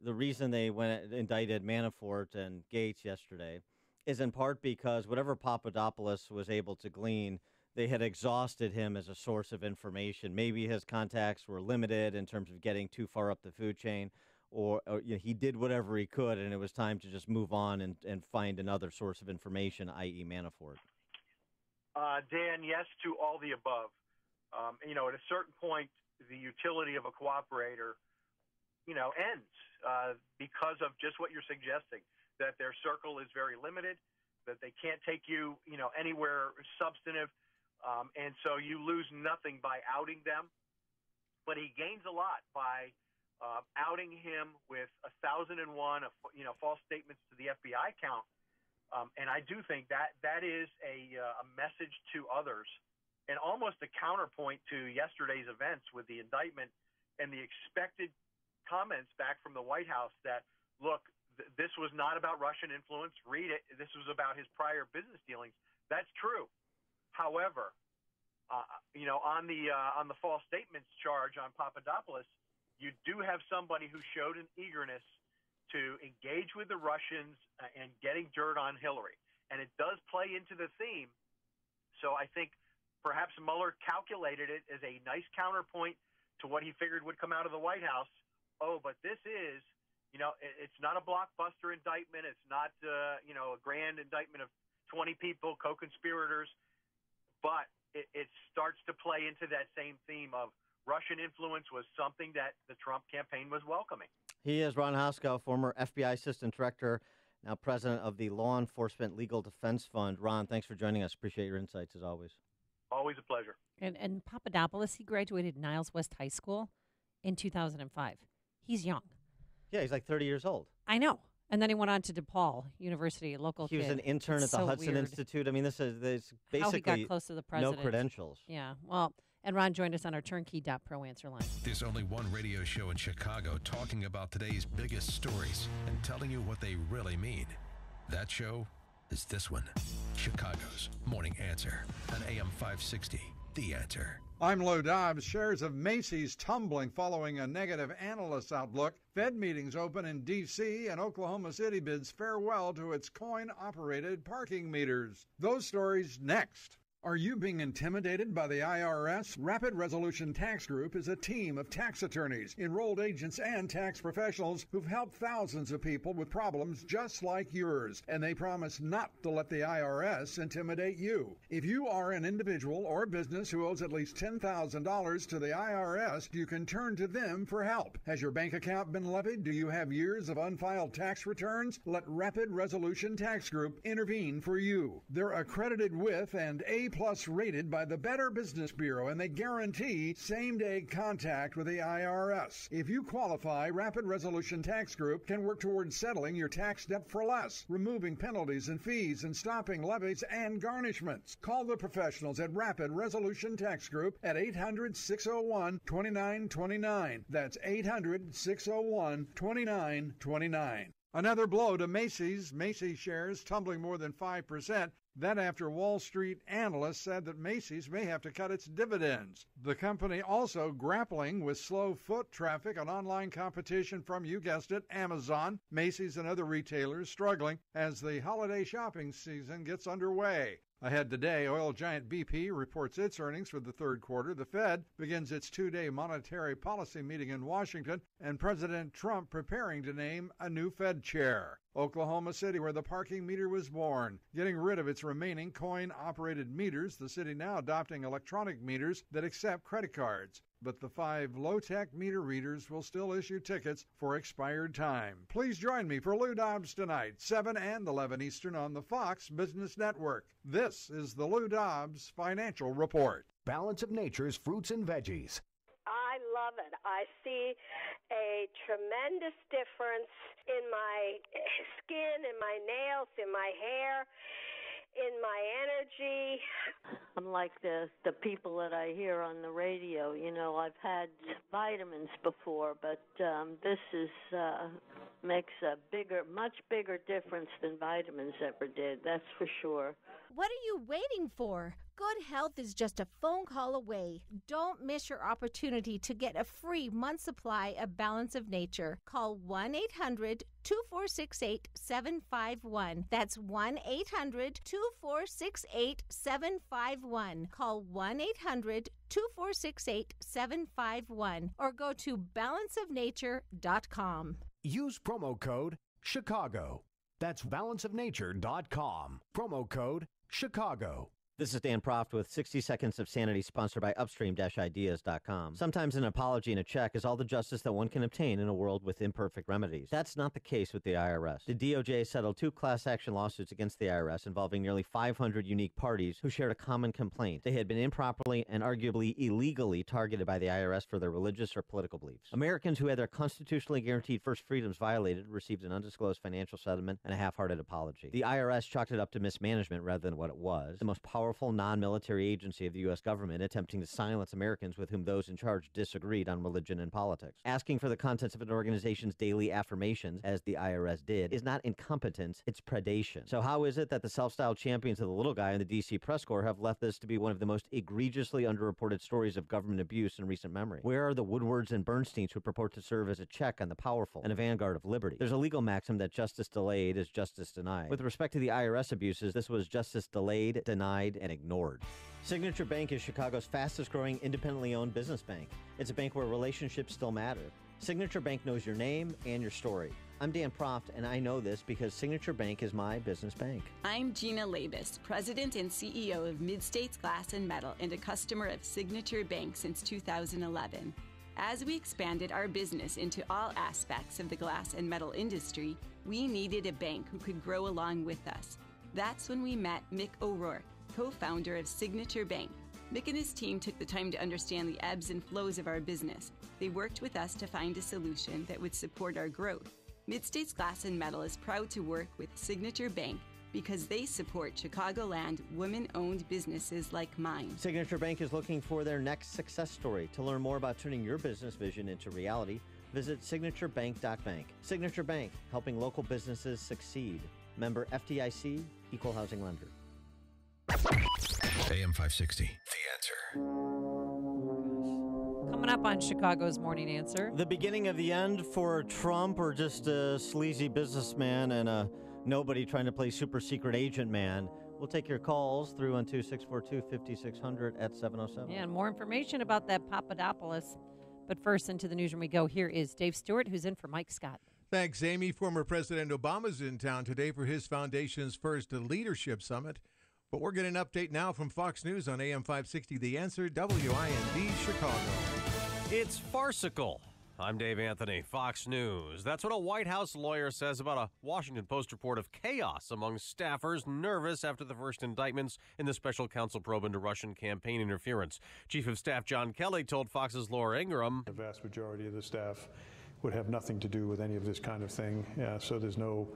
the reason they indicted Manafort and Gates yesterday is in part because whatever Papadopoulos was able to glean, they had exhausted him as a source of information? Maybe his contacts were limited in terms of getting too far up the food chain, or he did whatever he could, and it was time to just move on and find another source of information, i.e. Manafort. Dan, yes to all the above. At a certain point, the utility of a cooperator, ends because of just what you're suggesting, that their circle is very limited, that they can't take you, anywhere substantive, and so you lose nothing by outing them, but he gains a lot by outing him with 1,001, false statements to the FBI count. And I do think that is a message to others, and almost a counterpoint to yesterday's events with the indictment and the expected comments back from the White House that, look, this was not about Russian influence. Read it. This was about his prior business dealings. That's true. However, on the false statements charge on Papadopoulos, you do have somebody who showed an eagerness to engage with the Russians and getting dirt on Hillary. And it does play into the theme. So I think perhaps Mueller calculated it as a nice counterpoint to what he figured would come out of the White House. Oh, but this is, it's not a blockbuster indictment. It's not, a grand indictment of 20 people, co-conspirators. But it starts to play into that same theme of Russian influence was something that the Trump campaign was welcoming. He is Ron Hoskow, former FBI Assistant Director, now President of the Law Enforcement Legal Defense Fund. Ron, thanks for joining us. Appreciate your insights as always. Always a pleasure. And Papadopoulos, he graduated Niles West High School in 2005. He's young. Yeah, he's like 30 years old. I know. And then he went on to DePaul University, a local He was kid. an intern It's at the so Hudson weird Institute. I mean, this is basically how he got close to the president. no credentials. Yeah. Well, and Ron joined us on our Turnkey.pro answer line. There's only one radio show in Chicago talking about today's biggest stories and telling you what they really mean. That show is this one, Chicago's Morning Answer on AM 560, The Answer. I'm Lou Dobbs. Shares of Macy's tumbling following a negative analyst outlook. Fed meetings open in D.C. and Oklahoma City bids farewell to its coin-operated parking meters. Those stories next. Are you being intimidated by the IRS? Rapid Resolution Tax Group is a team of tax attorneys, enrolled agents, and tax professionals who've helped thousands of people with problems just like yours, and they promise not to let the IRS intimidate you. If you are an individual or business who owes at least $10,000 to the IRS, you can turn to them for help. Has your bank account been levied? Do you have years of unfiled tax returns? Let Rapid Resolution Tax Group intervene for you. They're accredited with and A+ rated by the Better Business Bureau, and they guarantee same-day contact with the IRS. If you qualify, Rapid Resolution Tax Group can work towards settling your tax debt for less, removing penalties and fees, and stopping levies and garnishments. Call the professionals at Rapid Resolution Tax Group at 800-601-2929. That's 800-601-2929. Another blow to Macy's. Macy's shares tumbling more than 5%. That after Wall Street analysts said that Macy's may have to cut its dividends. The company also grappling with slow foot traffic and online competition from, you guessed it, Amazon. Macy's and other retailers struggling as the holiday shopping season gets underway. Ahead today, oil giant BP reports its earnings for the third quarter. The Fed begins its two-day monetary policy meeting in Washington, and President Trump preparing to name a new Fed chair. Oklahoma City, where the parking meter was born, getting rid of its remaining coin-operated meters, the city now adopting electronic meters that accept credit cards. But the 5 low-tech meter readers will still issue tickets for expired time. Please join me for Lou Dobbs tonight, 7 and 11 Eastern on the Fox Business Network. This is the Lou Dobbs Financial Report. Balance of Nature's fruits and veggies. I love it. I see a tremendous difference in my skin, in my nails, in my hair, in my energy. Unlike the people that I hear on the radio, I've had vitamins before, but this is makes a much bigger difference than vitamins ever did. That's for sure. What are you waiting for? Good health is just a phone call away. Don't miss your opportunity to get a free month supply of Balance of Nature. Call 1-800-2468-751. That's 1-800-2468-751. Call 1-800-2468-751 or go to balanceofnature.com. Use promo code Chicago. That's balanceofnature.com. Promo code Chicago. This is Dan Proft with 60 Seconds of Sanity, sponsored by Upstream-Ideas.com. Sometimes an apology and a check is all the justice that one can obtain in a world with imperfect remedies. That's not the case with the IRS. The DOJ settled 2 class action lawsuits against the IRS involving nearly 500 unique parties who shared a common complaint. They had been improperly and arguably illegally targeted by the IRS for their religious or political beliefs. Americans who had their constitutionally guaranteed first freedoms violated received an undisclosed financial settlement and a half-hearted apology. The IRS chalked it up to mismanagement rather than what it was. The most powerful powerful non-military agency of the U.S. government attempting to silence Americans with whom those in charge disagreed on religion and politics. Asking for the contents of an organization's daily affirmations, as the IRS did, is not incompetence, it's predation. So how is it that the self-styled champions of the little guy in the D.C. press corps have left this to be one of the most egregiously underreported stories of government abuse in recent memory? Where are the Woodwards and Bernsteins who purport to serve as a check on the powerful and a vanguard of liberty? There's a legal maxim that justice delayed is justice denied. With respect to the IRS abuses, this was justice delayed, denied, and ignored. Signature Bank is Chicago's fastest growing independently owned business bank. It's a bank where relationships still matter. Signature Bank knows your name and your story. I'm Dan Proft, and I know this because Signature Bank is my business bank. I'm Gina Labus, President and CEO of Mid-States Glass and Metal and a customer of Signature Bank since 2011. As we expanded our business into all aspects of the glass and metal industry, we needed a bank who could grow along with us. That's when we met Mick O'Rourke, co-founder of Signature Bank. Mick and his team took the time to understand the ebbs and flows of our business. They worked with us to find a solution that would support our growth. Mid-States Glass and Metal is proud to work with Signature Bank because they support Chicagoland women-owned businesses like mine. Signature Bank is looking for their next success story. To learn more about turning your business vision into reality, visit signaturebank.bank. Signature Bank, helping local businesses succeed. Member FDIC, Equal Housing Lender. AM 560, The Answer. Coming up on Chicago's Morning Answer. The beginning of the end for Trump, or just a sleazy businessman and a nobody trying to play super secret agent man. We'll take your calls through on 2-642-5600 at 707. Yeah, and more information about that Papadopoulos. But first, into the newsroom we go. Here is Dave Stewart, who's in for Mike Scott. Thanks, Amy. Former President Obama's in town today for his foundation's first leadership summit. But we're getting an update now from Fox News on AM 560 The Answer, WIND Chicago. It's farcical. I'm Dave Anthony, Fox News. That's what a White House lawyer says about a Washington Post report of chaos among staffers nervous after the first indictments in the special counsel probe into Russian campaign interference. Chief of Staff John Kelly told Fox's Laura Ingraham, the vast majority of the staff would have nothing to do with any of this kind of thing. So there's no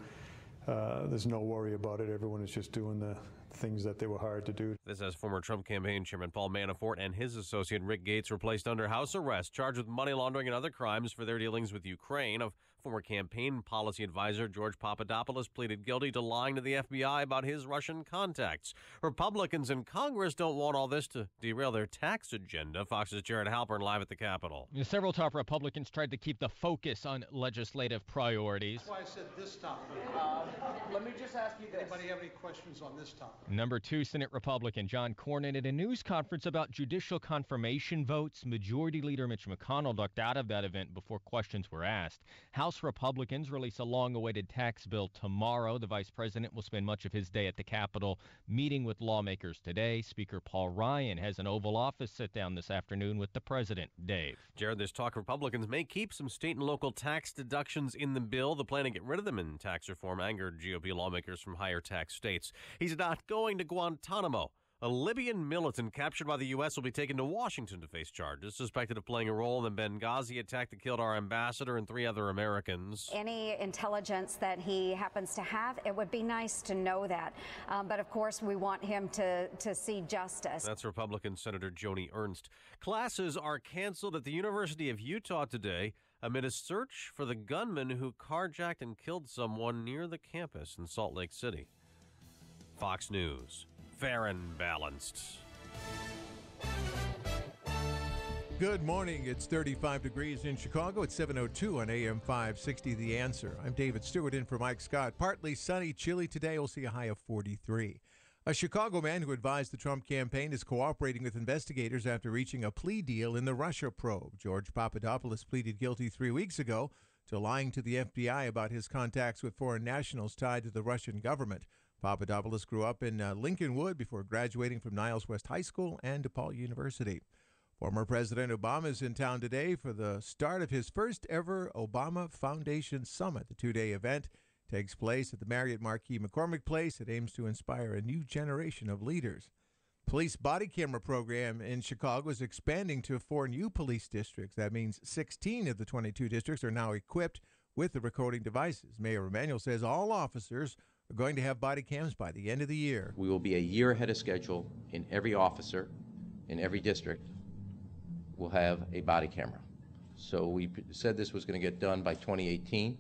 worry about it. Everyone is just doing the things that they were hired to do. This as former Trump campaign chairman Paul Manafort and his associate Rick Gates were placed under house arrest, charged with money laundering and other crimes for their dealings with Ukraine. A former campaign policy advisor George Papadopoulos pleaded guilty to lying to the FBI about his Russian contacts. Republicans in Congress don't want all this to derail their tax agenda. Fox's Jared Halpern live at the Capitol. Several top Republicans tried to keep the focus on legislative priorities. That's why I said this topic. Let me just ask you this. Anybody have any questions on this topic? Number 2 Senate Republican John Cornyn at a news conference about judicial confirmation votes. Majority Leader Mitch McConnell ducked out of that event before questions were asked. House Republicans release a long-awaited tax bill tomorrow. The vice president will spend much of his day at the Capitol meeting with lawmakers today. Speaker Paul Ryan has an Oval Office sit-down this afternoon with the president. Dave. Jared, there's talk Republicans may keep some state and local tax deductions in the bill. The plan to get rid of them in tax reform angered GOP lawmakers from higher tax states. He's not going to Guantanamo. A Libyan militant captured by the U.S. will be taken to Washington to face charges, suspected of playing a role in the Benghazi attack that killed our ambassador and 3 other Americans. Any intelligence that he happens to have, it would be nice to know that. But, of course, we want him to see justice. That's Republican Senator Joni Ernst. Classes are canceled at the University of Utah today amid a search for the gunman who carjacked and killed someone near the campus in Salt Lake City. Fox News. Fair and balanced. Good morning. It's 35 degrees in Chicago. It's 7:02 on AM 560 The Answer. I'm David Stewart in for Mike Scott. Partly sunny, chilly today. We'll see a high of 43. A Chicago man who advised the Trump campaign is cooperating with investigators after reaching a plea deal in the Russia probe. George Papadopoulos pleaded guilty 3 weeks ago to lying to the FBI about his contacts with foreign nationals tied to the Russian government. Papadopoulos grew up in Lincolnwood before graduating from Niles West High School and DePaul University. Former President Obama is in town today for the start of his first ever Obama Foundation Summit. The 2-day event takes place at the Marriott Marquis McCormick Place. It aims to inspire a new generation of leaders. Police body camera program in Chicago is expanding to 4 new police districts. That means 16 of the 22 districts are now equipped with the recording devices. Mayor Emanuel says all officers are going to have body cams by the end of the year. We will be a year ahead of schedule in every officer, in every district will have a body camera. So we said this was going to get done by 2018.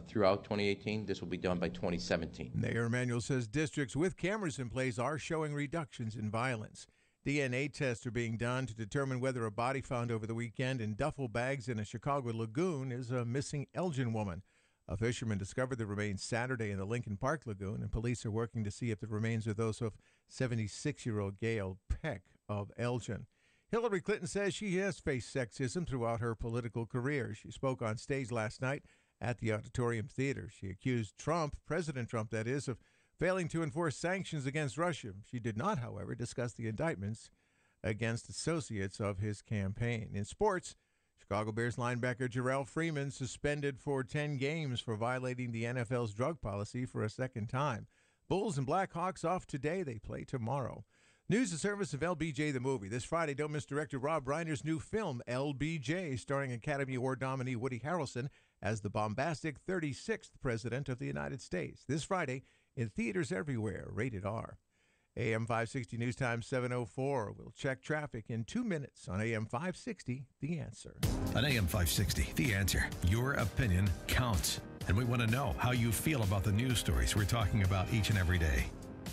Throughout 2018, this will be done by 2017. Mayor Emanuel says districts with cameras in place are showing reductions in violence. DNA tests are being done to determine whether a body found over the weekend in duffel bags in a Chicago lagoon is a missing Elgin woman. A fisherman discovered the remains Saturday in the Lincoln Park Lagoon, and police are working to see if the remains are those of 76-year-old Gail Peck of Elgin. Hillary Clinton says she has faced sexism throughout her political career. She spoke on stage last night at the Auditorium Theater. She accused Trump, President Trump that is, of failing to enforce sanctions against Russia. She did not, however, discuss the indictments against associates of his campaign. In sports, Chicago Bears linebacker Jarrell Freeman suspended for 10 games for violating the NFL's drug policy for a second time. Bulls and Blackhawks off today. They play tomorrow. News and service of LBJ the Movie. This Friday, don't miss director Rob Reiner's new film, LBJ, starring Academy Award nominee Woody Harrelson as the bombastic 36th President of the United States. This Friday, in theaters everywhere, rated R. AM 560 News Time 7:04. We'll check traffic in 2 minutes on AM 560, The Answer. On AM 560, The Answer, your opinion counts. And we want to know how you feel about the news stories we're talking about each and every day.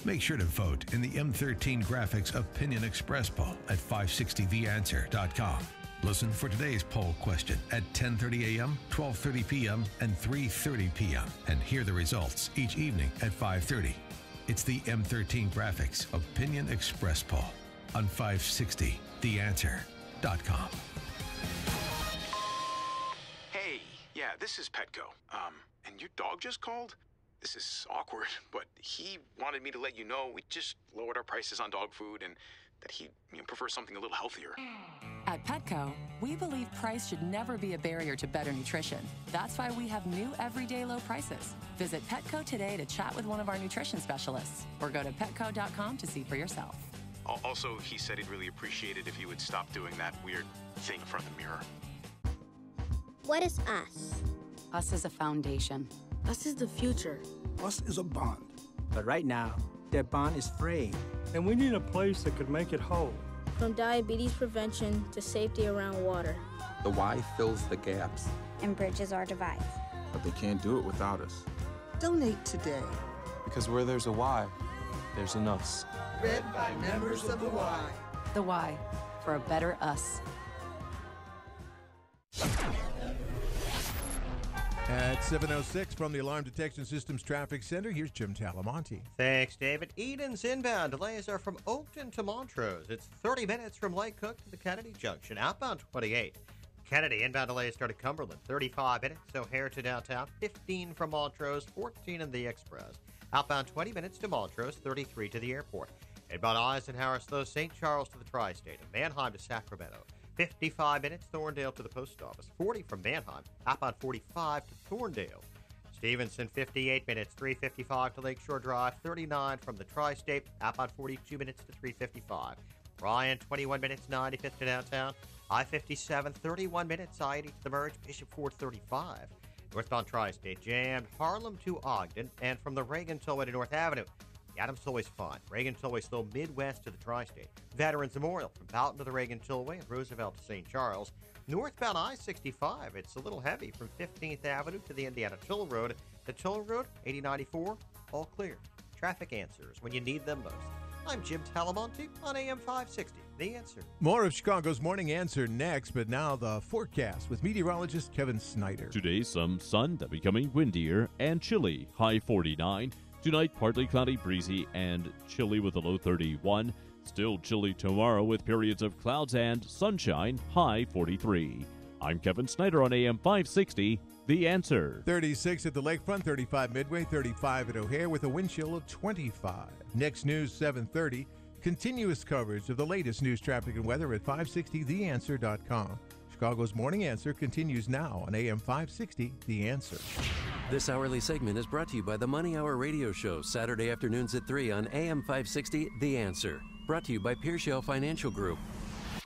Make sure to vote in the M13 Graphics Opinion Express poll at 560theanswer.com. Listen for today's poll question at 10:30 a.m., 12:30 p.m., and 3:30 p.m. and hear the results each evening at 5:30. It's the M13 Graphics Opinion Express poll on 560theanswer.com. Hey, yeah, this is Petco. And your dog just called? This is awkward, but he wanted me to let you know we just lowered our prices on dog food and that he prefers something a little healthier. At Petco, we believe price should never be a barrier to better nutrition. That's why we have new everyday low prices. Visit Petco today to chat with one of our nutrition specialists or go to petco.com to see for yourself. Also, he said he'd really appreciate it if you would stop doing that weird thing in front of the mirror. What is us? Us is a foundation. Us is the future. Us is a bond. But right now, that bond is fraying, and we need a place that could make it whole. From diabetes prevention to safety around water. The Y fills the gaps. And bridges our divides. But they can't do it without us. Donate today. Because where there's a Y, there's an us. Read by members of the Y. The Y, for a better us. At 7:06 from the Alarm Detection Systems Traffic Center, here's Jim Talamonte. Thanks, David. Eden's inbound delays are from Oakton to Montrose. It's 30 minutes from Lake Cook to the Kennedy Junction. Outbound 28. Kennedy inbound delays start at Cumberland. 35 minutes. O'Hare to downtown. 15 from Montrose. 14 in the Express. Outbound 20 minutes to Montrose. 33 to the airport. Inbound Eisenhower slow St. Charles to the Tri-State. And Manheim to Sacramento. 55 minutes, Thorndale to the post office. 40 from Manheim. Outbound 45 to Thorndale. Stevenson, 58 minutes, 355 to Lakeshore Drive. 39 from the Tri-State. Outbound 42 minutes to 355. Ryan, 21 minutes, 95th to downtown. I-57, 31 minutes, I-80 to the merge. Bishop Ford, 35. Northbound Tri-State jammed. Harlem to Ogden. And from the Reagan Tollway to North Avenue. Adams Tollway's fine. Reagan Tollway slow Midwest to the Tri-State. Veterans Memorial from Boughton to the Reagan Tollway and Roosevelt to St. Charles. Northbound I-65, it's a little heavy from 15th Avenue to the Indiana Toll Road. The Toll Road, 8094, all clear. Traffic answers when you need them most. I'm Jim Talamonte on AM 560, The Answer. More of Chicago's Morning Answer next, but now the forecast with meteorologist Kevin Snyder. Today, some sun, then becoming windier and chilly, high 49. Tonight, partly cloudy, breezy, and chilly with a low 31. Still chilly tomorrow with periods of clouds and sunshine, high 43. I'm Kevin Snyder on AM 560, The Answer. 36 at the lakefront, 35 Midway, 35 at O'Hare with a wind chill of 25. Next news, 7:30. Continuous coverage of the latest news, traffic, and weather at 560theanswer.com. Chicago's Morning Answer continues now on AM 560, The Answer. This hourly segment is brought to you by the Money Hour radio show, Saturday afternoons at 3 on AM 560, The Answer. Brought to you by Pearshell Financial Group.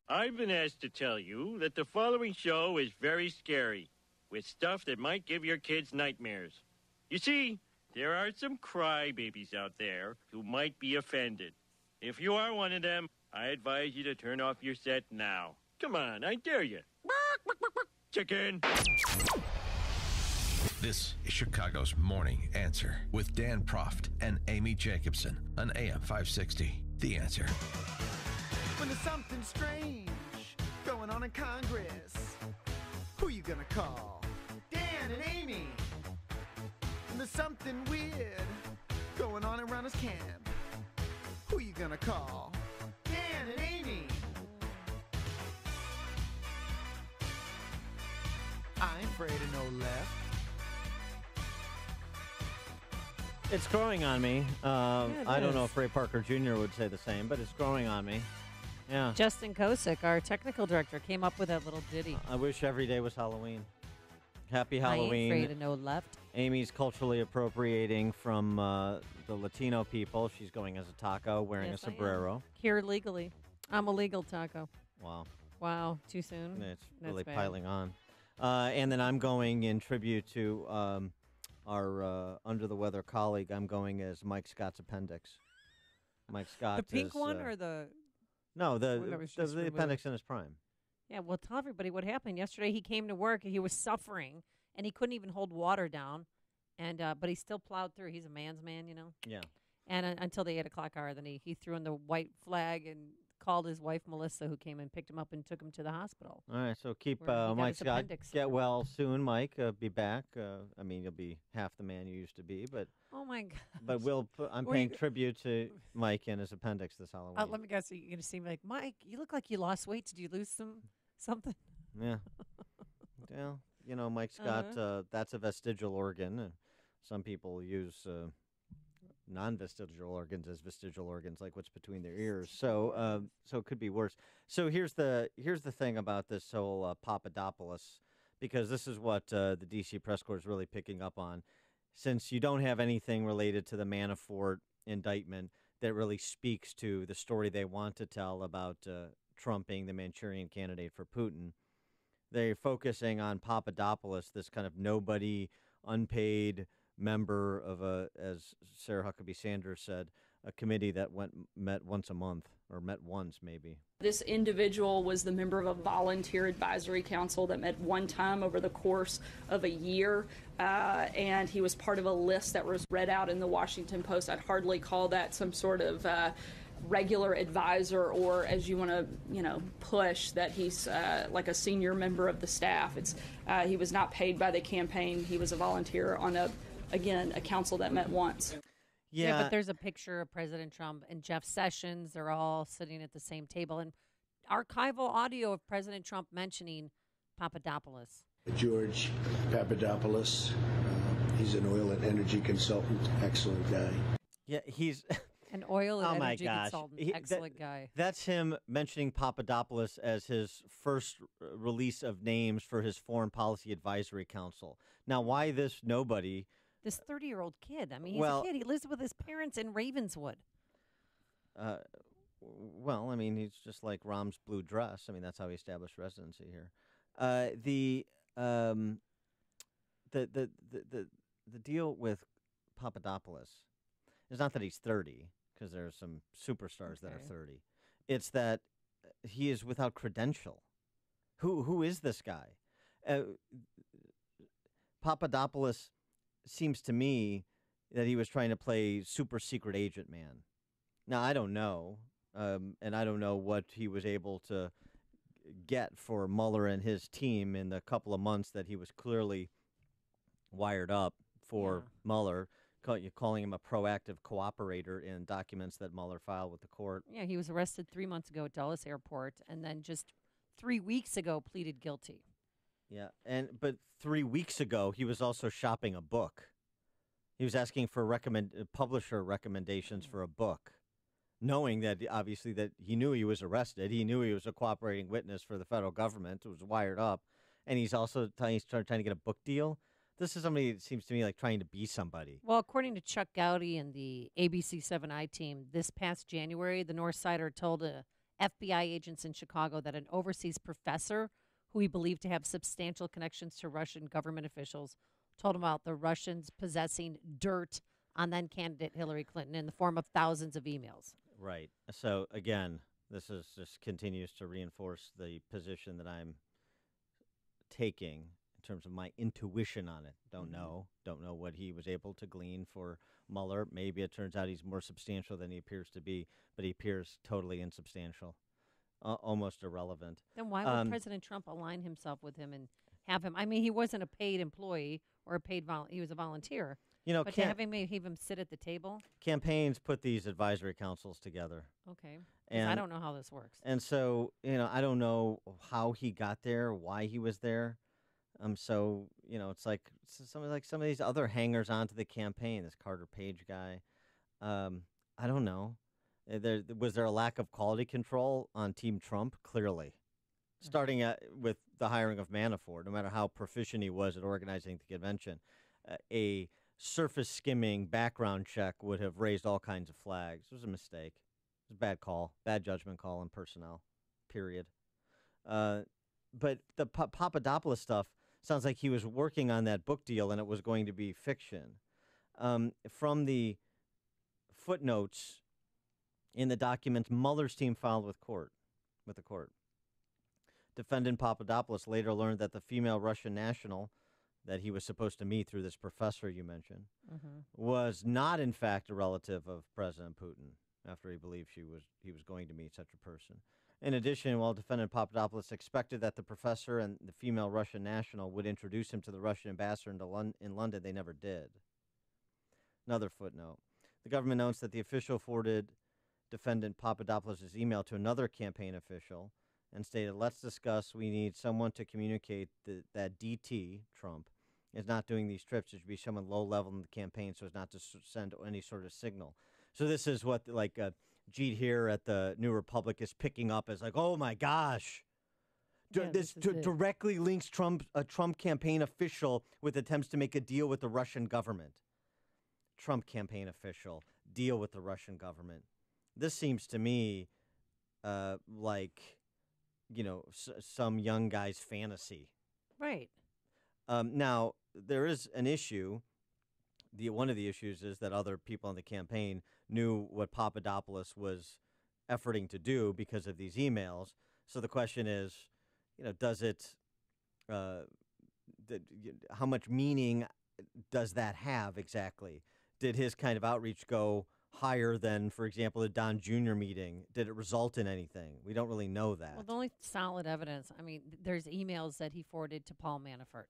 I've been asked to tell you that the following show is very scary, with stuff that might give your kids nightmares. You see, there are some crybabies out there who might be offended. If you are one of them, I advise you to turn off your set now. Come on, I dare you. Chicken. This is Chicago's Morning Answer with Dan Proft and Amy Jacobson on AM 560. The Answer. When there's something strange going on in Congress, who you gonna call? Dan and Amy. When there's something weird going on around his camp, who you gonna call? Dan and Amy. I ain't afraid of no left. It's growing on me. I don't know if Ray Parker Jr. would say the same, but it's growing on me. Yeah. Justin Kosick, our technical director, came up with that little ditty. I wish every day was Halloween. Happy I ain't Halloween. afraid of no left. Amy's culturally appropriating from the Latino people. She's going as a taco, wearing Yes, a sombrero. Here legally. I'm a legal taco. Wow. Wow, too soon? It's That's really bad. piling on. And then I'm going in tribute to our under-the-weather colleague. I'm going as Mike Scott's appendix. Mike Scott The pink is, one or the... No, one that the was just appendix removed? in his prime. Yeah, well, tell everybody what happened. Yesterday he came to work and he was suffering, and he couldn't even hold water down, and but he still plowed through. He's a man's man, you know? Yeah. And until the 8 o'clock hour, then he threw in the white flag and called his wife, Melissa, who came and picked him up and took him to the hospital. All right, so keep where he got Mike his Scott. appendix. Get well soon, Mike. Be back. I mean, you'll be half the man you used to be, but Oh, my God. but I'm Were paying you- tribute to Mike and his appendix this Halloween. Let me guess. You're going to see me like, Mike, you look like you lost weight. Did you lose something? Yeah. Well, you know, Mike Scott, that's a vestigial organ. Some people use non-vestigial organs as vestigial organs, like what's between their ears. So so it could be worse. So here's the thing about this whole Papadopoulos, because this is what the D.C. press corps is really picking up on. Since you don't have anything related to the Manafort indictment that really speaks to the story they want to tell about Trump being the Manchurian candidate for Putin, they're focusing on Papadopoulos, this kind of nobody, unpaid member of as Sarah Huckabee Sanders said, a committee that met once a month, or met once maybe. This individual was the member of a volunteer advisory council that met one time over the course of a year, and he was part of a list that was read out in the Washington Post. I'd hardly call that some sort of regular advisor, or as you want to, push that he's like a senior member of the staff. He was not paid by the campaign. He was a volunteer on a council that met once. Yeah, but there's a picture of President Trump and Jeff Sessions. They're all sitting at the same table. And archival audio of President Trump mentioning Papadopoulos. George Papadopoulos, he's an oil and energy consultant, excellent guy. Yeah, he's... An oil and oh my energy gosh. consultant, excellent guy. That's him mentioning Papadopoulos as his first release of names for his Foreign Policy Advisory Council. Now, why this nobody... This 30-year-old kid. I mean, he's Well- a kid. He lives with his parents in Ravenswood. Well, I mean, he's just like Rahm's blue dress. I mean, that's how he established residency here. The deal with Papadopoulos is not that he's 30, because there are some superstars that are 30. It's that he is without credential. Who is this guy? Papadopoulos seems to me that he was trying to play super secret agent man. Now, I don't know, and I don't know what he was able to get for Mueller and his team in the couple of months that he was clearly wired up for Mueller, calling him a proactive cooperator in documents that Mueller filed with the court. Yeah, he was arrested 3 months ago at Dulles Airport, and then just 3 weeks ago pleaded guilty. Yeah, but 3 weeks ago he was also shopping a book. He was asking for publisher recommendations for a book, knowing that obviously that he knew he was arrested. He knew he was a cooperating witness for the federal government. It was wired up, and he's also trying to get a book deal. This is somebody that seems to me like trying to be somebody. Well, according to Chuck Gowdy and the ABC7i team, this past January, the Northsider told FBI agents in Chicago that an overseas professor who he believed to have substantial connections to Russian government officials told him about the Russians possessing dirt on then candidate Hillary Clinton in the form of thousands of emails. Right. So again, this is just continues to reinforce the position that I'm taking in terms of my intuition on it. Don't know what he was able to glean for Mueller. Maybe it turns out he's more substantial than he appears to be, but he appears totally insubstantial, almost irrelevant. Then why would President Trump align himself with him and have him? I mean, he wasn't a paid employee or a paid he was a volunteer. But to have him sit at the table? Campaigns put these advisory councils together. Okay. And I don't know how this works. And so, I don't know how he got there, why he was there. So, it's like some of these other hangers onto the campaign, this Carter Page guy. I don't know. Was there a lack of quality control on Team Trump? Clearly. Starting with the hiring of Manafort, no matter how proficient he was at organizing the convention, a surface skimming background check would have raised all kinds of flags. It was a mistake. It was a bad call, bad judgment call on personnel, period. But the Papadopoulos stuff sounds like he was working on that book deal and it was going to be fiction. From the footnotes in the documents Mueller's team filed with the court, Defendant Papadopoulos later learned that the female Russian national that he was supposed to meet through this professor you mentioned was not, in fact, a relative of President Putin after he believed he was going to meet such a person. In addition, while Defendant Papadopoulos expected that the professor and the female Russian national would introduce him to the Russian ambassador in London, they never did. Another footnote. The government notes that the official forwarded Defendant Papadopoulos' email to another campaign official and stated, "Let's discuss. We need someone to communicate that DT, Trump, is not doing these trips. It should be someone low level in the campaign so as not to send any sort of signal." So this is what Jeet here at the New Republic is picking up as like, oh my gosh, this directly links a Trump campaign official with attempts to make a deal with the Russian government. Trump campaign official, deal with the Russian government. This seems to me like, some young guy's fantasy. Right. Now, there is an issue. One of the issues is that other people on the campaign knew what Papadopoulos was efforting to do because of these emails. So the question is, does it, how much meaning does that have exactly? Did his kind of outreach go higher than, for example, the Don Jr. meeting? Did it result in anything? We don't really know that. Well, the only solid evidence, there's emails that he forwarded to Paul Manafort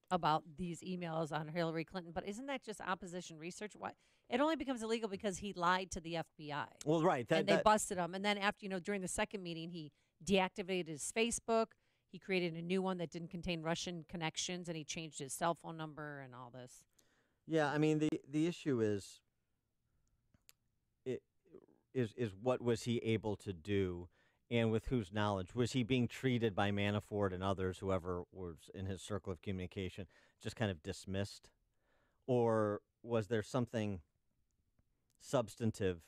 about these emails on Hillary Clinton. But isn't that just opposition research? Why? It only becomes illegal because he lied to the FBI. Well, right. And they busted him. And then after, during the second meeting, he deactivated his Facebook. He created a new one that didn't contain Russian connections, and he changed his cell phone number and all this. Yeah, the issue is what was he able to do, and with whose knowledge? Was he being treated by Manafort and others, whoever was in his circle of communication, just kind of dismissed? Or was there something substantive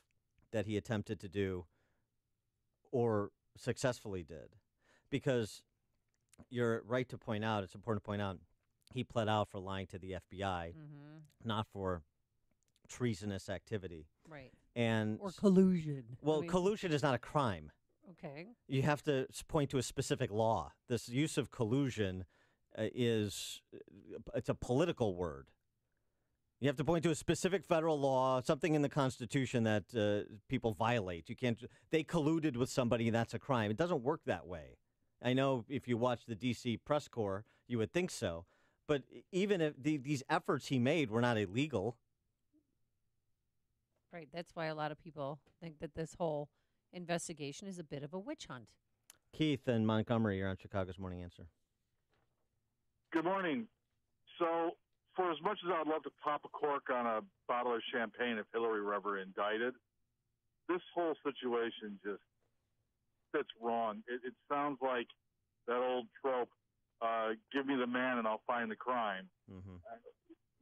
that he attempted to do or successfully did? Because you're right to point out, it's important to point out, he pled out for lying to the FBI, not for treasonous activity. Right. Or collusion. Well, collusion is not a crime. Okay. You have to point to a specific law. This use of collusion it's a political word. You have to point to a specific federal law, something in the Constitution that people violate. You can't. They colluded with somebody, and that's a crime. It doesn't work that way. I know if you watch the D.C. press corps, you would think so. But even if these efforts he made were not illegal. Right. That's why a lot of people think that this whole investigation is a bit of a witch hunt. Keith in Montgomery, you're on Chicago's Morning Answer. Good morning. So, for as much as I would love to pop a cork on a bottle of champagne if Hillary were ever indicted, this whole situation just fits wrong. It sounds like that old trope, give me the man and I'll find the crime. Mm-hmm.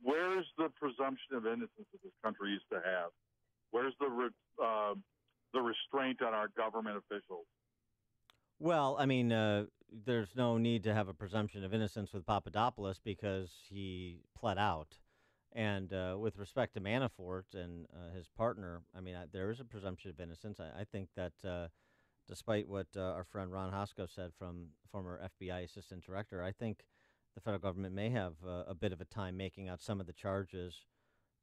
Where's the presumption of innocence that this country used to have? Where's the restraint on our government officials? Well, I mean, there's no need to have a presumption of innocence with Papadopoulos because he pled out. And with respect to Manafort and his partner, I mean, there is a presumption of innocence. I think that despite what our friend Ron Hosko said, from former FBI assistant director, I think the federal government may have a bit of a time making out some of the charges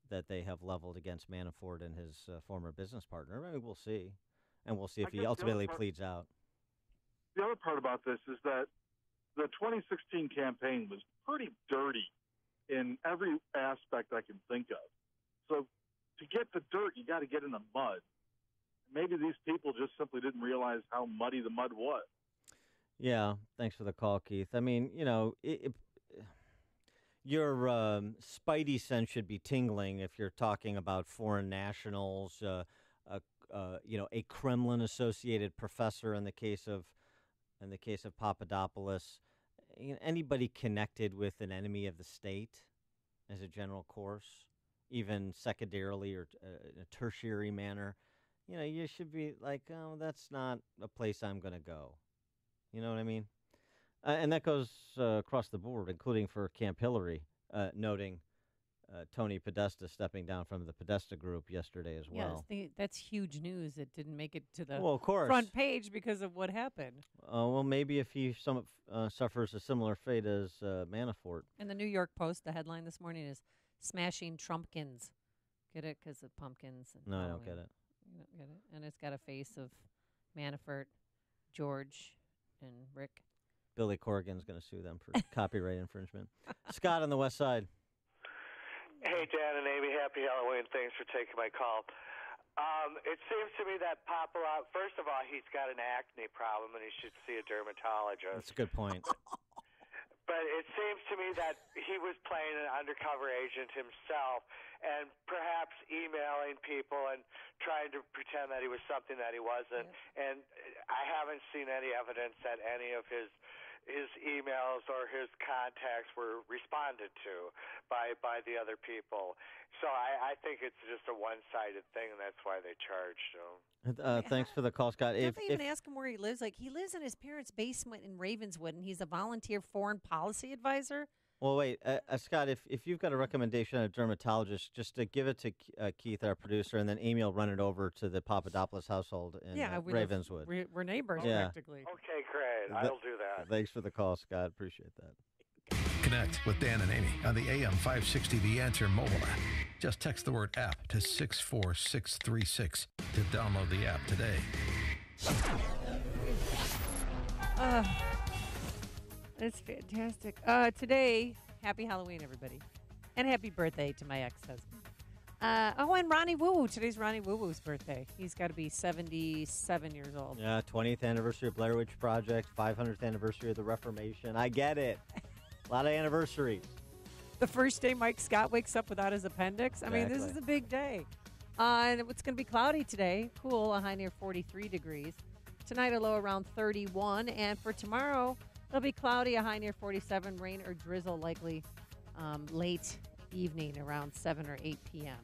that they have leveled against Manafort and his former business partner. I mean, we'll see. And we'll see if he ultimately pleads out. The other part about this is that the 2016 campaign was pretty dirty in every aspect I can think of. So to get the dirt, you got to get in the mud. Maybe these people just simply didn't realize how muddy the mud was. Yeah, thanks for the call, Keith. I mean, you know, your spidey sense should be tingling if you're talking about foreign nationals, a Kremlin-associated professor in the case of Papadopoulos, anybody connected with an enemy of the state as a general course, even secondarily or in a tertiary manner, you know, you should be like, oh, that's not a place I'm going to go. You know what I mean? And that goes across the board, including for Camp Hillary, noting Tony Podesta stepping down from the Podesta group yesterday as well. Yes, that's huge news. It didn't make it to the of course. front page because of what happened. Well, maybe if he suffers a similar fate as Manafort. In the New York Post, the headline this morning is "Smashing Trumpkins." Get it? Because of pumpkins. And no, I don't get it. You don't get it? And it's got a face of Manafort, George, and Rick. Billy Corgan's going to sue them for copyright infringement. Scott on the West Side. Hey, Dan and Amy, happy Halloween. Thanks for taking my call. It seems to me that first of all, he's got an acne problem and he should see a dermatologist. That's a good point. But it seems to me that he was playing an undercover agent himself and perhaps emailing people and trying to pretend that he was something that he wasn't. Yeah. And I haven't seen any evidence that any of his emails or his contacts were responded to by the other people. So I think it's just a one-sided thing, and that's why they charged him. Thanks for the call, Scott. Don't they even ask him where he lives? Like, he lives in his parents' basement in Ravenswood, and he's a volunteer foreign policy advisor. Well, wait, Scott, if you've got a recommendation on a dermatologist, just give it to Keith, our producer, and then Amy will run it over to the Papadopoulos household in Ravenswood. We're neighbors, practically. Okay, great. I'll do that. Thanks for the call, Scott. Appreciate that. Connect with Dan and Amy on the AM 560 The Answer mobile app. Just text the word app to 64636 to download the app today. That's fantastic. Today, happy Halloween, everybody. And happy birthday to my ex-husband. And Ronnie Woo. Today's Ronnie Woo Woo's birthday. He's got to be 77 years old. Yeah, 20th anniversary of Blair Witch Project, 500th anniversary of the Reformation. I get it. A lot of anniversaries. The first day Mike Scott wakes up without his appendix. I mean, this is a big day. And it's going to be cloudy today. Cool, a high near 43 degrees. Tonight, a low around 31. And for tomorrow, it'll be cloudy, a high near 47. Rain or drizzle likely late evening around 7 or 8 p.m.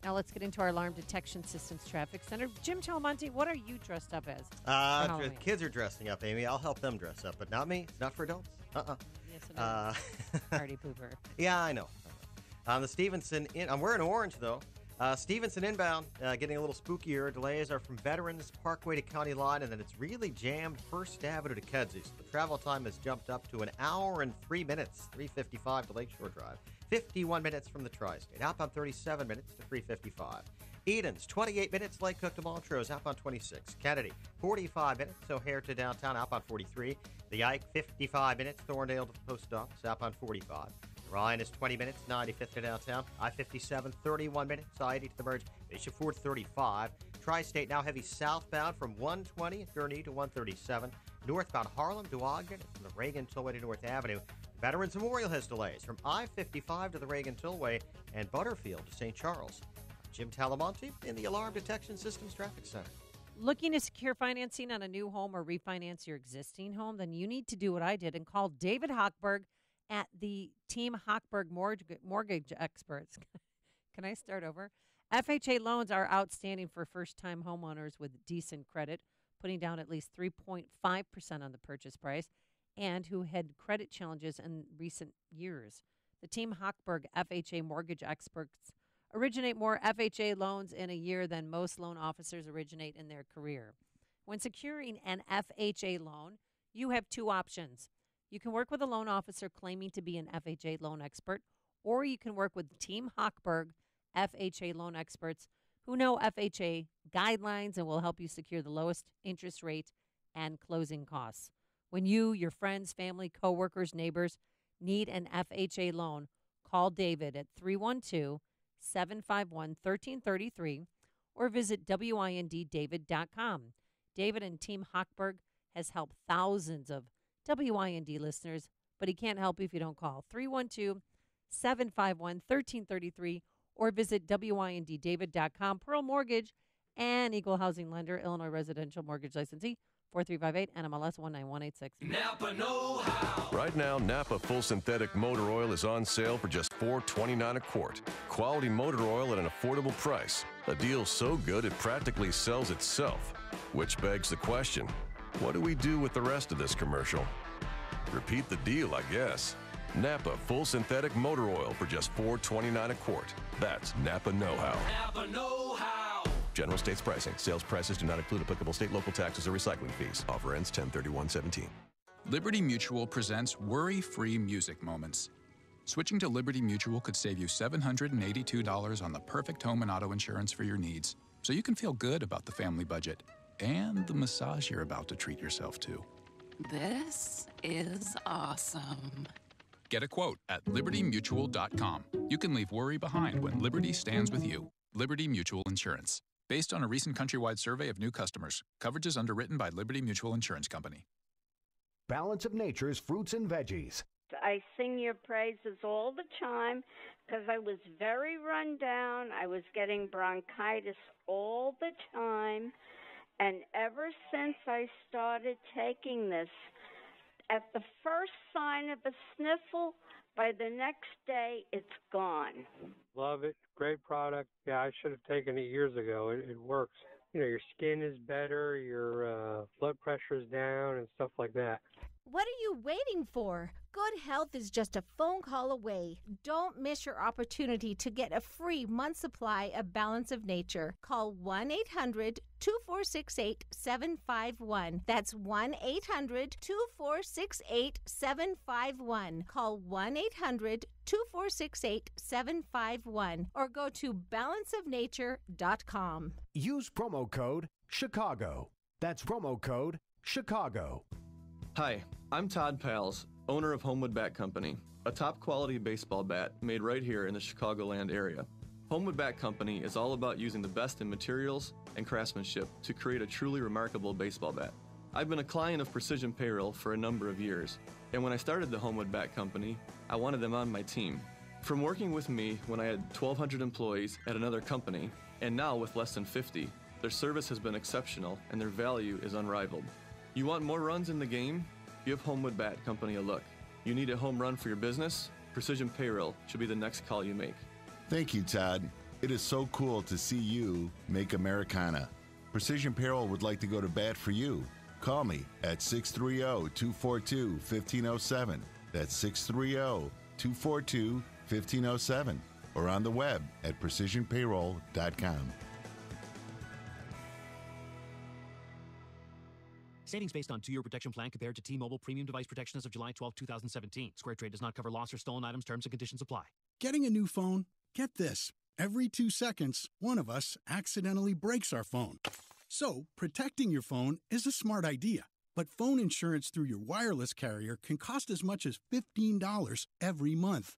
Now let's get into our Alarm Detection Systems Traffic Center. Jim Talamonte, what are you dressed up as? Kids are dressing up, Amy. I'll help them dress up, but not me. Not for adults. Yes, it is. Party pooper. Yeah, I know. On the Stevenson, I'm wearing orange, though. Stevenson inbound, getting a little spookier. Delays are from Veterans Parkway to County Line, and then it's really jammed First Avenue to Kedzie. So the travel time has jumped up to an hour and 3 minutes, 3:55 to Lakeshore Drive. 51 minutes from the Tri-State. Outbound 37 minutes to 3:55. Edens, 28 minutes. Lake Cook to Montrose, outbound 26. Kennedy, 45 minutes. O'Hare to downtown, outbound 43. The Ike, 55 minutes. Thorndale to the Post Office, outbound 45. Ryan is 20 minutes, 95th to downtown. I-57, 31 minutes. I-80 to the merge. Bishop Ford, 35. Tri-State now heavy southbound from 120 at Gurnee to 137. Northbound Harlem to Ogden from the Reagan Tollway to North Avenue. Veterans Memorial has delays from I-55 to the Reagan Tollway and Butterfield to St. Charles. Jim Talamonte in the Alarm Detection Systems Traffic Center. Looking to secure financing on a new home or refinance your existing home? Then you need to do what I did and call David Hochberg at the Team Hochberg Mortgage Experts. Can I start over? FHA loans are outstanding for first-time homeowners with decent credit. putting down at least 3.5% on the purchase price, and who had credit challenges in recent years. The Team Hochberg FHA mortgage experts originate more FHA loans in a year than most loan officers originate in their career. When securing an FHA loan, you have two options. You can work with a loan officer claiming to be an FHA loan expert, or you can work with Team Hochberg FHA loan experts who know FHA guidelines and will help you secure the lowest interest rate and closing costs. When you, your friends, family, coworkers, neighbors need an FHA loan, call David at 312-751-1333 or visit winddavid.com. David and Team Hochberg has helped thousands of WIND listeners, but he can't help you if you don't call 312-751-1333 or visit winddavid.com. Pearl Mortgage and Equal Housing Lender, Illinois Residential Mortgage Licensee, 4358 NMLS 19186. Napa know-how. Right now, Napa Full Synthetic Motor Oil is on sale for just $4.29 a quart. Quality motor oil at an affordable price. A deal so good it practically sells itself. Which begs the question, what do we do with the rest of this commercial? Repeat the deal, I guess. Napa Full Synthetic Motor Oil for just $4.29 a quart. That's Napa know-how. Napa know-how. General states pricing. Sales prices do not include applicable state, local taxes, or recycling fees. Offer ends 10/31/17. Liberty Mutual presents worry-free music moments. Switching to Liberty Mutual could save you $782 on the perfect home and auto insurance for your needs, so you can feel good about the family budget and the massage you're about to treat yourself to. This is awesome. Get a quote at libertymutual.com. You can leave worry behind when Liberty stands with you. Liberty Mutual Insurance. Based on a recent countrywide survey of new customers. Coverage is underwritten by Liberty Mutual Insurance Company. Balance of Nature's fruits and veggies. I sing your praises all the time because I was very run down. I was getting bronchitis all the time. And ever since I started taking this, at the first sign of a sniffle, by the next day, it's gone. Love it. Great product. Yeah, I should have taken it years ago. It works. You know, your skin is better, your blood pressure is down, and stuff like that. What are you waiting for? Good health is just a phone call away. Don't miss your opportunity to get a free month supply of Balance of Nature. Call 1-800-2468-751. That's 1-800-2468-751. Call 1-800-2468-751 or go to balanceofnature.com. Use promo code Chicago. That's promo code Chicago. Hi, I'm Todd Pals, owner of Homewood Bat Company, a top-quality baseball bat made right here in the Chicagoland area. Homewood Bat Company is all about using the best in materials and craftsmanship to create a truly remarkable baseball bat. I've been a client of Precision Payroll for a number of years, and when I started the Homewood Bat Company, I wanted them on my team. From working with me when I had 1,200 employees at another company, and now with less than 50, their service has been exceptional and their value is unrivaled. You want more runs in the game? Give Homewood Bat Company a look. You need a home run for your business? Precision Payroll should be the next call you make. Thank you, Todd. It is so cool to see you make Americana. Precision Payroll would like to go to bat for you. Call me at 630-242-1507. That's 630-242-1507. Or on the web at precisionpayroll.com. Savings based on 2-year protection plan compared to T-Mobile premium device protection as of July 12, 2017. Square Trade does not cover lost or stolen items. Terms and conditions apply. Getting a new phone? Get this. Every 2 seconds, one of us accidentally breaks our phone. So, protecting your phone is a smart idea. But phone insurance through your wireless carrier can cost as much as $15 every month.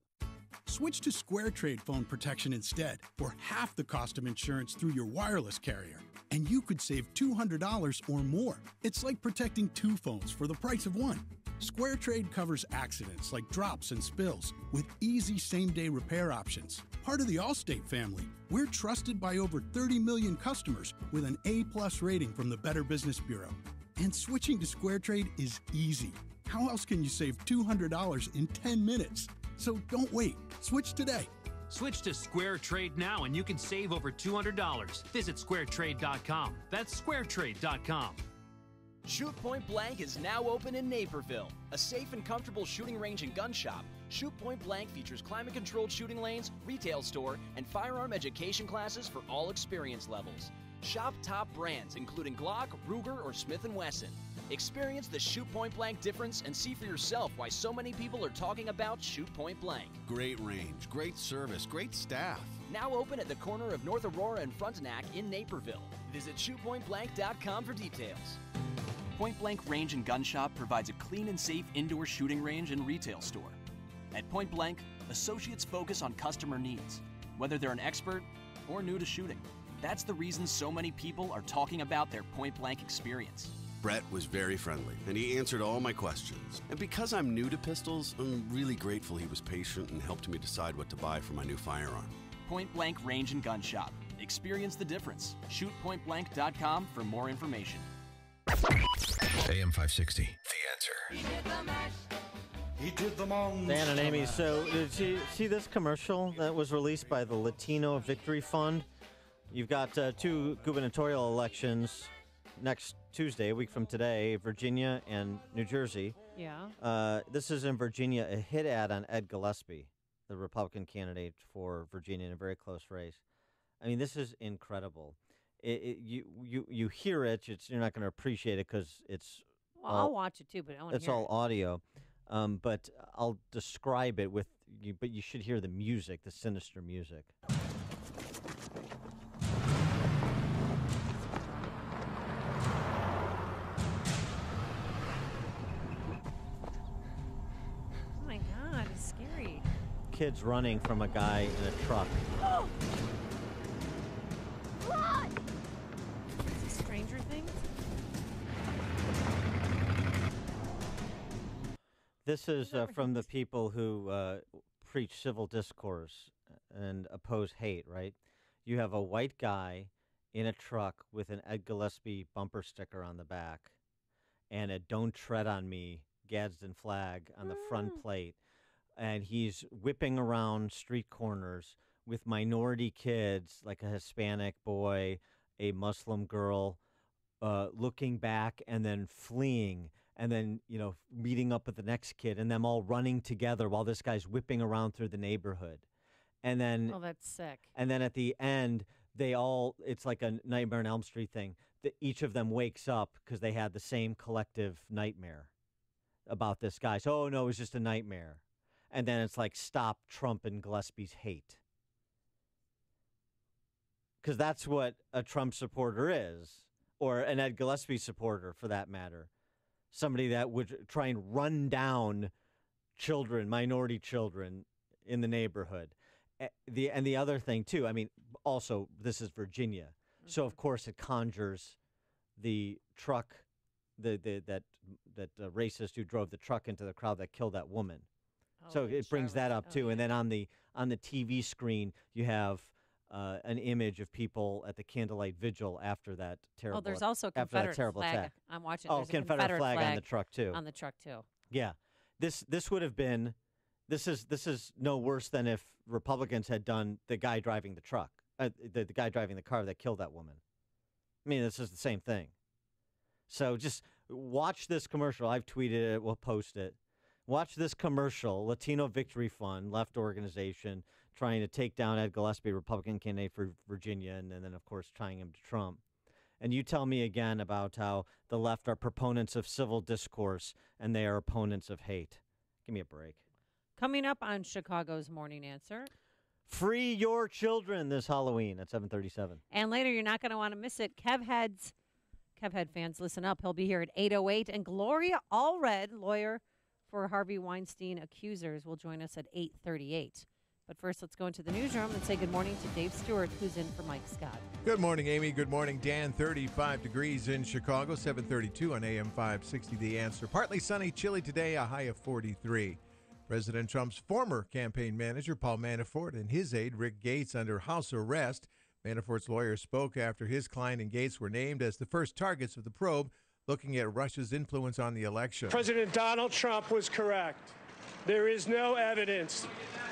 Switch to Square Trade phone protection instead, for half the cost of insurance through your wireless carrier. And you could save $200 or more. It's like protecting 2 phones for the price of 1. Square Trade covers accidents like drops and spills with easy same-day repair options. Part of the Allstate family, we're trusted by over 30 million customers with an A+ rating from the Better Business Bureau. And switching to Square Trade is easy. How else can you save $200 in 10 minutes? So don't wait. Switch today. Switch to Square Trade now and you can save over $200. Visit squaretrade.com. That's squaretrade.com. Shoot Point Blank is now open in Naperville. A safe and comfortable shooting range and gun shop, Shoot Point Blank features climate-controlled shooting lanes, retail store, and firearm education classes for all experience levels. Shop top brands including Glock, Ruger, or Smith & Wesson. Experience the Shoot Point Blank difference and see for yourself why so many people are talking about Shoot Point Blank. Great range, great service, great staff. Now open at the corner of North Aurora and Frontenac in Naperville. Visit shootpointblank.com for details. Point Blank Range and Gun Shop provides a clean and safe indoor shooting range and retail store. At Point Blank, associates focus on customer needs, whether they're an expert or new to shooting. That's the reason so many people are talking about their Point Blank experience. Brett was very friendly, and he answered all my questions. And because I'm new to pistols, I'm really grateful he was patient and helped me decide what to buy for my new firearm. Point Blank Range and Gun Shop. Experience the difference. Shootpointblank.com for more information. AM 560, The Answer. He did them on Dan and Amy, so did you see this commercial that was released by the Latino Victory Fund? You've got two gubernatorial elections next Tuesday, a week from today, Virginia and New Jersey. Yeah. This is in Virginia, a hit ad on Ed Gillespie, the Republican candidate for Virginia in a very close race. I mean, this is incredible. You hear it, you're not going to appreciate it because it's. Well, I'll watch it too, but I want to. It's all audio, but I'll describe it with you. But you should hear the music, the sinister music. Oh my God, it's scary. Kids running from a guy in a truck. Oh! Is this Stranger Things? This is from the people who preach civil discourse and oppose hate, right? You have a white guy in a truck with an Ed Gillespie bumper sticker on the back and a "Don't Tread on Me" Gadsden flag on the front plate. And he's whipping around street corners with minority kids, like a Hispanic boy, a Muslim girl, looking back and then fleeing, and then, meeting up with the next kid, and them all running together while this guy's whipping around through the neighborhood. And then, oh, that's sick. And then at the end, it's like a Nightmare on Elm Street thing. Each of them wakes up because they had the same collective nightmare about this guy. So, oh no, it was just a nightmare. And then it's like, stop Trump and Gillespie's hate. Because that's what a Trump supporter is, or an Ed Gillespie supporter, for that matter. Somebody that would try and run down children, minority children, in the neighborhood. And the other thing, too, I mean, also, this is Virginia. Mm-hmm. So, of course, it conjures the truck, that racist who drove the truck into the crowd that killed that woman. Oh, so it brings that up, too. Yeah. And then on the TV screen, you have an image of people at the candlelight vigil after that terrible. Oh, there's also a Confederate flag. Attack. I'm watching. Oh, Confederate flag on the truck too. On the truck too. Yeah, this would have been. This is no worse than if Republicans had done the guy driving the truck, the guy driving the car that killed that woman. I mean, this is the same thing. So just watch this commercial. I've tweeted it. We'll post it. Watch this commercial. Latino Victory Fund, left organization, trying to take down Ed Gillespie, Republican candidate for Virginia, and then, of course, tying him to Trump. And you tell me again about how the left are proponents of civil discourse and they are opponents of hate. Give me a break. Coming up on Chicago's Morning Answer. Free your children this Halloween at 7:37. And later, you're not going to want to miss it. Kevhead fans, listen up. He'll be here at 8:08. And Gloria Allred, lawyer for Harvey Weinstein accusers, will join us at 8:38. But first, let's go into the newsroom and say good morning to Dave Stewart, who's in for Mike Scott. Good morning, Amy. Good morning, Dan. 35 degrees in Chicago, 732 on AM 560. The Answer. Partly sunny, chilly today, a high of 43. President Trump's former campaign manager, Paul Manafort, and his aide, Rick Gates, under house arrest. Manafort's lawyer spoke after his client and Gates were named as the first targets of the probe, looking at Russia's influence on the election. President Donald Trump was correct. There is no evidence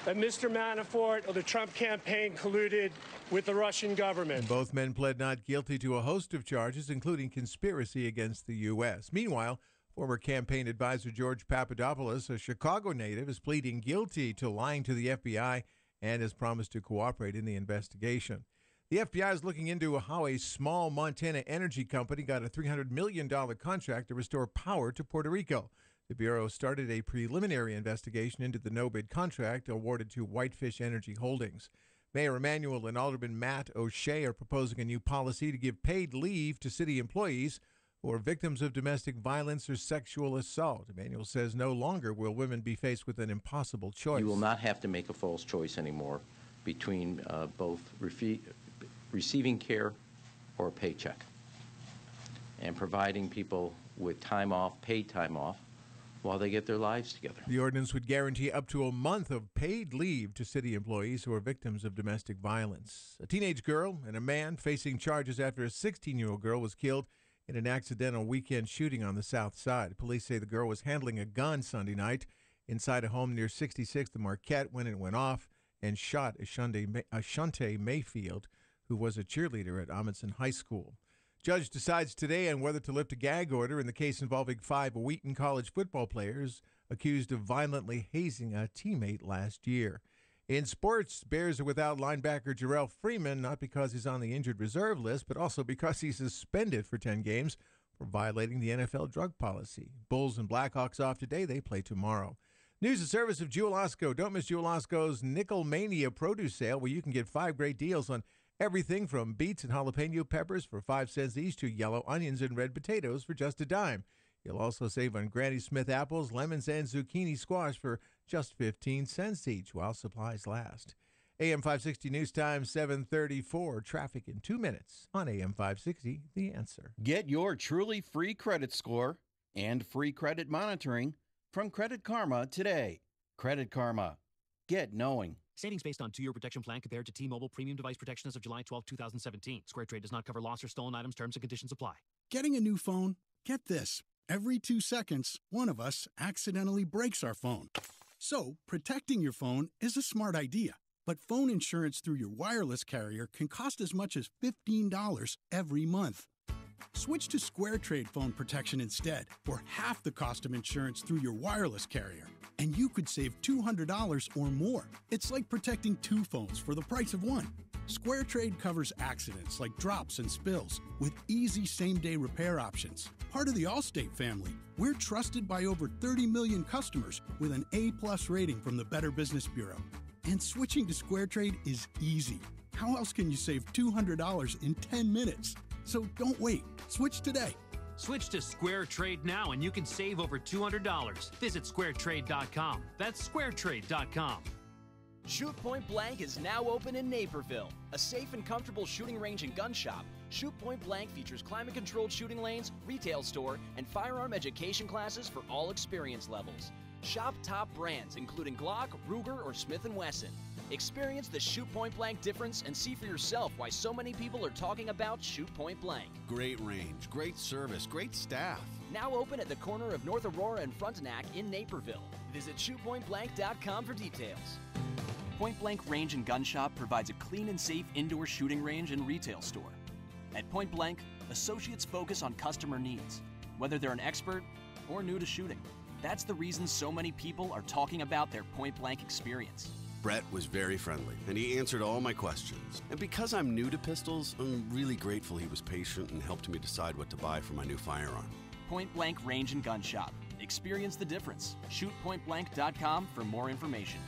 that Mr. Manafort or the Trump campaign colluded with the Russian government. Both men pled not guilty to a host of charges, including conspiracy against the U.S. Meanwhile, former campaign advisor George Papadopoulos, a Chicago native, is pleading guilty to lying to the FBI and has promised to cooperate in the investigation. The FBI is looking into how a small Montana energy company got a $300 million contract to restore power to Puerto Rico. The Bureau started a preliminary investigation into the no-bid contract awarded to Whitefish Energy Holdings. Mayor Emanuel and Alderman Matt O'Shea are proposing a new policy to give paid leave to city employees who are victims of domestic violence or sexual assault. Emanuel says no longer will women be faced with an impossible choice. You will not have to make a false choice anymore between both receiving care or a paycheck and providing people with time off, paid time off, while they get their lives together. The ordinance would guarantee up to a month of paid leave to city employees who are victims of domestic violence. A teenage girl and a man facing charges after a 16-year-old girl was killed in an accidental weekend shooting on the south side. Police say the girl was handling a gun Sunday night inside a home near 66th and Marquette when it went off and shot Ashante Mayfield, who was a cheerleader at Amundsen High School. Judge decides today on whether to lift a gag order in the case involving 5 Wheaton College football players accused of violently hazing a teammate last year. In sports, Bears are without linebacker Jarrell Freeman, not because he's on the injured reserve list, but also because he's suspended for 10 games for violating the NFL drug policy. Bulls and Blackhawks off today. They play tomorrow. News and service of Jewel Osco. Don't miss Jewel Osco's Nickel Mania produce sale, where you can get 5 great deals on everything from beets and jalapeno peppers for 5 cents each to yellow onions and red potatoes for just a dime. You'll also save on Granny Smith apples, lemons, and zucchini squash for just 15 cents each while supplies last. AM 560 News Time, 7:34. Traffic in 2 minutes on AM 560, The Answer. Get your truly free credit score and free credit monitoring from Credit Karma today. Credit Karma. Get knowing. Savings based on 2-year protection plan compared to T-Mobile premium device protection as of July 12, 2017. Square Trade does not cover lost or stolen items. Terms and conditions apply. Getting a new phone? Get this. Every 2 seconds, one of us accidentally breaks our phone. So, protecting your phone is a smart idea. But phone insurance through your wireless carrier can cost as much as $15 every month. Switch to Square Trade phone protection instead, for half the cost of insurance through your wireless carrier. And you could save $200 or more. It's like protecting 2 phones for the price of 1. Square Trade covers accidents like drops and spills with easy same-day repair options. Part of the Allstate family, we're trusted by over 30 million customers with an A+ rating from the Better Business Bureau. And switching to Square Trade is easy. How else can you save $200 in 10 minutes? So don't wait. Switch today. Switch to Square Trade now and you can save over $200. Visit squaretrade.com. That's squaretrade.com. Shoot Point Blank is now open in Naperville. A safe and comfortable shooting range and gun shop, Shoot Point Blank features climate-controlled shooting lanes, retail store, and firearm education classes for all experience levels. Shop top brands including Glock, Ruger, or Smith & Wesson. Experience the Shoot Point Blank difference and see for yourself why so many people are talking about Shoot Point Blank. Great range, great service, great staff. Now open at the corner of North Aurora and Frontenac in Naperville. Visit shootpointblank.com for details. Point Blank Range and Gun Shop provides a clean and safe indoor shooting range and retail store. At Point Blank, associates focus on customer needs, whether they're an expert or new to shooting. That's the reason so many people are talking about their Point Blank experience. Brett was very friendly, and he answered all my questions. And because I'm new to pistols, I'm really grateful he was patient and helped me decide what to buy for my new firearm. Point Blank Range and Gun Shop. Experience the difference. ShootPointBlank.com for more information.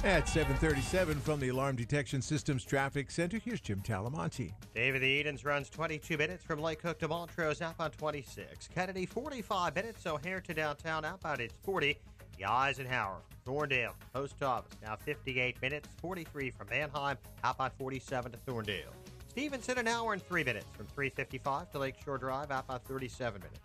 At 7:37 from the Alarm Detection Systems Traffic Center, here's Jim Talamonte. David the Edens runs 22 minutes from Lake Cook to Montrose, outbound 26. Kennedy, 45 minutes. O'Hare to downtown, outbound it's 40. The Eisenhower, Thorndale, Post Office, now 58 minutes. 43 from Manheim, outbound 47 to Thorndale. Stevenson, an hour and 3 minutes from 355 to Lakeshore Drive, outbound 37 minutes.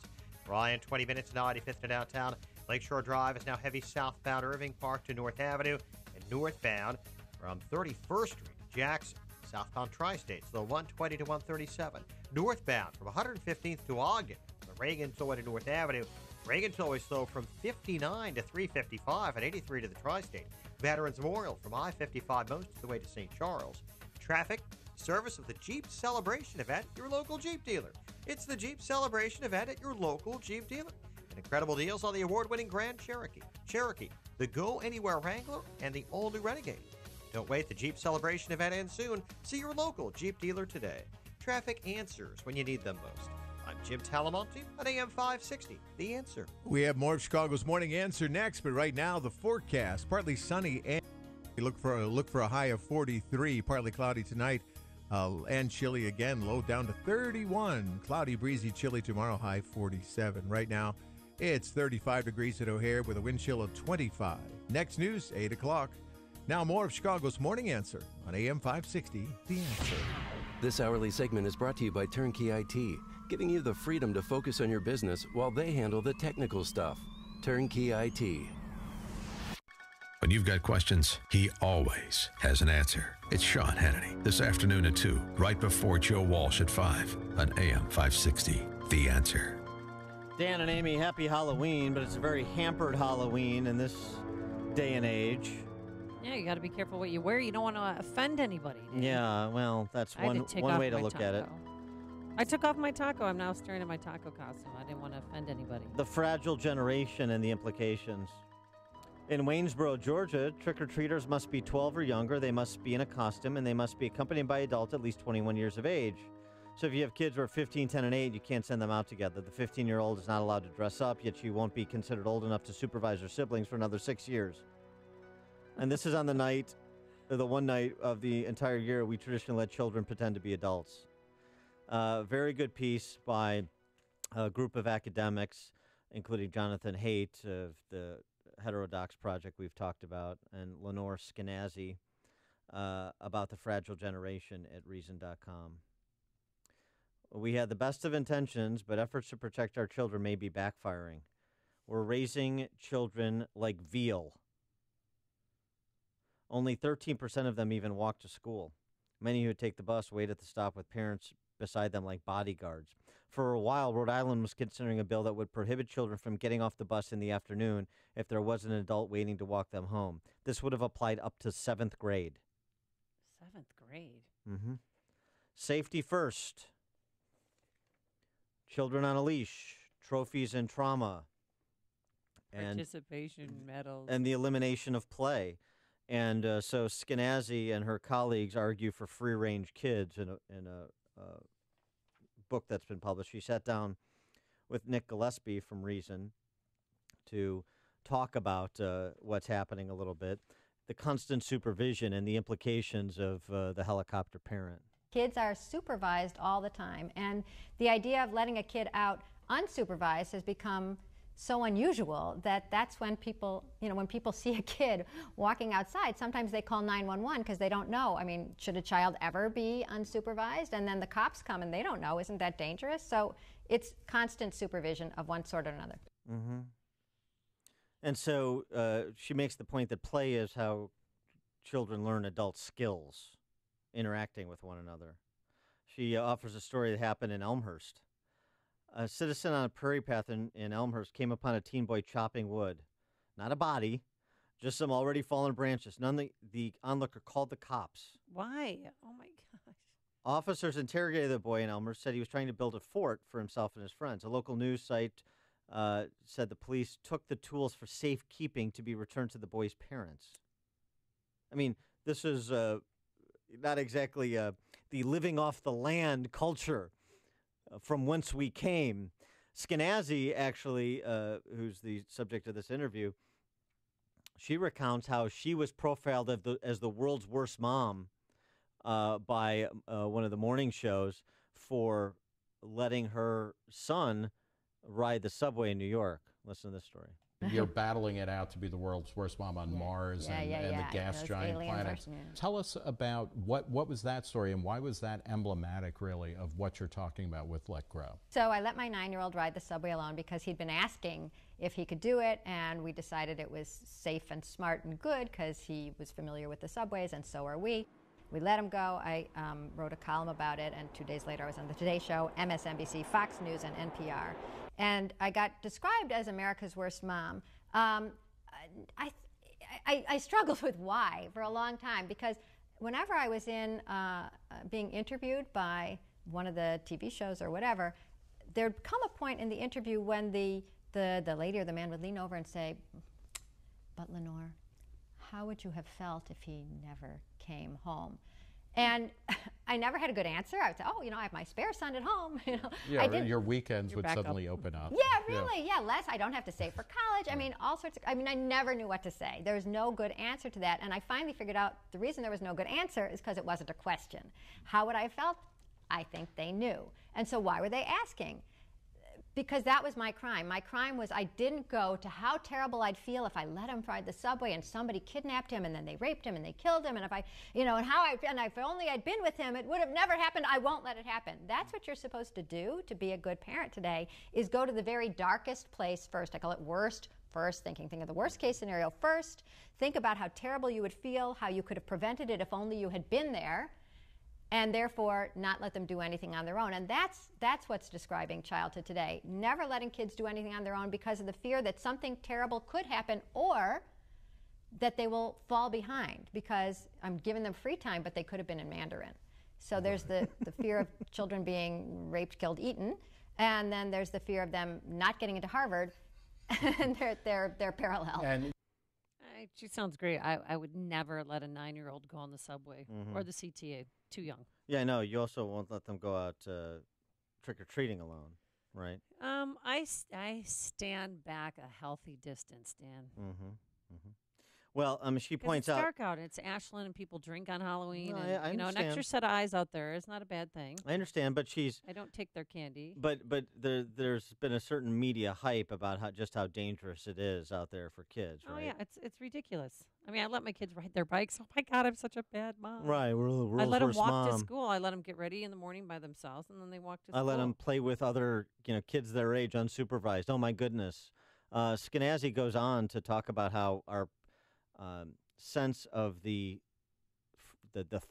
Ryan, 20 minutes, 95th to downtown. Lakeshore Drive is now heavy southbound Irving Park to North Avenue, and northbound from 31st Street to Jackson. Southbound Tri-State, slow 120 to 137. Northbound from 115th to Ogden, from the Reagan Toy to North Avenue, Reagan's always slow from 59 to 355 and 83 to the Tri-State. Veterans Memorial from I-55 most of the way to St. Charles. Traffic, service of the Jeep Celebration event, your local Jeep dealer. It's the Jeep Celebration event at your local Jeep dealer. And incredible deals on the award-winning Grand Cherokee, Cherokee, the Go Anywhere Wrangler, and the all-new Renegade. Don't wait, the Jeep Celebration event ends soon. See your local Jeep dealer today. Traffic answers when you need them most. I'm Jim Talamonte on AM 560, The Answer. We have more of Chicago's Morning Answer next, but right now the forecast, partly sunny and look for a high of 43, partly cloudy tonight and chilly again, low down to 31. Cloudy, breezy, chilly tomorrow, high 47. Right now it's 35 degrees at O'Hare with a wind chill of 25. Next news, 8 o'clock. Now more of Chicago's Morning Answer on AM 560, The Answer. This hourly segment is brought to you by Turnkey IT, giving you the freedom to focus on your business while they handle the technical stuff. Turnkey IT. When you've got questions, he always has an answer. It's Sean Hannity this afternoon at 2, right before Joe Walsh at 5 on AM 560, The Answer. Dan and Amy, happy Halloween, but it's a very hampered Halloween in this day and age. Yeah, you got to be careful what you wear. You don't want to offend anybody. Yeah, well, that's one way to look at it. I took off my taco. I'm now staring at my taco costume. I didn't want to offend anybody. The fragile generation and the implications. In Waynesboro, Georgia, trick-or-treaters must be 12 or younger. They must be in a costume, and they must be accompanied by adults at least 21 years of age. So if you have kids who are 15, 10, and 8, you can't send them out together. The 15-year-old is not allowed to dress up, yet she won't be considered old enough to supervise her siblings for another 6 years. And this is on the one night of the entire year we traditionally let children pretend to be adults. Very good piece by a group of academics, including Jonathan Haidt of the Heterodox Project we've talked about, and Lenore Skenazy about the fragile generation at Reason.com. We had the best of intentions, but efforts to protect our children may be backfiring. We're raising children like veal. Only 13% of them even walk to school. Many who take the bus wait at the stop with parents beside them like bodyguards. For a while, Rhode Island was considering a bill that would prohibit children from getting off the bus in the afternoon if there was an adult waiting to walk them home. This would have applied up to 7th grade. 7th grade? Mm-hmm. Safety first. Children on a leash. Trophies and trauma. Participation medals. And the elimination of play. And so Skenazy and her colleagues argue for free-range kids in a book that's been published. She sat down with Nick Gillespie from Reason to talk about what's happening a little bit, the constant supervision and the implications of the helicopter parent. Kids are supervised all the time, and the idea of letting a kid out unsupervised has become so unusual that that's when people, when people see a kid walking outside, sometimes they call 911 because they don't know. I mean, should a child ever be unsupervised? And then the cops come and they don't know. Isn't that dangerous? So it's constant supervision of one sort or another. Mm-hmm. And so she makes the point that play is how children learn adult skills, interacting with one another. She offers a story that happened in Elmhurst. A citizen on a prairie path in Elmhurst came upon a teen boy chopping wood. Not a body, just some already fallen branches. The onlooker called the cops. Why? Oh, my gosh. Officers interrogated the boy in Elmhurst, said he was trying to build a fort for himself and his friends. A local news site said the police took the tools for safekeeping to be returned to the boy's parents. I mean, this is not exactly the living off the land culture from whence we came. Skenazy, actually, who's the subject of this interview, she recounts how she was profiled as the world's worst mom by one of the morning shows for letting her son ride the subway in New York. Listen to this story. You're battling it out to be the world's worst mom on Mars and the gas giant planets. Tell us about what was that story and why was that emblematic, really, of what you're talking about with Let Grow? So I let my 9-year-old ride the subway alone because he'd been asking if he could do it, and we decided it was safe and smart and good because he was familiar with the subways, and so are we. We let him go. I wrote a column about it, and 2 days later I was on the Today Show, MSNBC, Fox News, and NPR. And I got described as America's worst mom. I struggled with why for a long time, because whenever I was in being interviewed by one of the TV shows or whatever, there'd come a point in the interview when the lady or the man would lean over and say, "But Lenore, how would you have felt if he never came home?" And I never had a good answer. I would say, "Oh, I have my spare son at home." Yeah, your weekends would suddenly open up. Yeah, really. Yeah, less. I don't have to save for college. I mean, all sorts of. I mean, I never knew what to say. There was no good answer to that, and I finally figured out the reason there was no good answer is because it wasn't a question. How would I have felt? I think they knew. And so why were they asking? Because that was my crime. My crime was I didn't go to how terrible I'd feel if I let him ride the subway and somebody kidnapped him and then they raped him and they killed him, and if if only I'd been with him, it would have never happened. I won't let it happen. That's what you're supposed to do to be a good parent today, is go to the very darkest place first. I call it worst first thinking. Think of the worst case scenario first. Think about how terrible you would feel, how you could have prevented it if only you had been there, and therefore not let them do anything on their own. And that's what's describing childhood today. Never letting kids do anything on their own because of the fear that something terrible could happen, or that they will fall behind because I'm giving them free time, but they could have been in Mandarin. So there's the fear of children being raped, killed, eaten, and then there's the fear of them not getting into Harvard, and they're parallel. And she sounds great. I would never let a 9-year-old go on the subway or the CTA. Too young. Yeah, I know. You also won't let them go out trick-or-treating alone, right? I stand back a healthy distance, Dan. Well, she points out... It's dark out. It's Ashland, and people drink on Halloween. No, and, I an understand. extra set of eyes out there is not a bad thing. I understand, but I don't take their candy. But there's been a certain media hype about how dangerous it is out there for kids, right? Oh, yeah. It's ridiculous. I mean, I let my kids ride their bikes. Oh, my God, I'm such a bad mom. Right. We're the world's I let them worst walk mom. to school. I let them get ready in the morning by themselves, and then they walk to school. I let them play with other kids their age unsupervised. Oh, my goodness. Skenazy goes on to talk about how our sense of the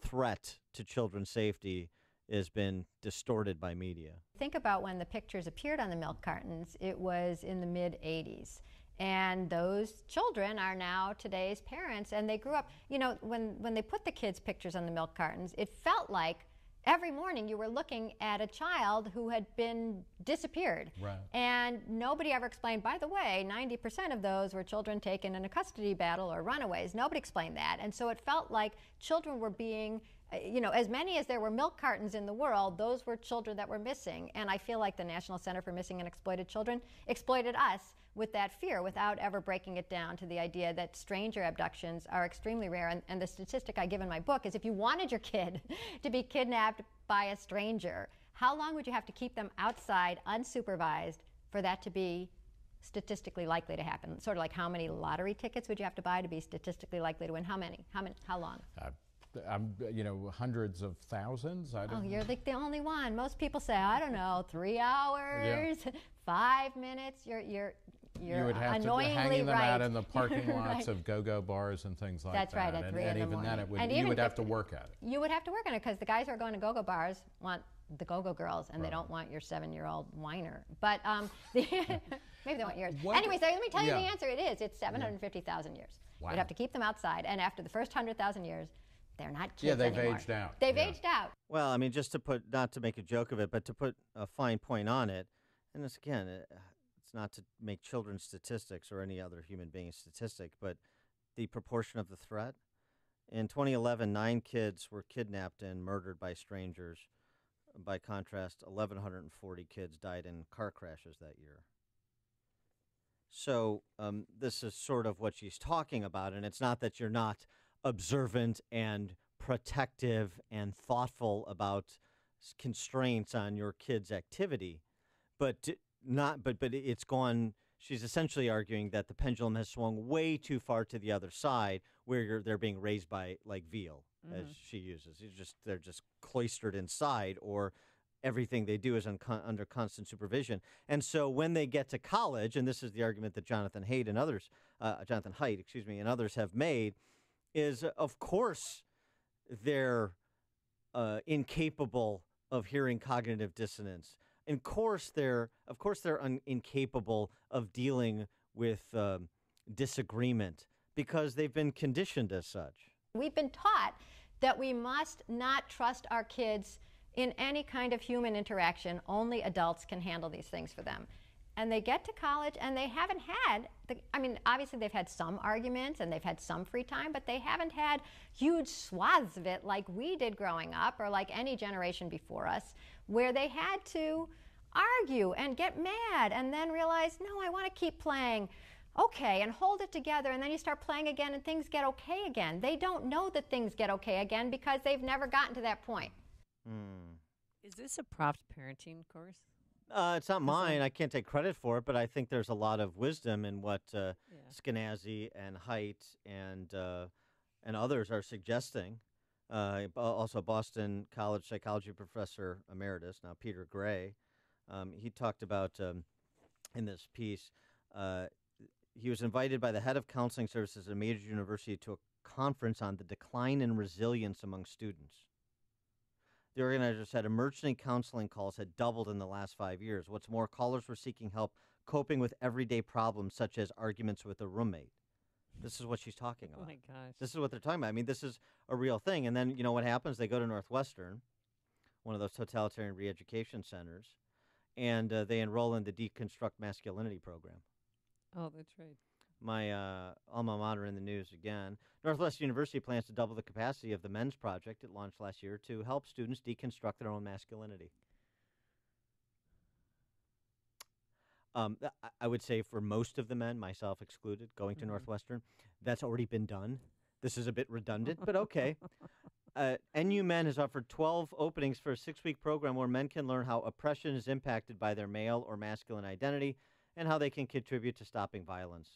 threat to children's safety has been distorted by media. Think about when the pictures appeared on the milk cartons. It was in the mid-'80s. And those children are now today's parents, and they grew up, when they put the kids' pictures on the milk cartons, it felt like every morning you were looking at a child who had been disappeared. Right. And nobody ever explained, by the way, 90% of those were children taken in a custody battle or runaways. Nobody explained that. And so it felt like children were being, as many as there were milk cartons in the world, those were children that were missing. And I feel like the National Center for Missing and Exploited Children exploited us with that fear without ever breaking it down to the idea that stranger abductions are extremely rare. And the statistic I give in my book is if you wanted your kid to be kidnapped by a stranger, how long would you have to keep them outside unsupervised for that to be statistically likely to happen? Sort of like how many lottery tickets would you have to buy to be statistically likely to win? How many? How long? Hundreds of thousands. I don't you're like the only one. Most people say, I don't know, 3 hours, 5 minutes. You're would have annoyingly to hanging them right. out in the parking lots right. of go-go bars and things like That's that. That's right, at 3 in the morning. And you would have to work at it. You would have to work on it because the guys who are going to go-go bars want the go-go girls, and they don't want your 7-year-old whiner. But maybe they want yours. Anyways, let me tell you the answer. It's 750,000 years. Wow. You'd have to keep them outside, and after the first 100,000 years, they're not kids they've anymore. aged out. They've aged out. Well, I mean, not to make a joke of it, but to put a fine point on it, and it's not to make children's statistics or any other human being statistic, but the proportion of the threat. In 2011, 9 kids were kidnapped and murdered by strangers. By contrast, 1,140 kids died in car crashes that year. So this is sort of what she's talking about, and it's not that you're not observant and protective and thoughtful about constraints on your kid's activity, but it's gone. She's essentially arguing that the pendulum has swung way too far to the other side, where they're being raised by like veal, as she uses. They're just cloistered inside, or everything they do is under constant supervision. And so when they get to college, and this is the argument that Jonathan Haidt and others have made, is of course they're incapable of hearing cognitive dissonance. And of course they're incapable of dealing with disagreement because they've been conditioned as such. We've been taught that we must not trust our kids in any kind of human interaction. Only adults can handle these things for them. And they get to college and they haven't had, obviously they've had some arguments and they've had some free time, but they haven't had huge swaths of it like we did growing up or like any generation before us, where they had to argue and get mad and then realize, no, I want to keep playing. Okay, and hold it together, and then you start playing again and things get okay again. They don't know that things get okay again because they've never gotten to that point. Is this a Proft parenting course? It's not mine. I can't take credit for it, but I think there's a lot of wisdom in what Skenazy and Haidt and others are suggesting. Also, Boston College psychology professor emeritus, now Peter Gray, he talked about in this piece, he was invited by the head of counseling services at a major university to a conference on the decline in resilience among students. The organizer said emergency counseling calls had doubled in the last 5 years. What's more, callers were seeking help coping with everyday problems such as arguments with a roommate. This is what she's talking about. Oh, my gosh. This is what they're talking about. I mean, this is a real thing. And then, you know what happens? They go to Northwestern, one of those totalitarian re-education centers, and they enroll in the Deconstruct Masculinity program. Oh, that's right. My alma mater in the news again. Northwestern University plans to double the capacity of the Men's Project it launched last year to help students deconstruct their own masculinity. I would say for most of the men, myself excluded, going to Northwestern, that's already been done. This is a bit redundant, but okay. NU Men has offered 12 openings for a 6-week program where men can learn how oppression is impacted by their male or masculine identity and how they can contribute to stopping violence.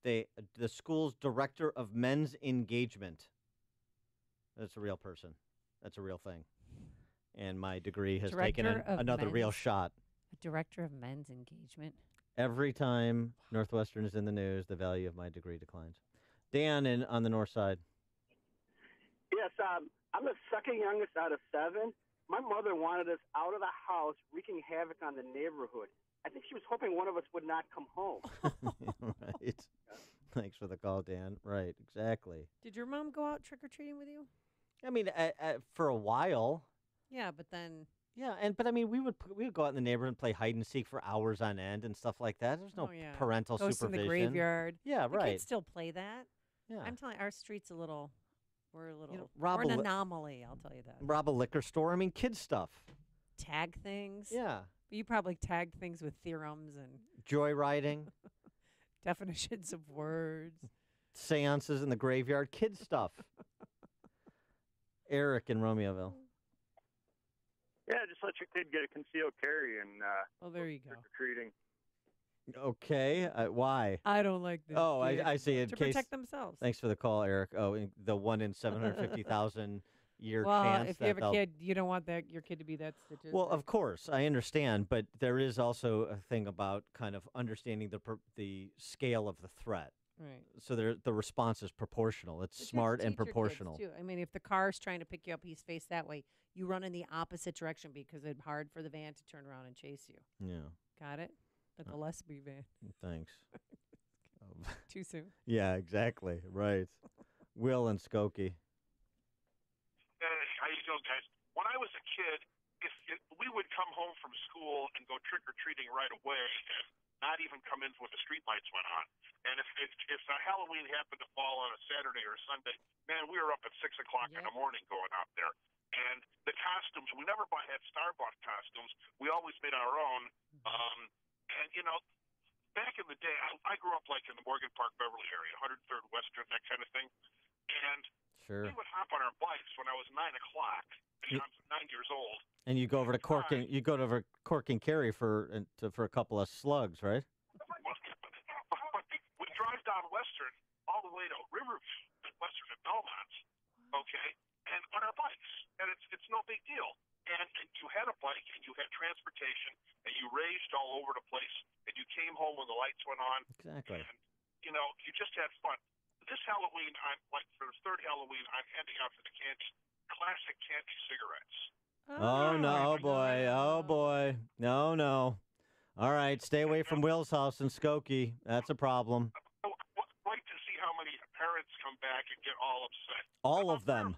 The school's director of men's engagement. That's a real person. That's a real thing. And my degree has taken another real shot. A director of men's engagement. Every time Northwestern is in the news, the value of my degree declines. Dan on the north side. Yes, I'm the second youngest out of 7. My mother wanted us out of the house, wreaking havoc on the neighborhood. I think she was hoping one of us would not come home. Right. Thanks for the call, Dan. Right, exactly. Did your mom go out trick-or-treating with you? I mean, for a while. Yeah, but then... Yeah, but I mean, we would go out in the neighborhood and play hide and seek for hours on end and stuff like that. There's no parental Ghosts supervision. In the graveyard. Yeah, the right. Kids still play that. Yeah. I'm telling you, our street's we're rob an anomaly, I'll tell you that. Rob a liquor store. I mean, kids stuff. Tag things. Yeah. You probably tagged things with theorems and... Joyriding. Definitions of words. Seances in the graveyard. Kid stuff. Eric in Romeoville. Yeah, just let your kid get a concealed carry and there you go. Trick-or-treating. Okay. Why? I don't like this. Oh, I see. To protect themselves. Thanks for the call, Eric. Oh, the 1 in 750,000 year well, chance. If you have a kid, you don't want your kid to be that statistic. Well, of course, I understand, but there is also a thing about kind of understanding the scale of the threat. Right. So the response is proportional. It's smart and proportional. Too. I mean, if the car's trying to pick you up, he's faced that way. You run in the opposite direction because it's hard for the van to turn around and chase you. Yeah. Got it? The Gillespie van. Thanks. Too soon. Yeah, exactly. Right. Will and Skokie. How you doing, guys? When I was a kid, if we would come home from school and go trick-or-treating right away and not even come in when the streetlights went on. And if Halloween happened to fall on a Saturday or a Sunday, man, we were up at 6 o'clock in the morning going out there. And the costumes, we never had Star-bought costumes. We always made our own. And, you know, back in the day, I grew up like in the Morgan Park, Beverly area, 103rd Western, that kind of thing. And we would hop on our bikes when I was 9 o'clock. And I'm 9 years old. And you go over to Cork and Kerry for a couple of slugs, right? We drive down Western all the way to Riverview, Western and Belmont, okay, and on our bikes, and it's no big deal. And you had a bike, and you had transportation, and you raced all over the place, and you came home when the lights went on. Exactly. And, you know, you just had fun. this Halloween, for the third Halloween, I'm handing out to the kids classic candy cigarettes. Oh, no, boy. Oh, boy. No. All right, stay away from Will's house in Skokie. That's a problem. Wait to see how many parents come back and get all upset. All of them.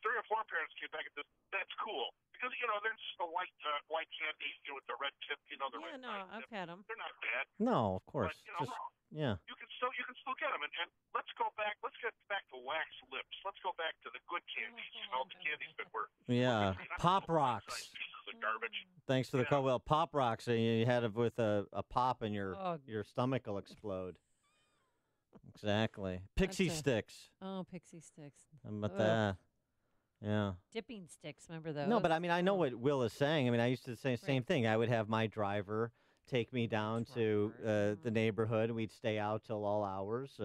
3 or 4 parents came back and said, that's cool. Because, there's the white candy with the red tip, the red I've had them. They're not bad. No, of course. But, yeah. You can still get them. And let's get back to wax lips. Let's go back to the good candies, the candies that were. Yeah. Pop Rocks. Pieces of garbage. Thanks for the call. Well, Pop Rocks, you had it with a pop and your stomach will explode. Exactly. Pixie Sticks. Oh, Pixie Sticks. How about that? Yeah. Dipping sticks, remember those? No, but I know what Will is saying. I used to say the same thing. I would have my driver take me down to the neighborhood. We'd stay out till all hours,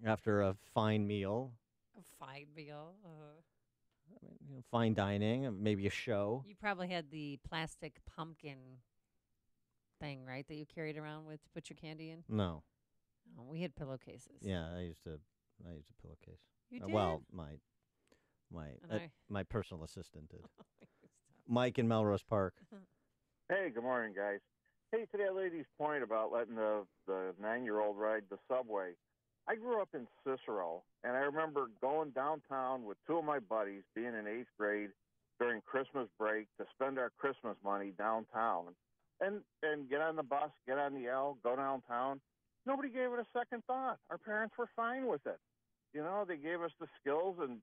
after a fine meal. A fine meal? Fine dining, maybe a show. You probably had the plastic pumpkin thing, right, that you carried around with to put your candy in? No. Oh, we had pillowcases. Yeah, I used a pillowcase. You did? Well, my personal assistant did. Mike in Melrose Park. Hey, good morning, guys. Hey, to that lady's point about letting the 9-year-old ride the subway, I grew up in Cicero, and I remember going downtown with 2 of my buddies, being in 8th grade during Christmas break, to spend our Christmas money downtown, and get on the bus, get on the L, go downtown. Nobody gave it a second thought. Our parents were fine with it. They gave us the skills and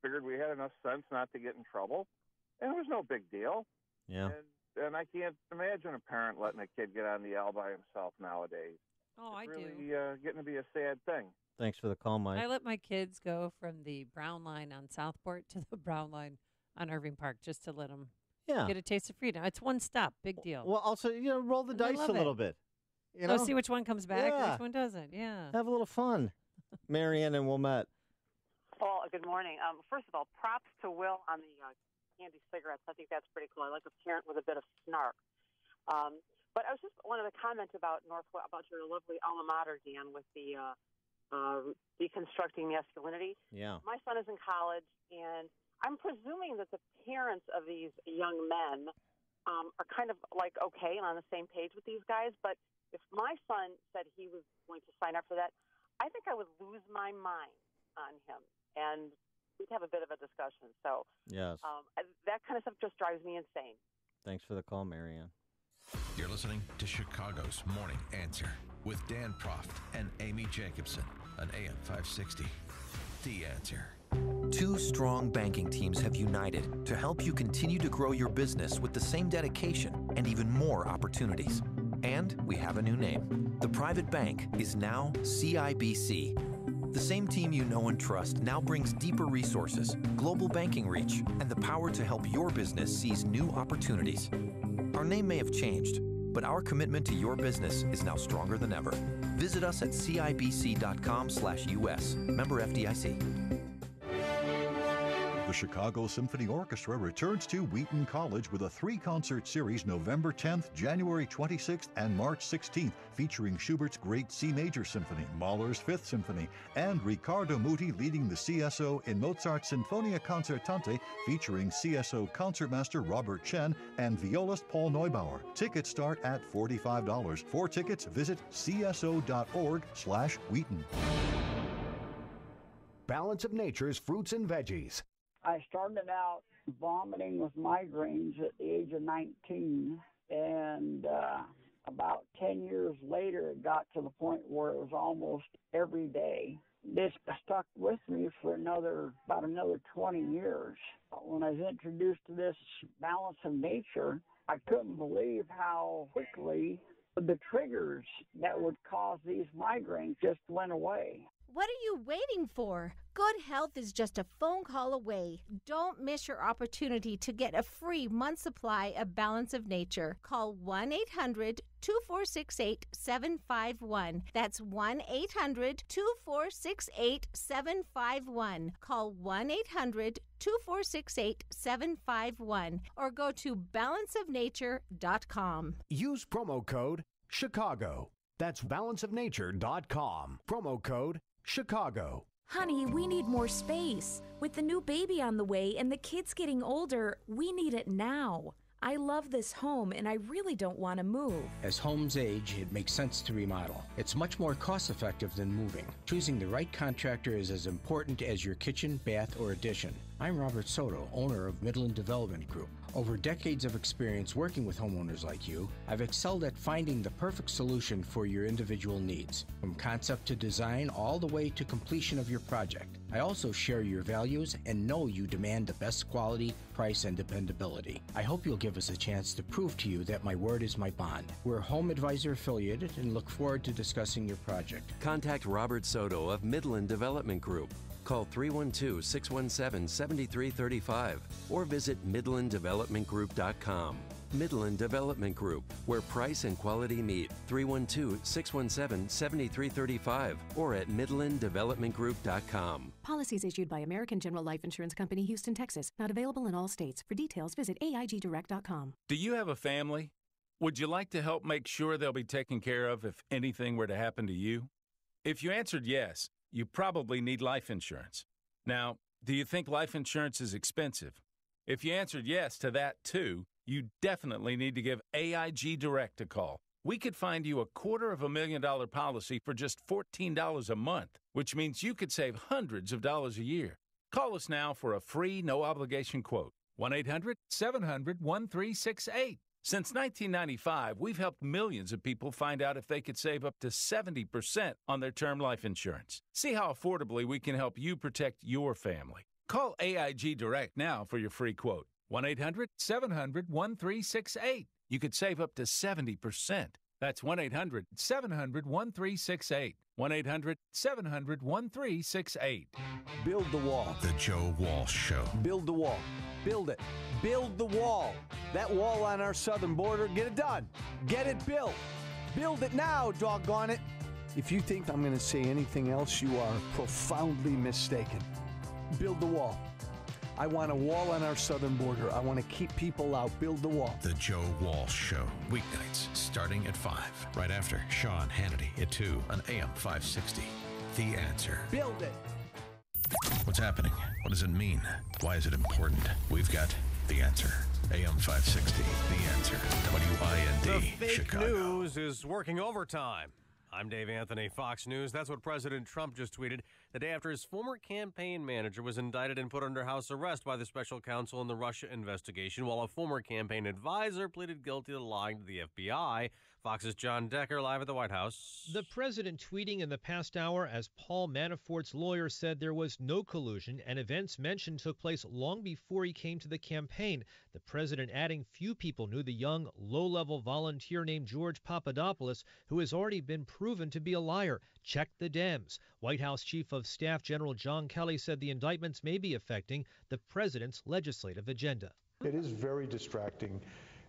figured we had enough sense not to get in trouble, and it was no big deal. Yeah. And I can't imagine a parent letting a kid get on the L by himself nowadays. Oh, it's I really, do. Getting to be a sad thing. Thanks for the call, Mike. I let my kids go from the Brown Line on Southport to the Brown Line on Irving Park just to let them get a taste of freedom. It's one stop. Big deal. Well, also, roll the dice a little bit. See which one comes back, which one doesn't. Yeah. Have a little fun. Marianne and Wilmette. Well, good morning. First of all, props to Will on the candy cigarettes. I think that's pretty cool. I like a parent with a bit of snark. But I was just wanted to comment about your lovely alma mater, Dan, with the deconstructing masculinity. Yeah. My son is in college, and I'm presuming that the parents of these young men are kind of like okay and on the same page with these guys. But if my son said he was going to sign up for that, I think I would lose my mind on him, and we'd have a bit of a discussion. So yes, that kind of stuff just drives me insane. Thanks for the call, Marianne. You're listening to Chicago's Morning Answer with Dan Proft and Amy Jacobson on AM 560. The Answer. 2 strong banking teams have united to help you continue to grow your business with the same dedication and even more opportunities. And we have a new name. The private bank is now CIBC. The same team you know and trust now brings deeper resources, global banking reach, and the power to help your business seize new opportunities. Our name may have changed, but our commitment to your business is now stronger than ever. Visit us at cibc.com/US. Member FDIC. The Chicago Symphony Orchestra returns to Wheaton College with a 3-concert series November 10th, January 26th, and March 16th, featuring Schubert's Great C Major Symphony, Mahler's Fifth Symphony, and Riccardo Muti leading the CSO in Mozart's Sinfonia Concertante, featuring CSO Concertmaster Robert Chen and violist Paul Neubauer. Tickets start at $45. For tickets, visit cso.org/Wheaton. Balance of Nature's fruits and veggies. I started out vomiting with migraines at the age of 19, and about 10 years later, it got to the point where it was almost every day. This stuck with me for about another 20 years. When I was introduced to this Balance of Nature, I couldn't believe how quickly the triggers that would cause these migraines just went away. What are you waiting for? Good health is just a phone call away. Don't miss your opportunity to get a free month supply of Balance of Nature. Call 1-800-2468-751. That's 1-800-2468-751. Call 1-800-2468-751 or go to balanceofnature.com. Use promo code Chicago. That's balanceofnature.com. Promo code Chicago. Honey, we need more space. With the new baby on the way and the kids getting older, we need it now. I love this home and I really don't want to move. As homes age, it makes sense to remodel. It's much more cost-effective than moving. Choosing the right contractor is as important as your kitchen, bath, or addition. I'm Robert Soto, owner of Midland Development Group. Over decades of experience working with homeowners like you, I've excelled at finding the perfect solution for your individual needs, from concept to design all the way to completion of your project. I also share your values and know you demand the best quality, price, and dependability. I hope you'll give us a chance to prove to you that my word is my bond. We're Home Advisor affiliated and look forward to discussing your project. Contact Robert Soto of Midland Development Group. Call 312-617-7335 or visit MidlandDevelopmentGroup.com. Midland Development Group, where price and quality meet. 312-617-7335 or at MidlandDevelopmentGroup.com. Policies issued by American General Life Insurance Company, Houston, Texas. Not available in all states. For details, visit AIGDirect.com. Do you have a family? Would you like to help make sure they'll be taken care of if anything were to happen to you? If you answered yes, you probably need life insurance. Now, do you think life insurance is expensive? If you answered yes to that too, you definitely need to give AIG Direct a call. We could find you a $250,000 policy for just $14 a month, which means you could save hundreds of dollars a year. Call us now for a free, no-obligation quote. 1-800-700-1368. Since 1995, we've helped millions of people find out if they could save up to 70% on their term life insurance. See how affordably we can help you protect your family. Call AIG Direct now for your free quote. 1-800-700-1368. You could save up to 70%. That's 1-800-700-1368. 1-800-700-1368. Build the wall. The Joe Walsh Show. Build the wall. Build it. Build the wall. That wall on our southern border, get it done. Get it built. Build it now, doggone it. If you think I'm going to say anything else, you are profoundly mistaken. Build the wall. I want a wall on our southern border. I want to keep people out. Build the wall. The Joe Walsh Show. Weeknights starting at 5. Right after Sean Hannity at 2 on AM 560. The Answer. Build it. What's happening? What does it mean? Why is it important? We've got The Answer. AM 560. The Answer. WIND. The fake Chicago. news is working overtime. I'm Dave Anthony, Fox News. That's what President Trump just tweeted the day after his former campaign manager was indicted and put under house arrest by the special counsel in the Russia investigation, while a former campaign advisor pleaded guilty to lying to the FBI. Fox's John Decker live at the White House. The president tweeting in the past hour as Paul Manafort's lawyer said there was no collusion and events mentioned took place long before he came to the campaign. The president adding few people knew the young, low-level volunteer named George Papadopoulos, who has already been proven to be a liar. Check the Dems. White House Chief of Staff General John Kelly said the indictments may be affecting the president's legislative agenda. It is very distracting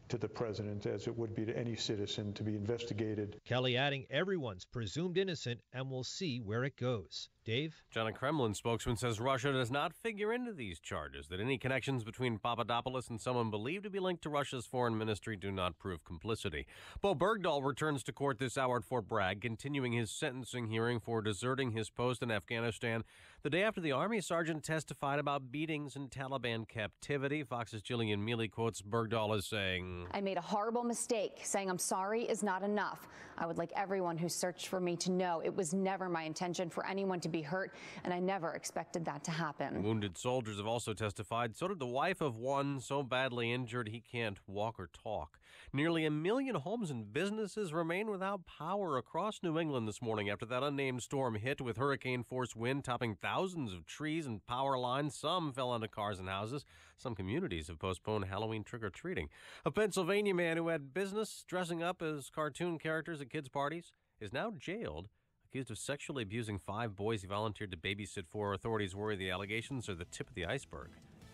to the president, as it would be to any citizen, to be investigated. Kelly adding everyone's presumed innocent and we'll see where it goes. Dave? John, a Kremlin spokesman says Russia does not figure into these charges, that any connections between Papadopoulos and someone believed to be linked to Russia's foreign ministry do not prove complicity. Bo Bergdahl returns to court this hour at Fort Bragg, continuing his sentencing hearing for deserting his post in Afghanistan the day after the Army sergeant testified about beatings in Taliban captivity. Fox's Jillian Mealy quotes Bergdahl as saying, I made a horrible mistake. Saying I'm sorry is not enough. I would like everyone who searched for me to know it was never my intention for anyone to be hurt, and I never expected that to happen. Wounded soldiers have also testified. So did the wife of one so badly injured he can't walk or talk. Nearly 1 million homes and businesses remain without power across New England this morning after that unnamed storm hit with hurricane-force wind topping thousands of trees and power lines. Some fell onto cars and houses. Some communities have postponed Halloween trick-or-treating. A Pennsylvania man who had business dressing up as cartoon characters at kids' parties is now jailed, accused of sexually abusing 5 boys he volunteered to babysit for. Authorities worry the allegations are the tip of the iceberg.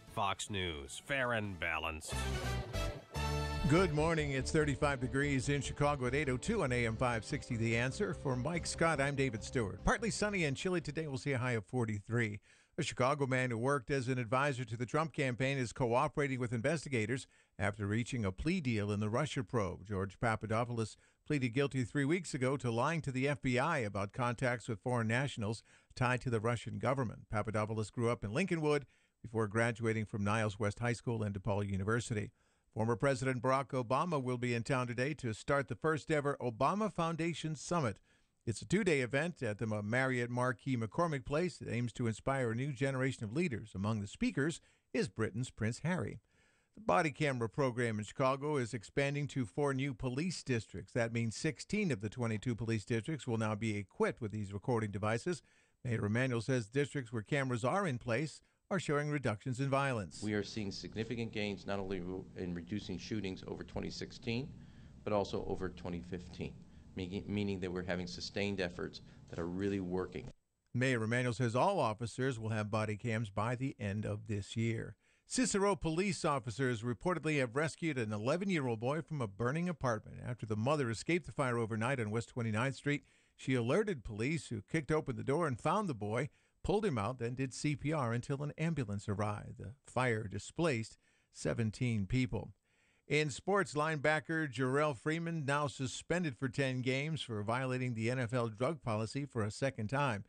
Fox News, fair and balanced. Good morning. It's 35 degrees in Chicago at 8:02 on AM 560. The Answer. For Mike Scott, I'm David Stewart. Partly sunny and chilly today. We'll see a high of 43. A Chicago man who worked as an advisor to the Trump campaign is cooperating with investigators after reaching a plea deal in the Russia probe. George Papadopoulos pleaded guilty 3 weeks ago to lying to the FBI about contacts with foreign nationals tied to the Russian government. Papadopoulos grew up in Lincolnwood before graduating from Niles West High School and DePaul University. Former President Barack Obama will be in town today to start the first-ever Obama Foundation Summit. It's a two-day event at the Marriott Marquis McCormick Place that aims to inspire a new generation of leaders. Among the speakers is Britain's Prince Harry. The body camera program in Chicago is expanding to 4 new police districts. That means 16 of the 22 police districts will now be equipped with these recording devices. Mayor Emanuel says districts where cameras are in place are showing reductions in violence. We are seeing significant gains not only in reducing shootings over 2016, but also over 2015. Meaning that we're having sustained efforts that are really working. Mayor Emanuel says all officers will have body cams by the end of this year. Cicero police officers reportedly have rescued an 11-year-old boy from a burning apartment. After the mother escaped the fire overnight on West 29th Street, she alerted police, who kicked open the door and found the boy, pulled him out, then did CPR until an ambulance arrived. The fire displaced 17 people. In sports, linebacker Jarrell Freeman now suspended for 10 games for violating the NFL drug policy for a second time.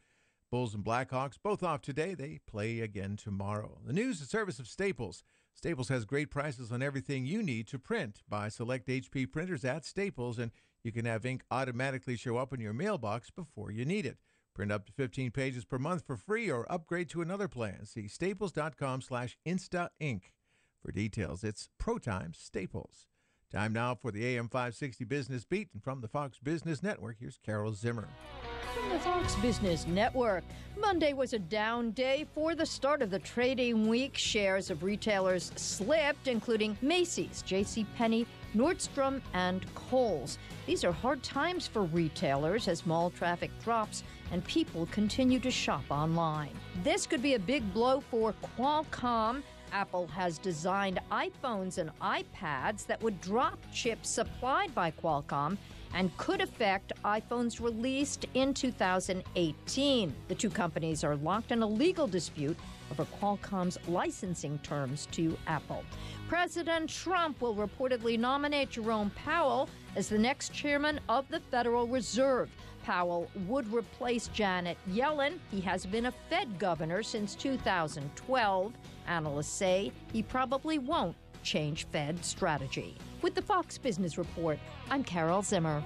Bulls and Blackhawks both off today. They play again tomorrow. The news at service of Staples. Staples has great prices on everything you need to print. Buy select HP printers at Staples, and you can have ink automatically show up in your mailbox before you need it. Print up to 15 pages per month for free or upgrade to another plan. See staples.com/instaink. For details, it's ProTime Staples. Time now for the AM 560 Business Beat. And from the Fox Business Network, here's Carol Zimmer. From the Fox Business Network, Monday was a down day for the start of the trading week. Shares of retailers slipped, including Macy's, JCPenney, Nordstrom, and Kohl's. These are hard times for retailers as mall traffic drops and people continue to shop online. This could be a big blow for Qualcomm. Apple has designed iPhones and iPads that would drop chips supplied by Qualcomm and could affect iPhones released in 2018. The two companies are locked in a legal dispute over Qualcomm's licensing terms to Apple. President Trump will reportedly nominate Jerome Powell as the next chairman of the Federal Reserve. Powell would replace Janet Yellen. He has been a Fed governor since 2012. Analysts say he probably won't change Fed strategy. With the Fox Business Report, I'm Carol Zimmer.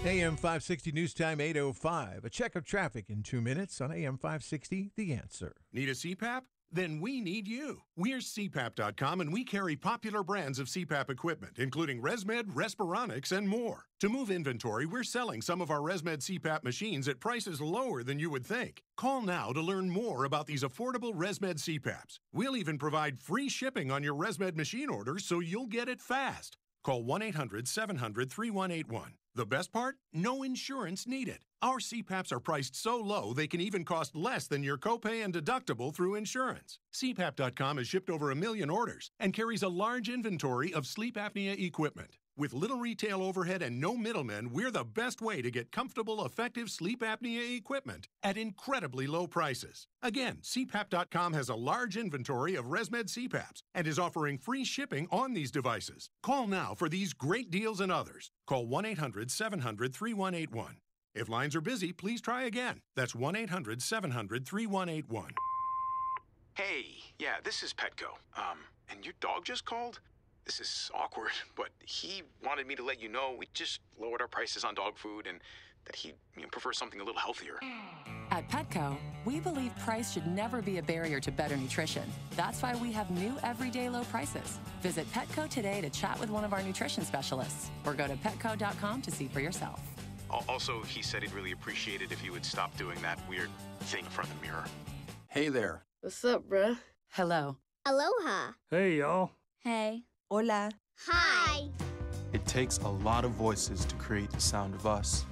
AM 560 News Time 8:05. A check of traffic in 2 minutes on AM 560, The Answer. Need a CPAP? Then we need you. We're CPAP.com, and we carry popular brands of CPAP equipment, including ResMed, Respironics, and more. To move inventory, we're selling some of our ResMed CPAP machines at prices lower than you would think. Call now to learn more about these affordable ResMed CPAPs. We'll even provide free shipping on your ResMed machine order so you'll get it fast. Call 1-800-700-3181. The best part? No insurance needed. Our CPAPs are priced so low they can even cost less than your copay and deductible through insurance. CPAP.com has shipped over 1 million orders and carries a large inventory of sleep apnea equipment. With little retail overhead and no middlemen, we're the best way to get comfortable, effective sleep apnea equipment at incredibly low prices. Again, CPAP.com has a large inventory of ResMed CPAPs and is offering free shipping on these devices. Call now for these great deals and others. Call 1-800-700-3181. If lines are busy, please try again. That's 1-800-700-3181. Hey, yeah, this is Petco. And your dog just called? This is awkward, but he wanted me to let you know we just lowered our prices on dog food and that he prefers something a little healthier. At Petco, we believe price should never be a barrier to better nutrition. That's why we have new everyday low prices. Visit Petco today to chat with one of our nutrition specialists or go to petco.com to see for yourself. Also, he said he'd really appreciate it if you would stop doing that weird thing in front of the mirror. Hey there. What's up, bruh? Hello. Aloha. Hey, y'all. Hey. Hola. Hi. It takes a lot of voices to create the sound of us.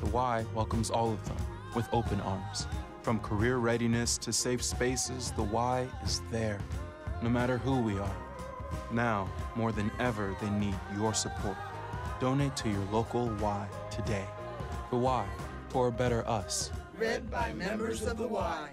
The Y welcomes all of them with open arms. From career readiness to safe spaces, the Y is there, no matter who we are. Now, more than ever, they need your support. Donate to your local Y today. The Y, for a better us. Read by members of the Y.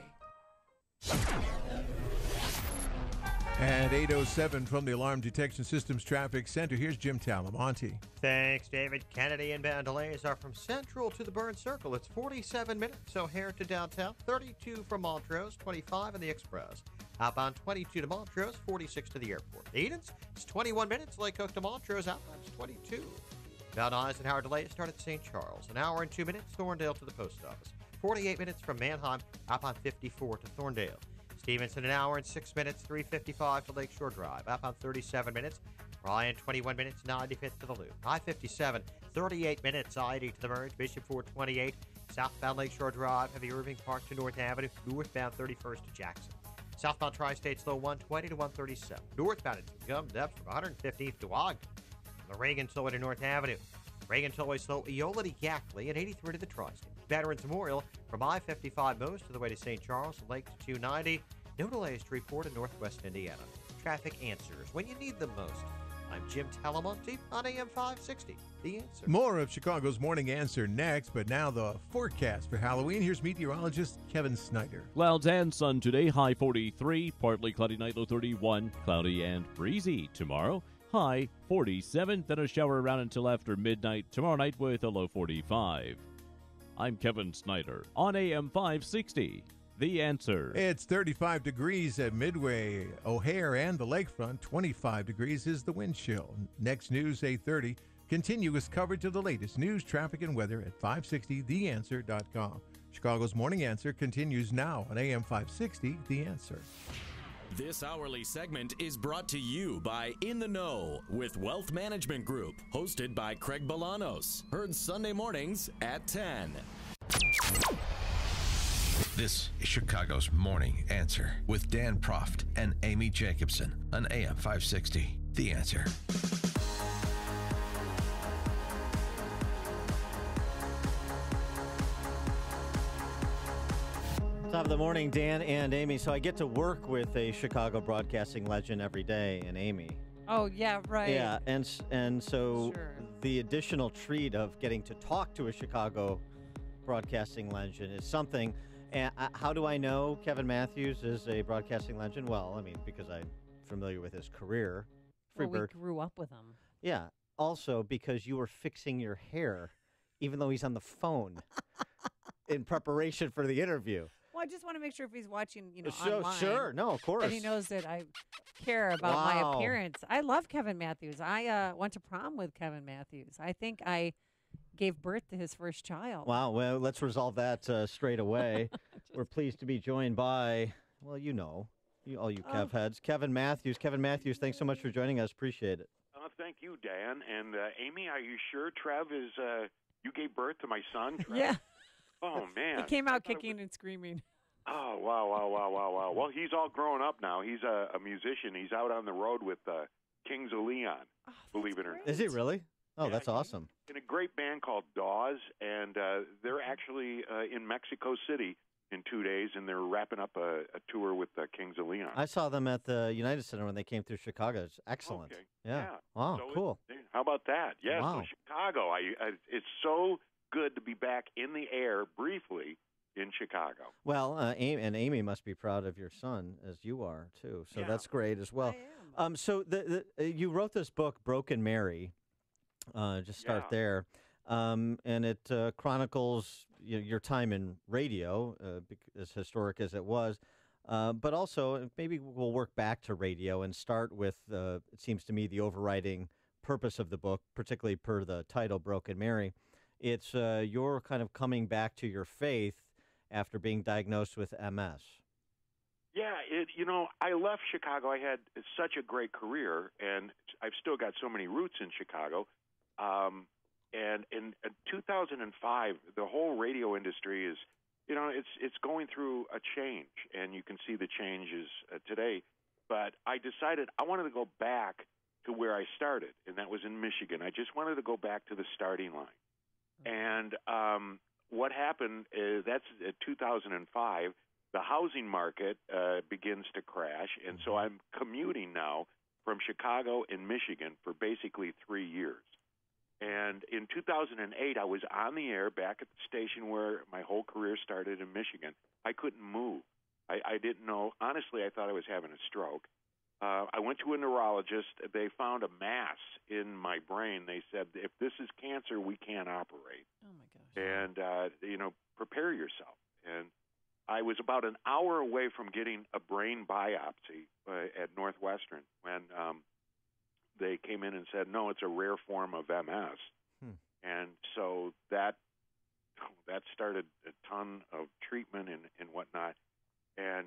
At 8:07 from the Alarm Detection Systems Traffic Center, here's Jim Talamonte. Thanks, David. Kennedy inbound delays are from Central to the Burn Circle. It's 47 minutes. O'Hare to downtown, 32 from Montrose, 25 in the Express. Outbound 22 to Montrose, 46 to the airport. Edens, it's 21 minutes. Lake Cook to Montrose, outbound 22. Bound Eisenhower delays start at St. Charles. An hour and 2 minutes, Thorndale to the post office. 48 minutes from Manheim, outbound 54 to Thorndale. Stevenson, an hour and 6 minutes, 3:55 to Lakeshore Drive. Outbound 37 minutes. Ryan, 21 minutes, 95th to the Loop. I-57, 38 minutes, I-80 to the Merge. Bishop 428, southbound Lakeshore Drive. Heavy Irving Park to North Avenue. Northbound 31st to Jackson. Southbound Tri-State slow 120 to 137. Northbound at Gum Depth from 115th to Ogden. The Reagan Tollway to North Avenue. Reagan Tollway slow Eola to Yackley and 83 to the Tri-State. Veterans Memorial from I-55 most of the way to St. Charles, Lake to 290. No delays to report in Northwest Indiana. Traffic answers when you need them most. I'm Jim Talamonte on AM 560. The Answer. More of Chicago's Morning Answer next, but now the forecast for Halloween. Here's meteorologist Kevin Snyder. Clouds and sun today, high 43. Partly cloudy night, low 31. Cloudy and breezy tomorrow, high 47. Then a shower around until after midnight tomorrow night with a low 45. I'm Kevin Snyder on AM 560. The Answer. It's 35 degrees at Midway, O'Hare, and the lakefront. 25 degrees is the wind chill. Next news, 8:30. Continuous coverage of the latest news, traffic, and weather at 560theanswer.com. Chicago's Morning Answer continues now on AM 560, The Answer. This hourly segment is brought to you by In the Know with Wealth Management Group, hosted by Craig Bolanos. Heard Sunday mornings at 10. This is Chicago's Morning Answer with Dan Proft and Amy Jacobson on AM 560. The Answer. Top of the morning, Dan and Amy. So I get to work with a Chicago broadcasting legend every day, and Amy. Oh, yeah, right. Yeah, and so the additional treat of getting to talk to a Chicago broadcasting legend is something. And how do I know Kevin Matthews is a broadcasting legend? Well, I mean, because I'm familiar with his career. Well, we grew up with him. Yeah. Also, because you were fixing your hair, even though he's on the phone, in preparation for the interview. Well, I just want to make sure if he's watching, online. Sure, no, of course. That he knows that I care about my appearance. I love Kevin Matthews. I went to prom with Kevin Matthews. I think I gave birth to his first child. Wow. Well, let's resolve that straight away. We're pleased to be joined by, well, all you Kev heads, Kevin Matthews. Kevin Matthews, thanks so much for joining us. Appreciate it. Thank you, Dan. And Amy, are you sure Trev is, you gave birth to my son, Trev? Yeah. Oh, man. He came out kicking and screaming. Oh, wow. Well, he's all grown up now. He's a musician. He's out on the road with Kings of Leon, believe it or not. Is he really? Oh, yeah, that's awesome. In a great band called Dawes, and they're actually in Mexico City in 2 days, and they're wrapping up a tour with Kings of Leon. I saw them at the United Center when they came through Chicago. It's excellent. Okay. Yeah. Wow, so cool. How about that? Yeah, wow. So Chicago. It's so good to be back in the air briefly in Chicago. Well, and Amy must be proud of your son, as you are, too. So that's great as well. I am. So you wrote this book, Broken Mary. Just start there. And it chronicles your time in radio, as historic as it was. But also, maybe we'll work back to radio and start with, it seems to me, the overriding purpose of the book, particularly per the title, Broken Mary. It's your kind of coming back to your faith after being diagnosed with MS. Yeah, I left Chicago. I had such a great career, and I've still got so many roots in Chicago. And in 2005, the whole radio industry is, it's going through a change, and you can see the changes today. But I decided I wanted to go back to where I started, and that was in Michigan. I just wanted to go back to the starting line. And what happened is that's 2005. The housing market begins to crash, and so I'm commuting now from Chicago and Michigan for basically 3 years. And in 2008, I was on the air back at the station where my whole career started in Michigan. I couldn't move. I didn't know. Honestly, I thought I was having a stroke. I went to a neurologist. They found a mass in my brain. They said, if this is cancer, we can't operate. Oh, my gosh. And, prepare yourself. And I was about an hour away from getting a brain biopsy at Northwestern when they came in and said, no, it's a rare form of MS. And so that started a ton of treatment and whatnot. And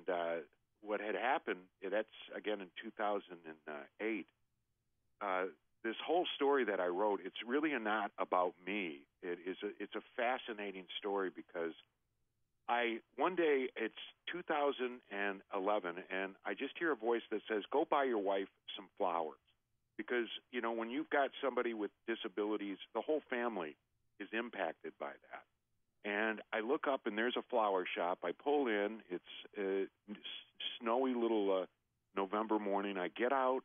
what had happened, that's again in 2008, this whole story that I wrote, it's really not about me. It's a fascinating story because one day, it's 2011, and I just hear a voice that says, go buy your wife some flowers. Because, when you've got somebody with disabilities, the whole family is impacted by that. And I look up, and there's a flower shop. I pull in. It's a snowy little November morning. I get out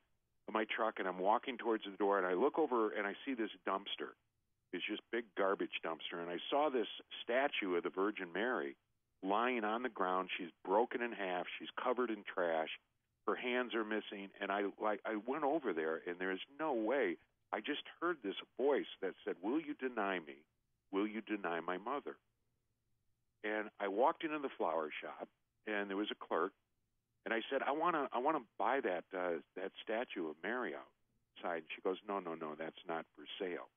of my truck, and I'm walking towards the door, and I look over, and I see this dumpster. It's just big garbage dumpster. And I saw this statue of the Virgin Mary lying on the ground. She's broken in half. She's covered in trash. Her hands are missing. And I went over there, and there's no way. I just heard this voice that said, will you deny me? Will you deny my mother? And I walked into the flower shop, and there was a clerk, and I said, I want to buy that statue of Mary outside. And she goes, no, that's not for sale.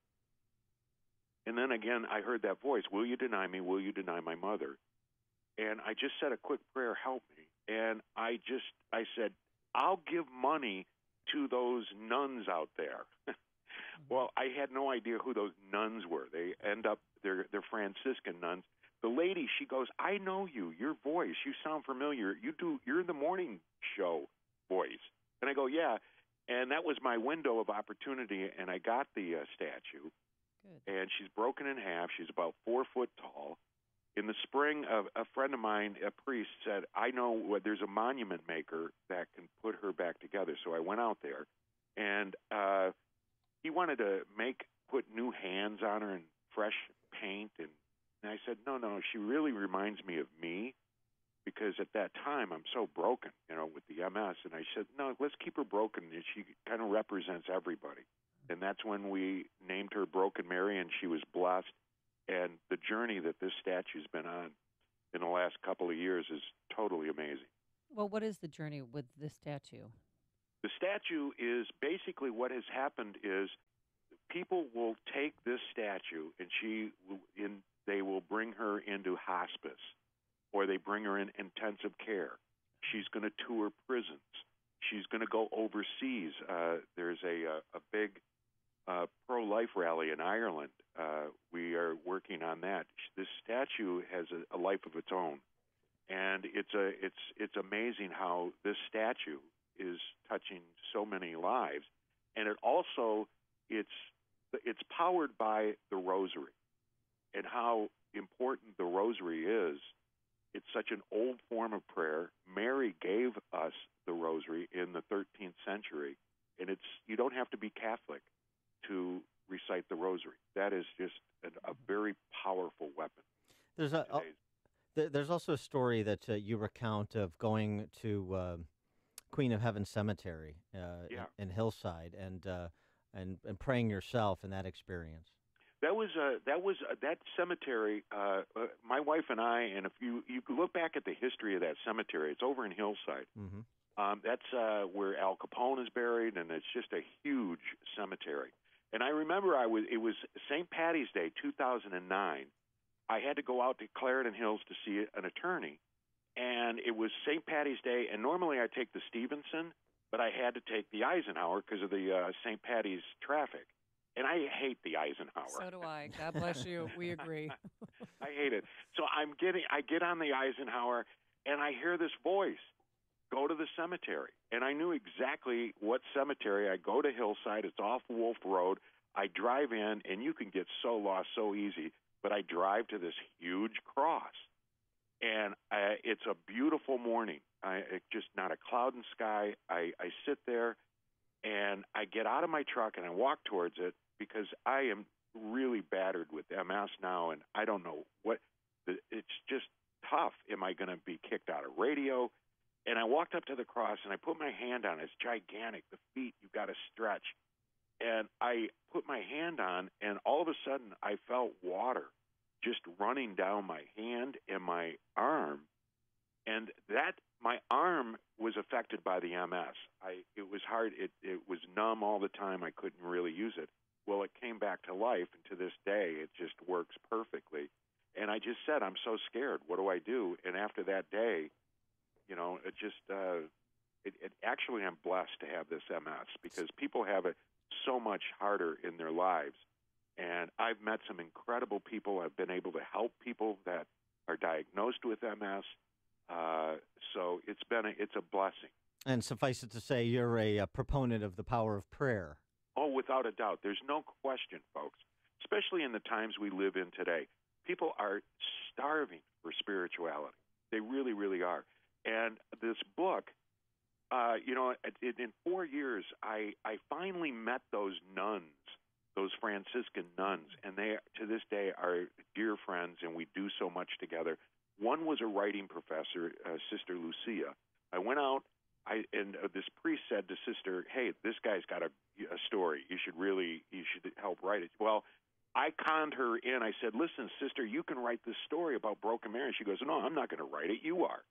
And then again, I heard that voice, will you deny me? Will you deny my mother? And I just said a quick prayer, help me. And I said, I'll give money to those nuns out there. Well, I had no idea who those nuns were. They're Franciscan nuns. The lady, she goes, I know you, your voice, you sound familiar. You're the morning show voice. And I go, yeah. And that was my window of opportunity, and I got the statue. Good. And she's broken in half. She's about 4 foot tall. In the spring, a friend of mine, a priest, said, I know there's a monument maker that can put her back together. So I went out there, and he wanted to put new hands on her and fresh paint. And I said, no, she really reminds me of me, because at that time I'm so broken, with the MS. And I said, no, let's keep her broken. And she kind of represents everybody. And that's when we named her Broken Mary, and she was blessed. And the journey that this statue's been on in the last couple of years is totally amazing. Well, what is the journey with this statue? The statue is basically what has happened is people will take this statue, and they will bring her into hospice, or they bring her in intensive care. She's going to tour prisons. She's going to go overseas. There's a big pro-life rally in Ireland. We are working on that. This statue has a life of its own, and it's amazing how this statue is touching so many lives. And it's powered by the Rosary, and how important the Rosary is. It's such an old form of prayer. Mary gave us the Rosary in the 13th century, and you don't have to be Catholic to recite the Rosary. That is just a very powerful weapon. There's also a story that you recount of going to Queen of Heaven Cemetery in Hillside and praying yourself in that experience. That cemetery. My wife and I, and if you look back at the history of that cemetery, it's over in Hillside. Mm-hmm. That's where Al Capone is buried, and it's just a huge cemetery. And I remember it was St. Patty's Day, 2009. I had to go out to Clarendon Hills to see an attorney, and it was St. Patty's Day. And normally I take the Stevenson, but I had to take the Eisenhower because of the St. Patty's traffic. And I hate the Eisenhower. So do I. God bless you. We agree. I hate it. So I get on the Eisenhower, and I hear this voice, go to the cemetery. And I knew exactly what cemetery. I go to Hillside. It's off Wolf Road. I drive in, and you can get so lost so easy, but I drive to this huge cross. And it's a beautiful morning. Just not a cloud in the sky. I sit there, and I get out of my truck, and I walk towards it, because I am really battered with MS now, and I don't know it's just tough. Am I going to be kicked out of radio? And I walked up to the cross, and I put my hand on it. It's gigantic. The feet, you've got to stretch. And I put my hand on, and all of a sudden, I felt water just running down my hand and my arm. And my arm was affected by the MS. It was hard. It was numb all the time. I couldn't really use it. Well, it came back to life, and to this day, it just works perfectly. And I just said, I'm so scared. What do I do? And after that day, it just actually, I'm blessed to have this MS because people have it so much harder in their lives. And I've met some incredible people. I've been able to help people that are diagnosed with MS. So it's a blessing. And suffice it to say, you're a proponent of the power of prayer. Oh, without a doubt. There's no question, folks, especially in the times we live in today. People are starving for spirituality. They really, really are. And this book, in 4 years, I finally met those nuns, those Franciscan nuns, and they, to this day, are dear friends, and we do so much together. One was a writing professor, Sister Lucia. I went out, and this priest said to Sister, hey, this guy's got a story. You should help write it. Well, I conned her in. I said, listen, Sister, you can write this story about broken marriage. She goes, no, I'm not going to write it. You are.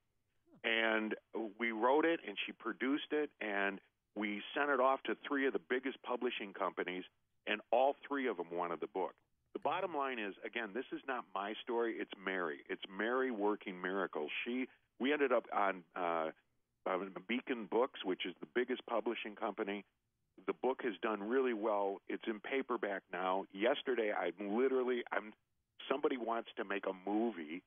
And we wrote it, and she produced it, and we sent it off to 3 of the biggest publishing companies, and all 3 of them wanted the book. The bottom line is, again, this is not my story. It's Mary. It's Mary working miracles. We ended up on Beacon Books, which is the biggest publishing company. The book has done really well. It's in paperback now. Yesterday, somebody wants to make a movie.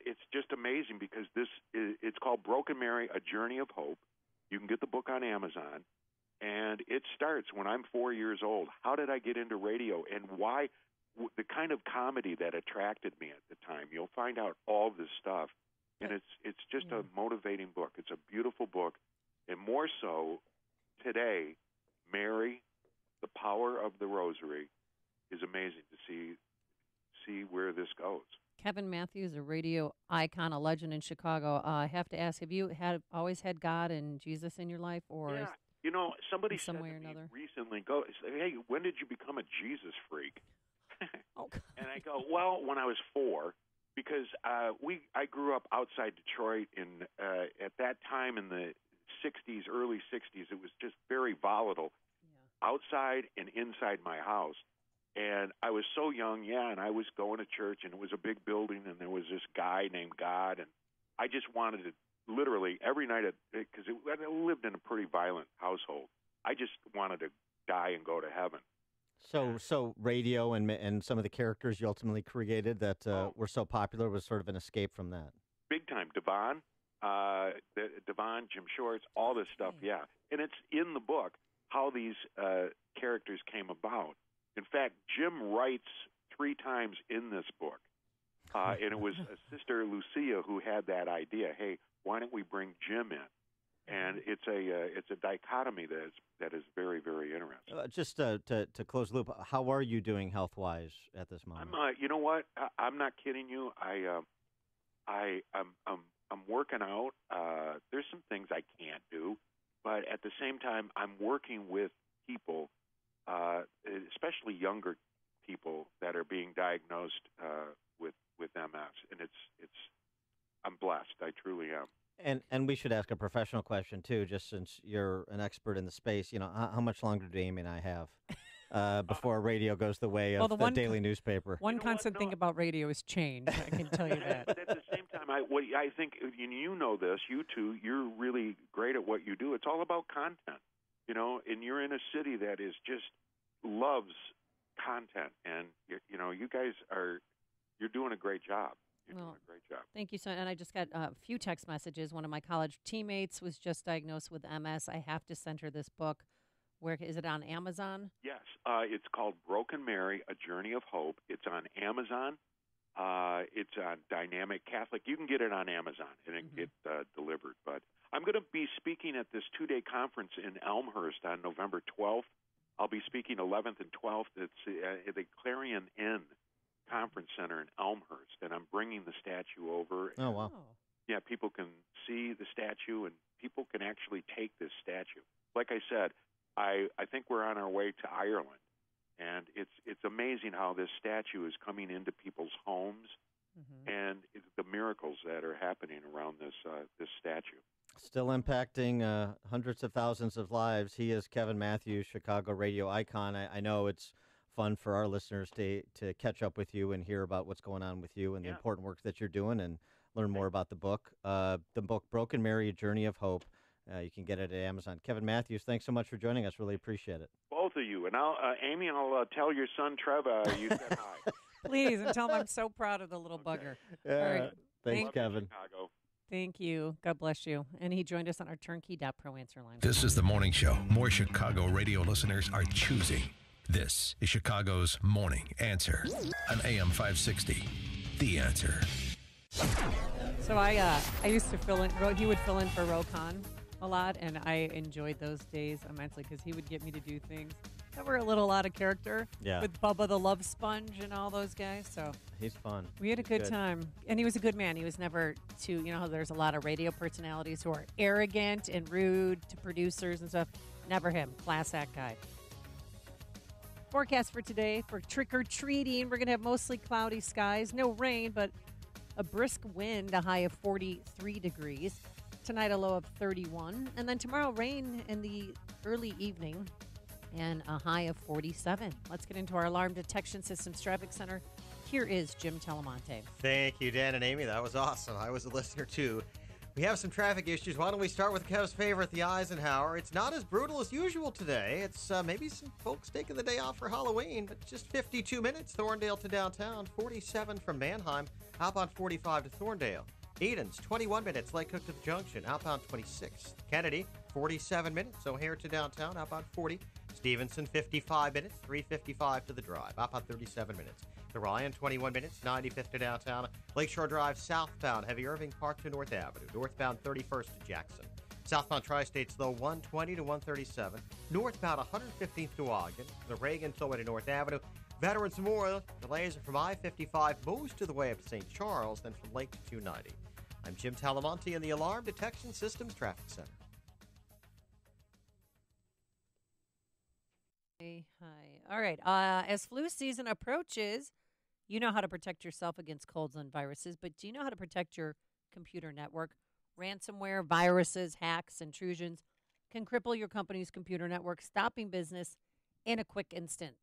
It's just amazing because it's called Broken Mary, A Journey of Hope. You can get the book on Amazon. And it starts when I'm 4 years old. How did I get into radio, and why? The kind of comedy that attracted me at the time. You'll find out all this stuff, and it's just a motivating book. It's a beautiful book, and more so today, Mary, the power of the Rosary, is amazing to see where this goes. Kevin Matthews, a radio icon, a legend in Chicago. I have to ask: have you always had God and Jesus in your life, or? Yeah. Somebody said to me another recently, hey, when did you become a Jesus freak? Oh, and I go, well, when I was 4, because I grew up outside Detroit, and at that time in the 60s, early 60s, it was just very volatile outside and inside my house. And I was so young, and I was going to church, and it was a big building, and there was this guy named God, and I just wanted to literally every night, because I lived in a pretty violent household, I just wanted to die and go to heaven. So radio and some of the characters you ultimately created that were so popular was sort of an escape from that. Big time. Devon, Jim Shorts, all this stuff, yeah. And it's in the book how these characters came about. In fact, Jim writes 3 times in this book. And it was Sister Lucia who had that idea. Hey, why don't we bring Jim in? And it's a dichotomy that is very, very interesting. Just to close the loop, how are you doing health-wise at this moment? You know what? I'm not kidding you. I'm working out. There's some things I can't do, but at the same time, I'm working with people, especially younger people that are being diagnosed with MS, and I'm blessed. I truly am. And we should ask a professional question too, just since you're an expert in the space. How much longer do Amy and I have before radio goes the way of the daily newspaper? One constant thing about radio is change. I can tell you that. But at the same time, I think, and you know this, you two, you're really great at what you do. It's all about content, and you're in a city that is just loves content, and you guys you're doing a great job. You're doing a great job. Thank you, son. And I just got a few text messages. One of my college teammates was just diagnosed with MS. I have to send her this book. Where is it on Amazon? Yes, it's called Broken Mary: A Journey of Hope. It's on Amazon. It's on Dynamic Catholic. You can get it on Amazon and it can get delivered. But I'm going to be speaking at this 2-day conference in Elmhurst on November 12th. I'll be speaking 11th and 12th. It's the Clarion Inn Conference Center in Elmhurst, and I'm bringing the statue over. Oh, wow. people can see the statue, and people can actually take this statue. Like I said, I think we're on our way to Ireland, and it's amazing how this statue is coming into people's homes, and the miracles that are happening around this statue. Still impacting hundreds of thousands of lives. He is Kevin Matthews, Chicago radio icon. I know it's fun for our listeners to catch up with you and hear about what's going on with you and the important work that you're doing and learn more about the book. The book, Broken Mary, A Journey of Hope. You can get it at Amazon. Kevin Matthews, thanks so much for joining us. Really appreciate it. Both of you. And Amy, I'll tell your son, Trevor, you said hi. Please, and tell him I'm so proud of the little bugger. Yeah. All right. Thanks, Kevin. Thank you. God bless you. And he joined us on our turnkey.pro answer line. This is the morning show more Chicago radio listeners are choosing. This is Chicago's Morning Answer on AM 560. The Answer. So I used to fill in. He would fill in for Rokon a lot, and I enjoyed those days immensely because he would get me to do things that were a little out of character. Yeah. With Bubba the Love Sponge and all those guys. So he's fun. we had a good time, and he was a good man. He was never too. You know how there's a lot of radio personalities who are arrogant and rude to producers and stuff. Never him. Class act guy. Forecast for today for trick-or-treating. We're going to have mostly cloudy skies. No rain, but a brisk wind, a high of 43 degrees. Tonight, a low of 31. And then tomorrow, rain in the early evening and a high of 47. Let's get into our Alarm Detection Systems Traffic Center. Here is Jim Telemonte. Thank you, Dan and Amy. That was awesome. I was a listener, too. We have some traffic issues. Why don't we start with Kev's favorite, the Eisenhower. It's not as brutal as usual today. It's maybe some folks taking the day off for Halloween, but just 52 minutes, Thorndale to downtown, 47 from Manheim, outbound 45 to Thorndale. Edens, 21 minutes, Lake Cook to the junction, outbound 26. Kennedy, 47 minutes, O'Hare to downtown, outbound 40. Stevenson, 55 minutes, 3:55 to the drive, outbound 37 minutes. The Ryan, 21 minutes, 95th to downtown. Lakeshore Drive, southbound, Heavy Irving Park to North Avenue. Northbound, 31st to Jackson. Southbound Tri-States, though, 120 to 137. Northbound, 115th to Ogden. The Reagan, Tollway to North Avenue. Veterans Memorial, delays are from I-55 most of the way up to St. Charles, then from Lake to 290. I'm Jim Talamonte in the Alarm Detection Systems Traffic Center. Hi. All right. As flu season approaches, you know how to protect yourself against colds and viruses, but do you know how to protect your computer network? Ransomware, viruses, hacks, intrusions can cripple your company's computer network, stopping business in a quick instant.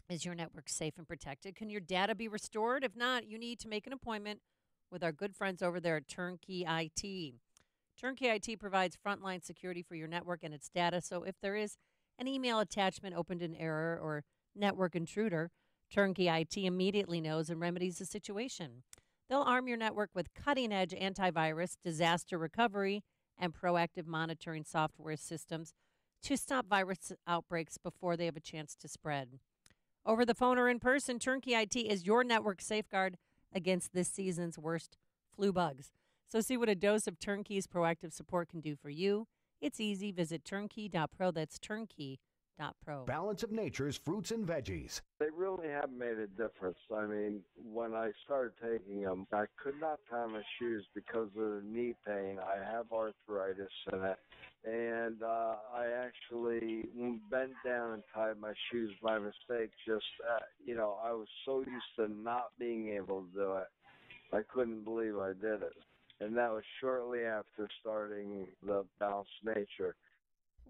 Is your network safe and protected? Can your data be restored? If not, you need to make an appointment with our good friends over there at Turnkey IT. Turnkey IT provides frontline security for your network and its data, so if there is an email attachment opened in error or network intruder, Turnkey IT immediately knows and remedies the situation. They'll arm your network with cutting-edge antivirus, disaster recovery, and proactive monitoring software systems to stop virus outbreaks before they have a chance to spread. Over the phone or in person, Turnkey IT is your network safeguard against this season's worst flu bugs. So see what a dose of Turnkey's proactive support can do for you. It's easy. Visit turnkey.pro. That's turnkey.pro. Balance of Nature's fruits and veggies. They really have made a difference. I mean, when I started taking them, I could not tie my shoes because of the knee pain. I have arthritis in it. And I actually bent down and tied my shoes by mistake. I was so used to not being able to do it. I couldn't believe I did it. And that was shortly after starting the Balanced Nature.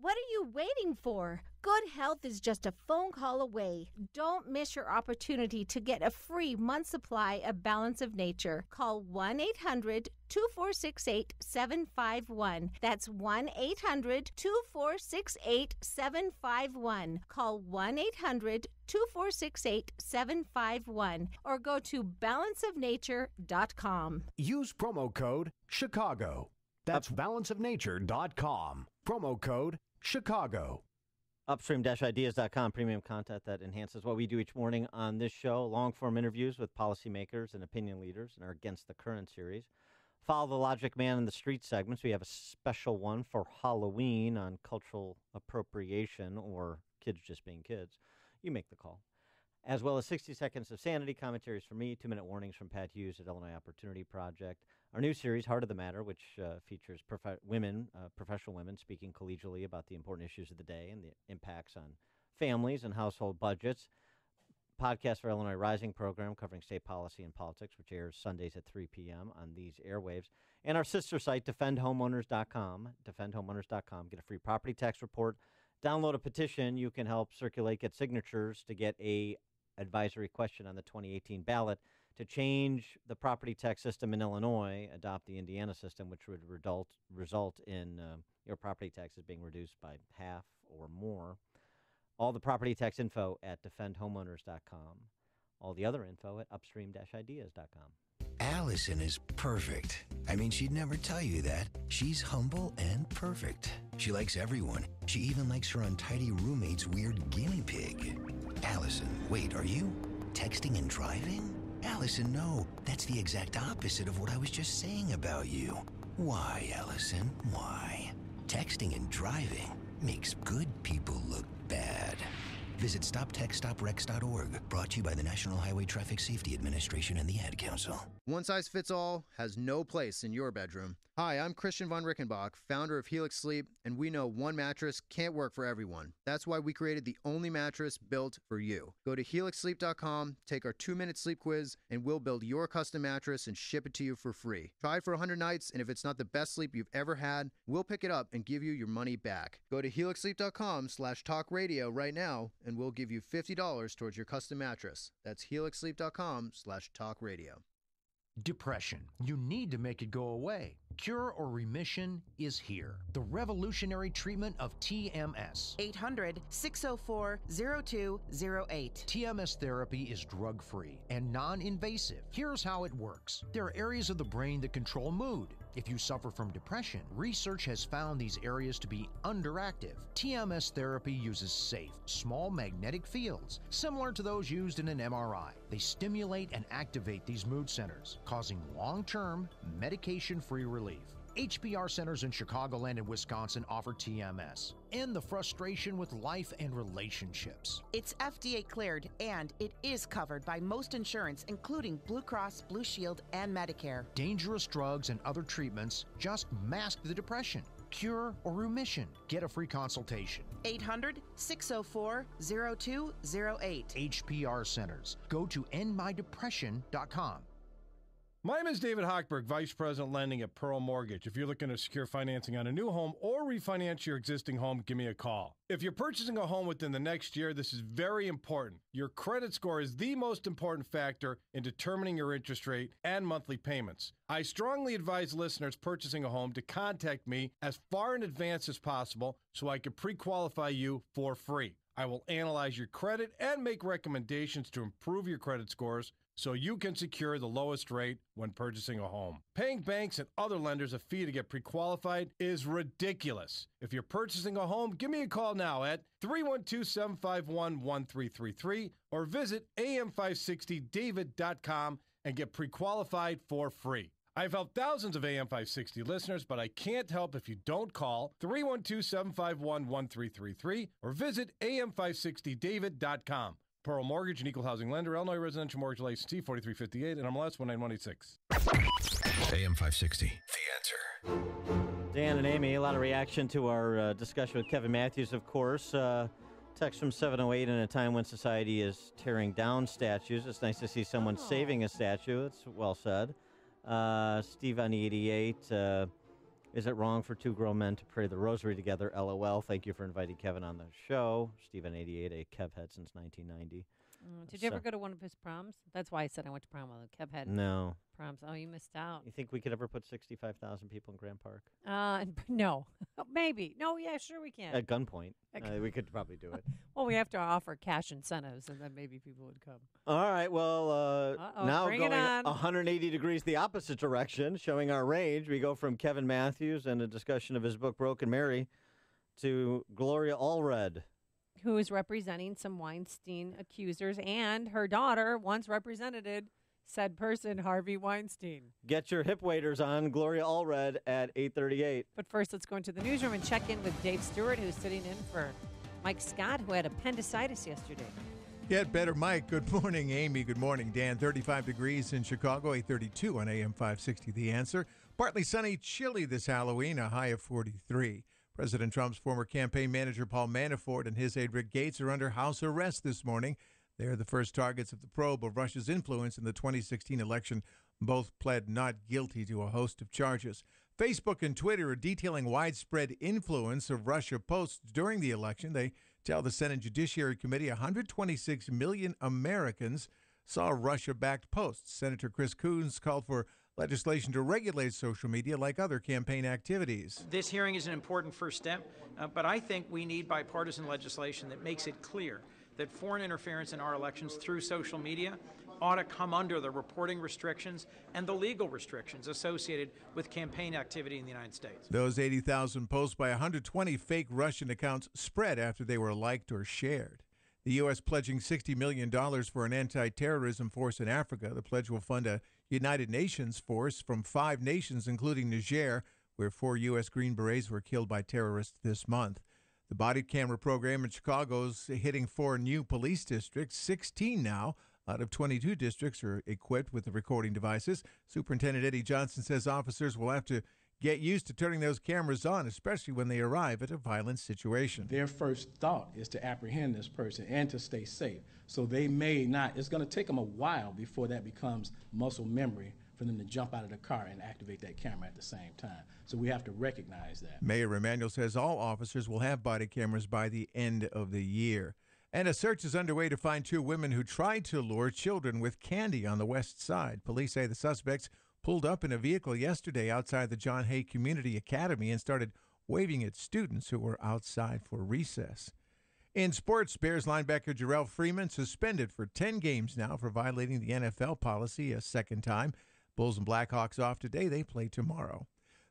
What are you waiting for? Good health is just a phone call away. Don't miss your opportunity to get a free month supply of Balance of Nature. Call 1-800-2468-751. That's 1-800-2468-751. Call 1-800-2468-751 or go to balanceofnature.com. Use promo code Chicago. That's balanceofnature.com. Promo code Chicago. Upstream-ideas.com, premium content that enhances what we do each morning on this show. Long-form interviews with policymakers and opinion leaders in our Against the Current series. Follow the Logic Man in the Street segments. We have a special one for Halloween on cultural appropriation or kids just being kids. You make the call. As well as 60 Seconds of Sanity, commentaries from me, 2-minute warnings from Pat Hughes at Illinois Opportunity Project. our new series, Heart of the Matter, which features professional women speaking collegially about the important issues of the day and the impacts on families and household budgets. Podcast for Illinois Rising program covering state policy and politics, which airs Sundays at 3 p.m. on these airwaves. And our sister site, defendhomeowners.com, defendhomeowners.com. Get a free property tax report. Download a petition. You can help get signatures to get a advisory question on the 2018 ballot to change the property tax system in Illinois, adopt the Indiana system, which would result in your property taxes being reduced by half or more. All the property tax info at defendhomeowners.com. All the other info at upstream-ideas.com. Allison is perfect. I mean, she'd never tell you that. She's humble and perfect. She likes everyone. She even likes her untidy roommate's weird guinea pig. Allison, wait, are you texting and driving? Allison, no. That's the exact opposite of what I was just saying about you. Why, Allison? Why? Texting and driving makes good people look bad. Visit StopTextStopWrecks.org. Brought to you by the National Highway Traffic Safety Administration and the Ad Council. One size fits all has no place in your bedroom. Hi, I'm Christian von Rickenbach, founder of Helix Sleep, and we know one mattress can't work for everyone. That's why we created the only mattress built for you. Go to helixsleep.com, take our 2-minute sleep quiz, and we'll build your custom mattress and ship it to you for free. Try it for 100 nights, and if it's not the best sleep you've ever had, we'll pick it up and give you your money back. Go to helixsleep.com/talkradio right now, and we'll give you $50 towards your custom mattress. That's helixsleep.com/talkradio. Depression. You need to make it go away. Cure or remission is here. The revolutionary treatment of TMS. 800-604-0208. TMS therapy is drug-free and non-invasive. Here's how it works. There are areas of the brain that control mood. If you suffer from depression, research has found these areas to be underactive. TMS therapy uses safe, small magnetic fields, similar to those used in an MRI. They stimulate and activate these mood centers, causing long-term, medication-free relief. HPR centers in Chicagoland and Wisconsin offer TMS. End the frustration with life and relationships. It's FDA cleared and it is covered by most insurance, including Blue Cross, Blue Shield, and Medicare. Dangerous drugs and other treatments just mask the depression. Cure or remission. Get a free consultation. 800-604-0208. HPR centers. Go to endmydepression.com. My name is David Hochberg, Vice President Lending at Pearl Mortgage. If you're looking to secure financing on a new home or refinance your existing home, give me a call. If you're purchasing a home within the next year, this is very important. Your credit score is the most important factor in determining your interest rate and monthly payments. I strongly advise listeners purchasing a home to contact me as far in advance as possible so I can pre-qualify you for free. I will analyze your credit and make recommendations to improve your credit scores so you can secure the lowest rate when purchasing a home. Paying banks and other lenders a fee to get pre-qualified is ridiculous. If you're purchasing a home, give me a call now at 312-751-1333 or visit am560david.com and get pre-qualified for free. I've helped thousands of AM560 listeners, but I can't help if you don't call 312-751-1333 or visit am560david.com. Pearl Mortgage, an equal housing lender, Illinois Residential Mortgage Licensee 4358, and MLS 19186. AM 560, The Answer. Dan and Amy, a lot of reaction to our discussion with Kevin Matthews, of course. Text from 708, in a time when society is tearing down statues. It's nice to see someone saving a statue. It's well said. Steve on the 88, is it wrong for two grown men to pray the rosary together? LOL. Thank you for inviting Kevin on the show. Steve on 88, a Kev head since 1990. Did you ever go to one of his proms? That's why I said I went to prom with Kev had No. proms. Oh, you missed out. You think we could ever put 65,000 people in Grant Park? No. Maybe. No, yeah, sure we can. At gunpoint. We could probably do it. Well, we have to offer cash incentives, and then maybe people would come. All right, well, now bring going it on. 180 degrees the opposite direction, showing our range, we go from Kevin Matthews and a discussion of his book, Broken Mary, to Gloria Allred. Who is representing some Weinstein accusers, and her daughter once represented said person, Harvey Weinstein. Get your hip waders on, Gloria Allred at 8:38. But first, let's go into the newsroom and check in with Dave Stewart, who's sitting in for Mike Scott, who had appendicitis yesterday. Get better, Mike. Good morning, Amy. Good morning, Dan. 35 degrees in Chicago, 832 on AM 560. The Answer. Partly sunny, chilly this Halloween, a high of 43. President Trump's former campaign manager Paul Manafort and his aide Rick Gates are under house arrest this morning. They are the first targets of the probe of Russia's influence in the 2016 election. Both pled not guilty to a host of charges. Facebook and Twitter are detailing widespread influence of Russia posts during the election. They tell the Senate Judiciary Committee 126 million Americans saw Russia-backed posts. Senator Chris Coons called for legislation to regulate social media like other campaign activities. This hearing is an important first step, but I think we need bipartisan legislation that makes it clear that foreign interference in our elections through social media ought to come under the reporting restrictions and the legal restrictions associated with campaign activity in the United States. Those 80,000 posts by 120 fake Russian accounts spread after they were liked or shared. The U.S. pledging $60 million for an anti-terrorism force in Africa. The pledge will fund a United Nations force from 5 nations, including Niger, where 4 U.S. Green Berets were killed by terrorists this month. The body camera program in Chicago is hitting 4 new police districts. 16 now out of 22 districts are equipped with the recording devices. Superintendent Eddie Johnson says officers will have to get used to turning those cameras on, especially when they arrive at a violent situation. Their first thought is to apprehend this person and to stay safe. So they may not, it's going to take them a while before that becomes muscle memory for them to jump out of the car and activate that camera at the same time. So we have to recognize that. Mayor Emanuel says all officers will have body cameras by the end of the year. And a search is underway to find 2 women who tried to lure children with candy on the west side. Police say the suspects pulled up in a vehicle yesterday outside the John Hay Community Academy and started waving at students who were outside for recess. In sports, Bears linebacker Jarrell Freeman suspended for 10 games now for violating the NFL policy a second time. Bulls and Blackhawks off today. They play tomorrow.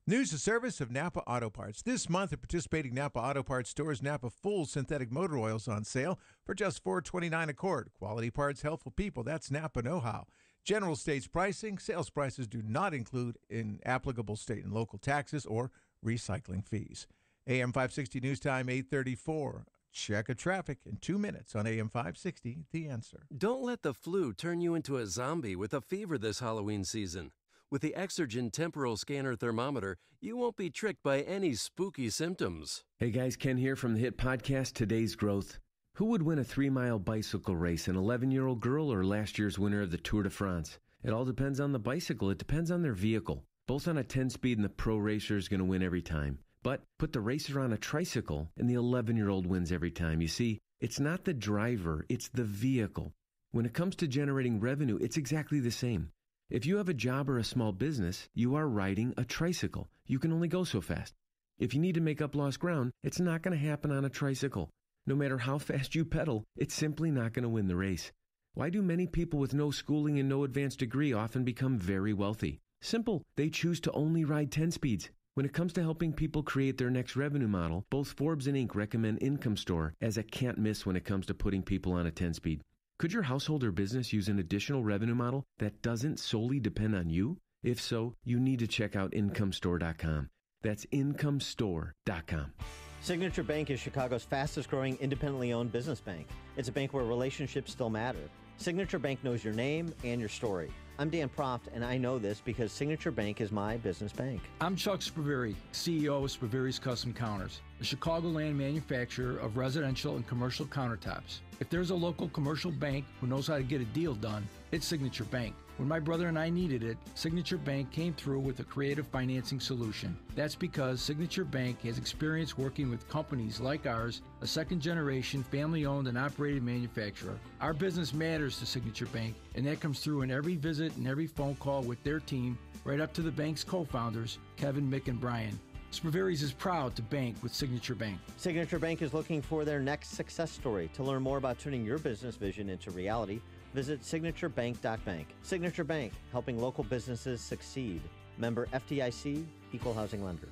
News and service of Napa Auto Parts. This month at participating Napa Auto Parts stores, Napa full synthetic motor oils on sale for just $4.29 a quart. Quality parts, helpful people. That's Napa know-how. General States pricing. Sales prices do not include applicable state and local taxes or recycling fees. AM 560 News Time, 8:34. Check of traffic in 2 minutes on AM 560, The Answer. Don't let the flu turn you into a zombie with a fever this Halloween season. With the Exergen Temporal Scanner Thermometer, you won't be tricked by any spooky symptoms. Hey guys, Ken here from the hit podcast Today's Growth. Who would win a 3-mile bicycle race, an 11-year-old girl or last year's winner of the Tour de France? It all depends on the bicycle. It depends on their vehicle. Both on a 10-speed and the pro racer is going to win every time. But put the racer on a tricycle and the 11-year-old wins every time. You see, it's not the driver, it's the vehicle. When it comes to generating revenue, it's exactly the same. If you have a job or a small business, you are riding a tricycle. You can only go so fast. If you need to make up lost ground, it's not going to happen on a tricycle. No matter how fast you pedal, it's simply not going to win the race. Why do many people with no schooling and no advanced degree often become very wealthy? Simple. They choose to only ride 10 speeds. When it comes to helping people create their next revenue model, both Forbes and Inc. recommend Income Store as a can't miss when it comes to putting people on a 10-speed. Could your household or business use an additional revenue model that doesn't solely depend on you? If so, you need to check out IncomeStore.com. That's IncomeStore.com. Signature Bank is Chicago's fastest growing independently owned business bank. It's a bank where relationships still matter. Signature Bank knows your name and your story. I'm Dan Proft, and I know this because Signature Bank is my business bank. I'm Chuck Spaveri, CEO of Spaveri's Custom Counters, a Chicagoland manufacturer of residential and commercial countertops. If there's a local commercial bank who knows how to get a deal done, it's Signature Bank. When my brother and I needed it, Signature Bank came through with a creative financing solution. That's because Signature Bank has experience working with companies like ours, a second-generation, family-owned and operated manufacturer. Our business matters to Signature Bank, and that comes through in every visit and every phone call with their team, right up to the bank's co-founders, Kevin, Mick, and Brian. Spaveri's is proud to bank with Signature Bank. Signature Bank is looking for their next success story. To learn more about turning your business vision into reality, visit signaturebank.bank. Signature Bank, helping local businesses succeed. Member FDIC, Equal Housing Lender.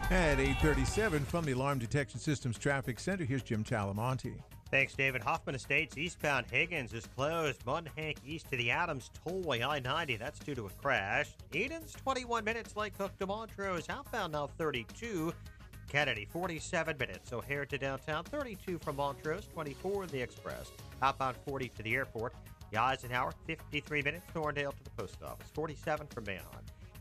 At 8:37 from the Alarm Detection Systems Traffic Center, here's Jim Talamonte. Thanks, David. Hoffman Estates eastbound Higgins is closed. Munhank east to the Adams Tollway I-90. That's due to a crash. Eden's 21 minutes. Lake Hook to Montrose. Outbound now 32. Kennedy, 47 minutes. O'Hare to downtown, 32 from Montrose, 24 in the Express. Outbound 40 to the airport. The Eisenhower, 53 minutes. Thorndale to the post office, 47 from Manon.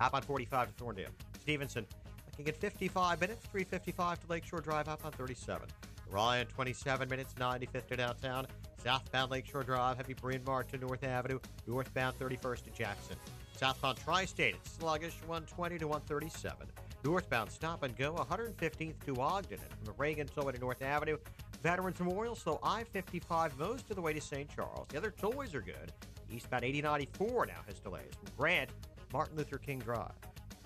Outbound 45 to Thorndale. Stevenson, looking at 55 minutes, 355 to Lakeshore Drive, outbound 37. Ryan, 27 minutes, 95th to downtown. Southbound Lakeshore Drive, heavy Bryn Mawr to North Avenue. Northbound 31st to Jackson. Southbound Tri-State, it's sluggish, 120 to 137. Northbound Stop and Go, 115th to Ogden. And from the Reagan tollway to North Avenue, Veterans Memorial, so I-55 most of the way to St. Charles. The other tollways are good. Eastbound 8094 now has delays. From Grant, Martin Luther King Drive.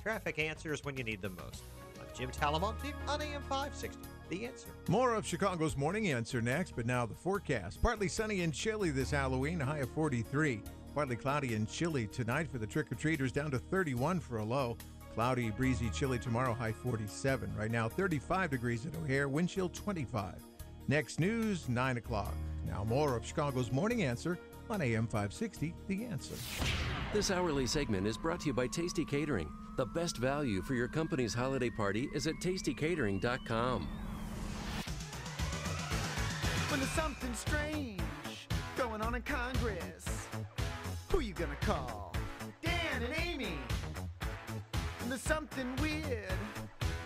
Traffic answers when you need them most. I'm Jim Talamonte on AM 560. The Answer. More of Chicago's Morning Answer next, but now the forecast. Partly sunny and chilly this Halloween, a high of 43. Partly cloudy and chilly tonight for the trick-or-treaters, down to 31 for a low. Cloudy, breezy, chilly tomorrow, high 47. Right now, 35 degrees at O'Hare, wind chill 25. Next news, 9 o'clock. Now more of Chicago's Morning Answer on AM 560, The Answer. This hourly segment is brought to you by Tasty Catering. The best value for your company's holiday party is at tastycatering.com. When there's something strange going on in Congress, who you gonna call? Dan and Amy. When there's something weird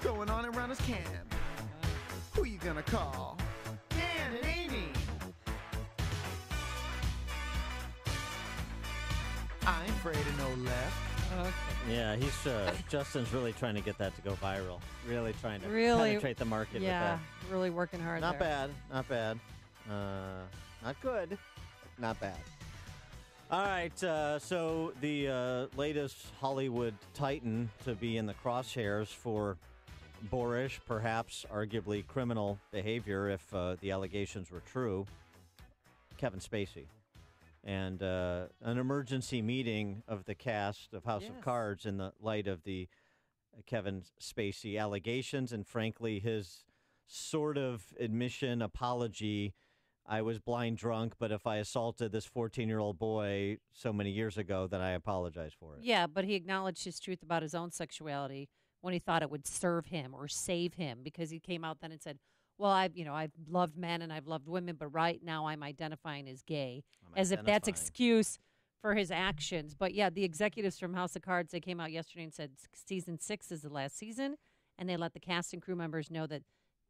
going on around his camp, who you gonna call? Dan and Amy. I ain't afraid of no left. Okay. Yeah, he's Justin's really trying to get that to go viral. Really trying to Really, penetrate the market yeah, with that. really working hard Not there. bad, not bad. Not good, not bad. All right, so the latest Hollywood titan to be in the crosshairs for boorish, perhaps arguably criminal behavior if the allegations were true, Kevin Spacey. And an emergency meeting of the cast of House of Cards in the light of the Kevin Spacey allegations and, frankly, his sort of admission, apology. I was blind drunk, but if I assaulted this 14-year-old boy so many years ago, then I apologize for it. Yeah, but he acknowledged his truth about his own sexuality when he thought it would serve him or save him, because he came out then and said, well, I've loved men and I've loved women, but right now I'm identifying as gay, as if that's excuse for his actions. But yeah, the executives from House of Cards, they came out yesterday and said season 6 is the last season, and they let the cast and crew members know that,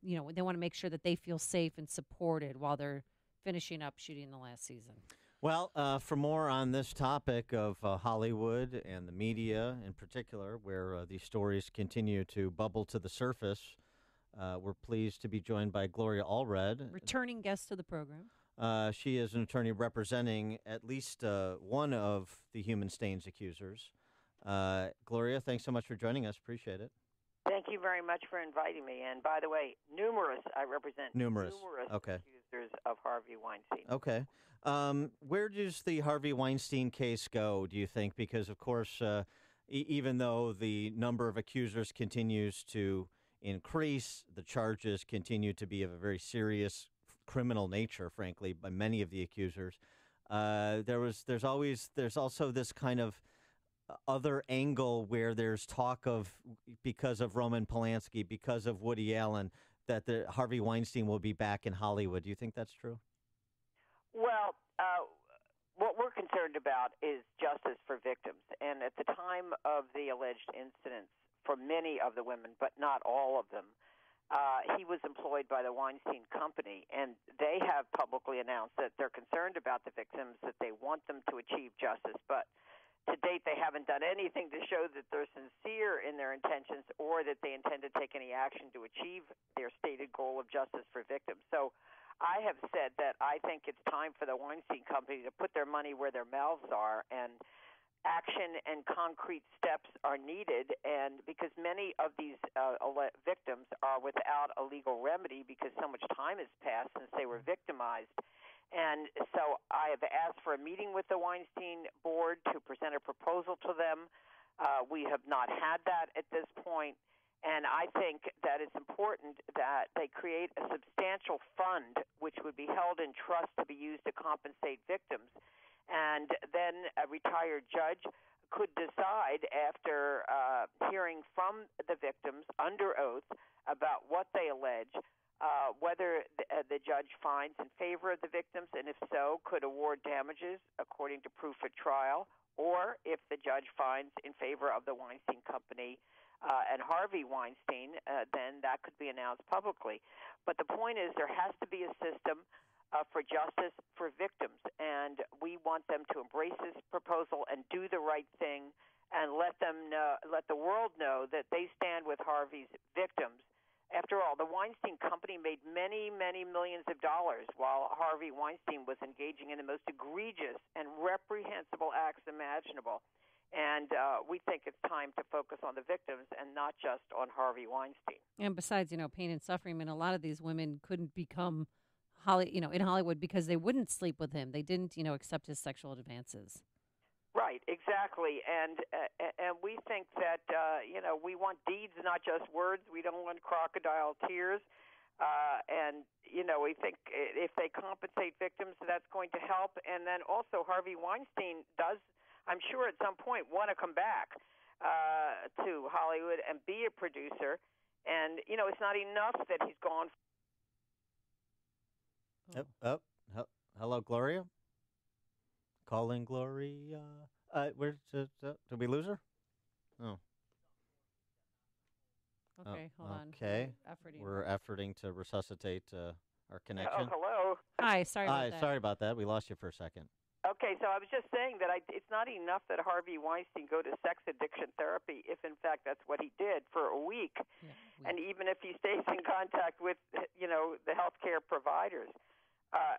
they want to make sure that they feel safe and supported while they're finishing up shooting the last season. Well, for more on this topic of Hollywood and the media in particular, where these stories continue to bubble to the surface, we're pleased to be joined by Gloria Allred. Returning guest to the program. She is an attorney representing at least one of the human stains accusers. Gloria, thanks so much for joining us. Appreciate it. Thank you very much for inviting me. And by the way, I represent numerous okay. accusers of Harvey Weinstein. Okay. Where does the Harvey Weinstein case go, do you think? Because, of course, even though the number of accusers continues to increase, the charges continue to be of a very serious criminal nature, frankly, by many of the accusers. There's also this kind of other angle where there's talk of, because of Roman Polanski, because of Woody Allen, that the Harvey Weinstein will be back in Hollywood. Do you think that's true? Well, what we're concerned about is justice for victims. And at the time of the alleged incidents, for many of the women, but not all of them, he was employed by the Weinstein Company, and they have publicly announced that they're concerned about the victims, that they want them to achieve justice. But to date, they haven't done anything to show that they're sincere in their intentions or that they intend to take any action to achieve their stated goal of justice for victims. So I have said that I think it's time for the Weinstein Company to put their money where their mouths are, and action and concrete steps are needed. And because many of these victims are without a legal remedy because so much time has passed since they were victimized. And so I have asked for a meeting with the Weinstein board to present a proposal to them. We have not had that at this point. And I think that it's important that they create a substantial fund which would be held in trust to be used to compensate victims. And then a retired judge could decide, after hearing from from the victims under oath about what they allege, whether the judge finds in favor of the victims, and if so, could award damages according to proof at trial, or if the judge finds in favor of the Weinstein Company and Harvey Weinstein, then that could be announced publicly. But the point is there has to be a system for justice for victims, and we want them to embrace this proposal and do the right thing and let the world know that they stand with Harvey's victims. After all, the Weinstein Company made many, many millions of dollars while Harvey Weinstein was engaging in the most egregious and reprehensible acts imaginable. And we think it's time to focus on the victims and not just on Harvey Weinstein. And besides, pain and suffering, I mean, a lot of these women couldn't become in Hollywood because they wouldn't sleep with him. They didn't, accept his sexual advances. Right, exactly, and we think that we want deeds, not just words. We don't want crocodile tears, and we think if they compensate victims, that's going to help. And then also, Harvey Weinstein does, I'm sure, at some point want to come back to Hollywood and be a producer. And it's not enough that he's gone. Hello, Gloria. Calling Gloria. Where's did we lose her? Oh. Okay, hold on. Okay. We're efforting to resuscitate our connection. Hello. Hi, sorry about that. Sorry about that. We lost you for a second. Okay, so I was just saying that it's not enough that Harvey Weinstein go to sex addiction therapy if, in fact, that's what he did for a week. And even if he stays in contact with, the healthcare providers.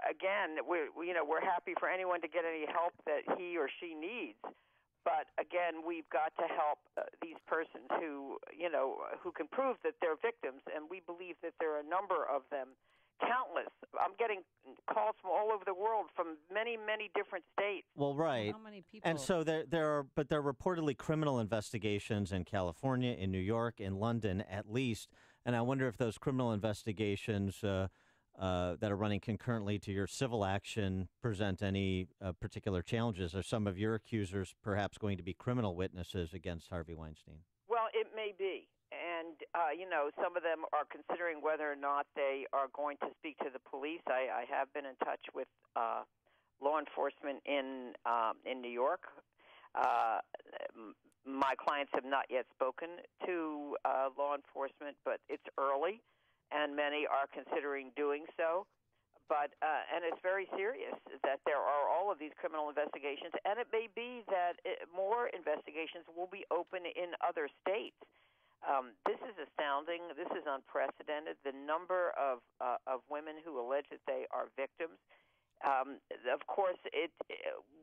Again, we're happy for anyone to get any help that he or she needs. But again, we've got to help these persons who can prove that they're victims, and we believe that there are a number of them, countless. I'm getting calls from all over the world, from many, many different states. Well, right. How many people? And so there are reportedly criminal investigations in California, in New York, in London, at least. And I wonder if those criminal investigations that are running concurrently to your civil action present any particular challenges? Are some of your accusers perhaps going to be criminal witnesses against Harvey Weinstein? Well, it may be. And, some of them are considering whether or not they are going to speak to the police. I have been in touch with law enforcement in New York. My clients have not yet spoken to law enforcement, but it's early, and many are considering doing so. But and it's very serious that there are all of these criminal investigations, and it may be that more investigations will be open in other states. This is astounding. This is unprecedented. The number of women who allege that they are victims. Of course,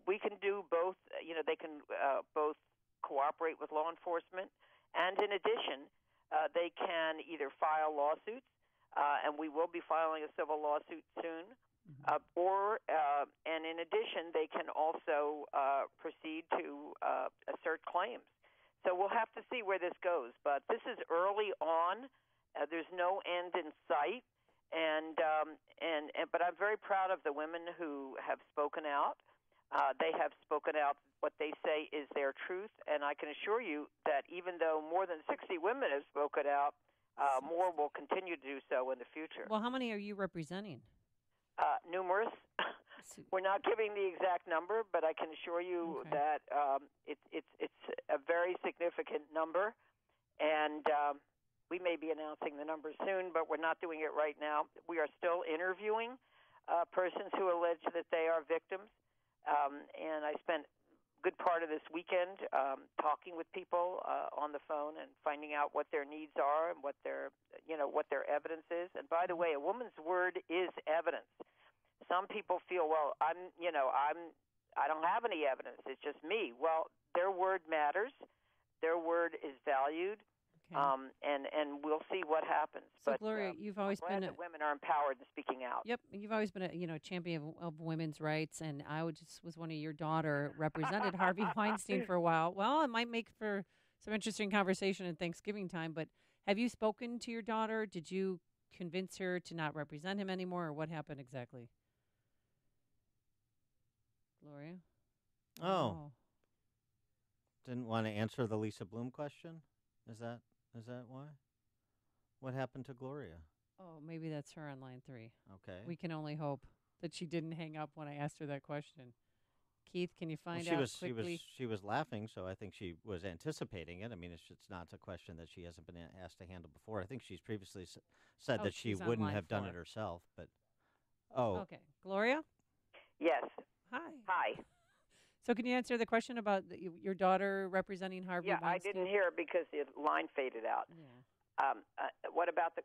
we can do both. They can both cooperate with law enforcement, and in addition, they can either file lawsuits. And we will be filing a civil lawsuit soon. And in addition, they can also proceed to assert claims. So we'll have to see where this goes. But this is early on. There's no end in sight. But I'm very proud of the women who have spoken out. They have spoken out what they say is their truth. And I can assure you that even though more than 60 women have spoken out, more will continue to do so in the future. Well, how many are you representing? Numerous. We're not giving the exact number, but I can assure you that it's a very significant number, and we may be announcing the number soon, but we're not doing it right now. We are still interviewing persons who allege that they are victims, and I spent good part of this weekend talking with people on the phone and finding out what their needs are and what their evidence is. And by the way, a woman's word is evidence. Some people feel, well, I don't have any evidence. It's just me. Well, their word matters. Their word is valued. And we'll see what happens. So, but, Gloria, you've always I'm glad been that women are empowered and speaking out. Yep, you've always been a champion of women's rights, and I was one of your daughter represented Harvey Weinstein for a while. Well, it might make for some interesting conversation in Thanksgiving time. But have you spoken to your daughter? Did you convince her to not represent him anymore, or what happened exactly? Gloria? Oh. Didn't want to answer the Lisa Bloom question? Is that? Is that why? What happened to Gloria? Oh, maybe that's her on line 3. Okay. We can only hope that she didn't hang up when I asked her that question. Keith, can you find Well, out quickly? She was laughing, so I think she was anticipating it. I mean, it's not a question that she hasn't been asked to handle before. I think she's previously said that she she's on wouldn't line have done 4. it herself. But Okay. Gloria? Yes. Hi. Hi. So can you answer the question about your daughter representing Harvey Yeah, I Weinstein? didn't hear it because the line faded out. Yeah.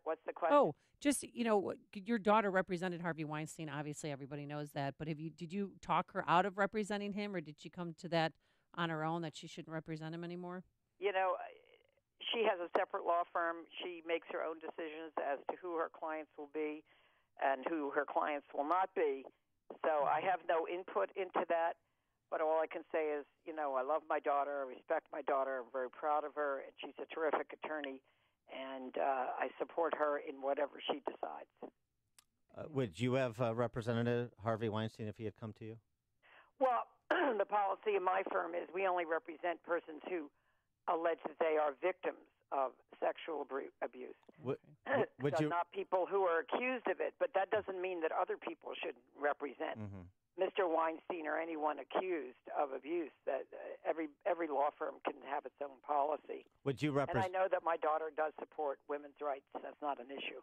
What's the question? Oh, just, your daughter represented Harvey Weinstein. Obviously, everybody knows that. But did you talk her out of representing him, or did she come to that on her own that she shouldn't represent him anymore? She has a separate law firm. She makes her own decisions as to who her clients will be and who her clients will not be. So I have no input into that. But all I can say is, I love my daughter. I respect my daughter. I'm very proud of her, and she's a terrific attorney. And I support her in whatever she decides. would you have represented Harvey Weinstein if he had come to you? Well, the policy of my firm is we only represent persons who allege that they are victims of sexual abuse. Would So you? not people who are accused of it, but that doesn't mean that other people shouldn't represent Mr. Weinstein or anyone accused of abuse. That every law firm can have its own policy. Would you And I represent? know that my daughter does support women's rights. That's not an issue.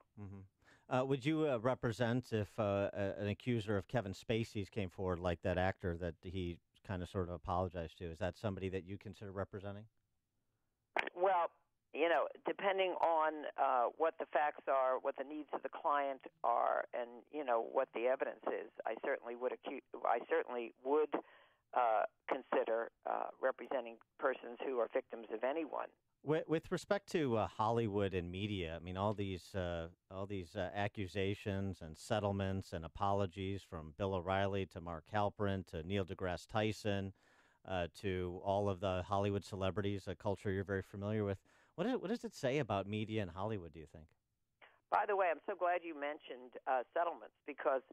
Would you represent if an accuser of Kevin Spacey's came forward, like that actor that he kind of sort of apologized to? Is that somebody that you consider representing? Well, depending on what the facts are, what the needs of the client are, and what the evidence is, I certainly would consider representing persons who are victims of anyone. With respect to Hollywood and media, I mean, all these accusations and settlements and apologies from Bill O'Reilly to Mark Halperin to Neil deGrasse Tyson to all of the Hollywood celebrities, a culture you're very familiar with. What does it say about media and Hollywood, do you think? By the way, I'm so glad you mentioned settlements because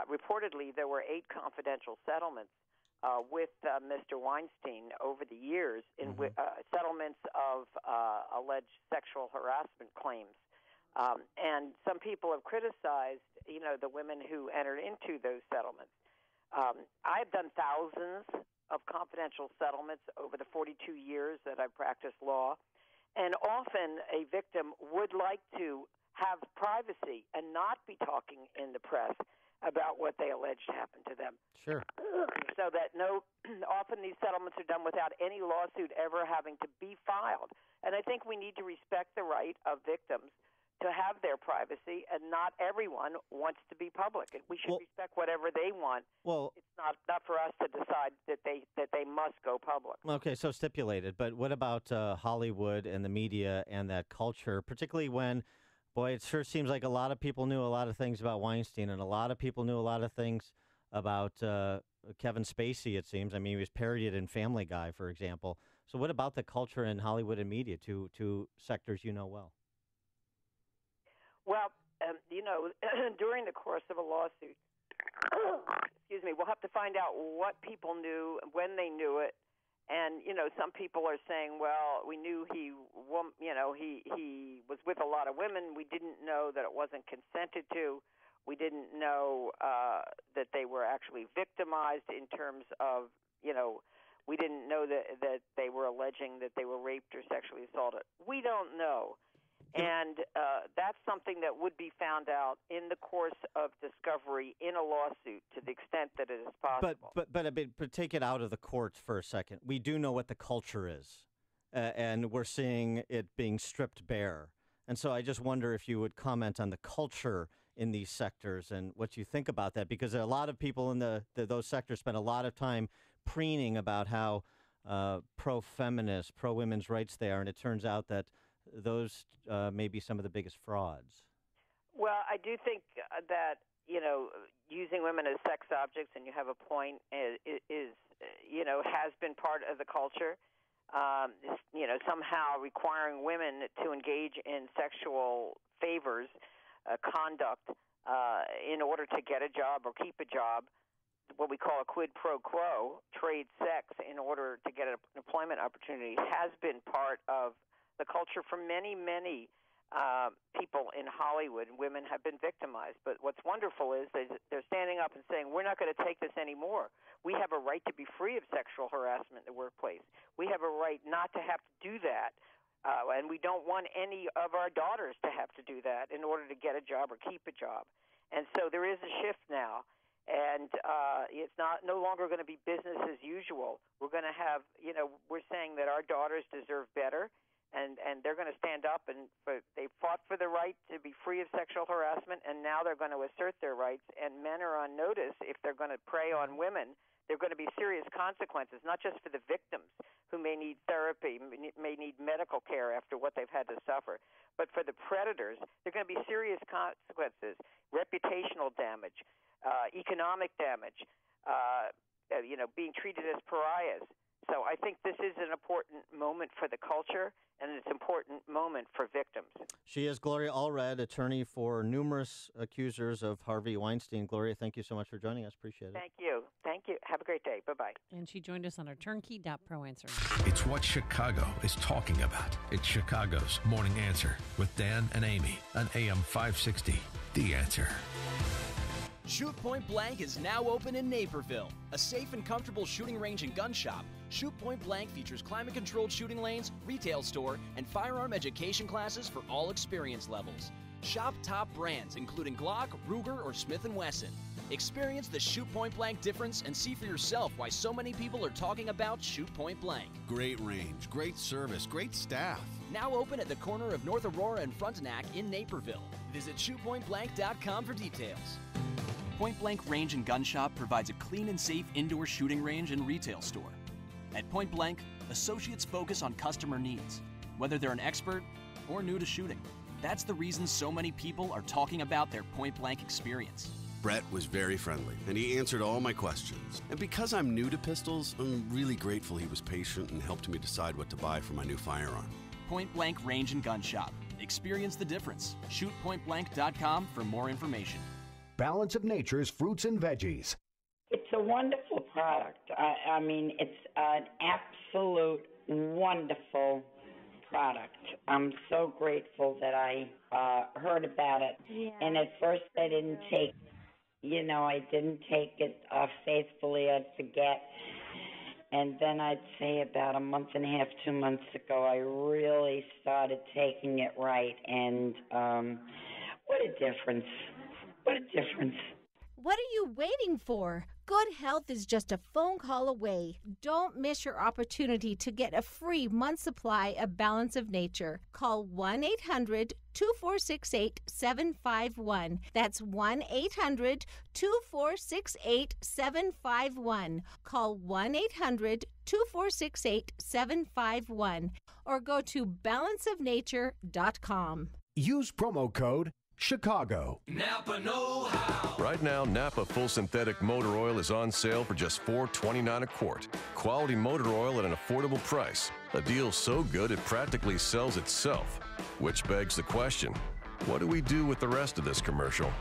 reportedly there were 8 confidential settlements with Mr. Weinstein over the years in settlements of alleged sexual harassment claims. And some people have criticized, the women who entered into those settlements. I've done thousands of confidential settlements over the 42 years that I've practiced law. And often a victim would like to have privacy and not be talking in the press about what they alleged happened to them. Sure. So that often these settlements are done without any lawsuit ever having to be filed. And I think we need to respect the right of victims to have their privacy, and not everyone wants to be public. And we should respect whatever they want. Well, it's not for us to decide that they must go public. Okay, so stipulated. But what about Hollywood and the media and that culture, particularly when, boy, it sure seems like a lot of people knew a lot of things about Weinstein and a lot of people knew a lot of things about Kevin Spacey, it seems. I mean, he was parodied in Family Guy, for example. So what about the culture in Hollywood and media, two sectors you know well? Well, during the course of a lawsuit, we'll have to find out what people knew, when they knew it. And, some people are saying, well, we knew he was with a lot of women. We didn't know that it wasn't consented to. We didn't know that they were actually victimized in terms of, we didn't know that they were alleging that they were raped or sexually assaulted. We don't know. And that's something that would be found out in the course of discovery in a lawsuit to the extent that it is possible. But take it out of the courts for a second. We do know what the culture is, and we're seeing it being stripped bare. And so I just wonder if you would comment on the culture in these sectors and what you think about that, because a lot of people in those sectors spend a lot of time preening about how pro-feminist, pro-women's rights they are, and it turns out that those may be some of the biggest frauds. Well, I do think that, using women as sex objects, and you have a point, is has been part of the culture. Somehow requiring women to engage in sexual favors, conduct, in order to get a job or keep a job, what we call a quid pro quo, trade sex in order to get an employment opportunity, has been part of the culture for many, many people in Hollywood. Women have been victimized. But what's wonderful is they're standing up and saying, we're not going to take this anymore. We have a right to be free of sexual harassment in the workplace. We have a right not to have to do that. And we don't want any of our daughters to have to do that in order to get a job or keep a job. And so there is a shift now. And it's no longer going to be business as usual. We're going to have, we're saying that our daughters deserve better, and they're going to stand up, and they fought for the right to be free of sexual harassment, and now they're going to assert their rights. And men are on notice if they're going to prey on women. There are going to be serious consequences, not just for the victims who may need therapy, may need medical care after what they've had to suffer, but for the predators, there are going to be serious consequences, reputational damage, economic damage, being treated as pariahs. So I think this is an important moment for the culture, and it's an important moment for victims. She is Gloria Allred, attorney for numerous accusers of Harvey Weinstein. Gloria, thank you so much for joining us. Appreciate it. Thank you. Thank you. Have a great day. Bye-bye. And she joined us on our Turnkey.pro answer. It's what Chicago is talking about. It's Chicago's Morning Answer with Dan and Amy on AM 560. The Answer. Shoot Point Blank is now open in Naperville, a safe and comfortable shooting range and gun shop. Shoot Point Blank features climate-controlled shooting lanes, retail store, and firearm education classes for all experience levels. Shop top brands including Glock, Ruger, or Smith & Wesson. Experience the Shoot Point Blank difference and see for yourself why so many people are talking about Shoot Point Blank. Great range, great service, great staff. Now open at the corner of North Aurora and Frontenac in Naperville. Visit shootpointblank.com for details. Point Blank Range and Gun Shop provides a clean and safe indoor shooting range and retail store. At Point Blank, associates focus on customer needs, whether they're an expert or new to shooting. That's the reason so many people are talking about their Point Blank experience. Brett was very friendly, and he answered all my questions. And because I'm new to pistols, I'm really grateful he was patient and helped me decide what to buy for my new firearm. Point Blank Range and Gun Shop. Experience the difference. ShootPointBlank.com for more information. Balance of Nature's fruits and veggies. It's a wonderful product. I mean, it's an absolute wonderful product. I'm so grateful that I heard about it. Yeah. And at first I didn't take, I didn't take it faithfully. I'd forget. And then I'd say about a month and a half, 2 months ago, I really started taking it right. And what a difference. What a difference. What are you waiting for? Good health is just a phone call away. Don't miss your opportunity to get a free month supply of Balance of Nature. Call 1-800-2468-751. That's 1-800-2468-751. Call 1-800-2468-751 or go to balanceofnature.com. Use promo code Chicago. Napa know-how. Right now, Napa Full Synthetic Motor Oil is on sale for just $4.29 a quart. Quality motor oil at an affordable price. A deal so good it practically sells itself. Which begs the question, what do we do with the rest of this commercial?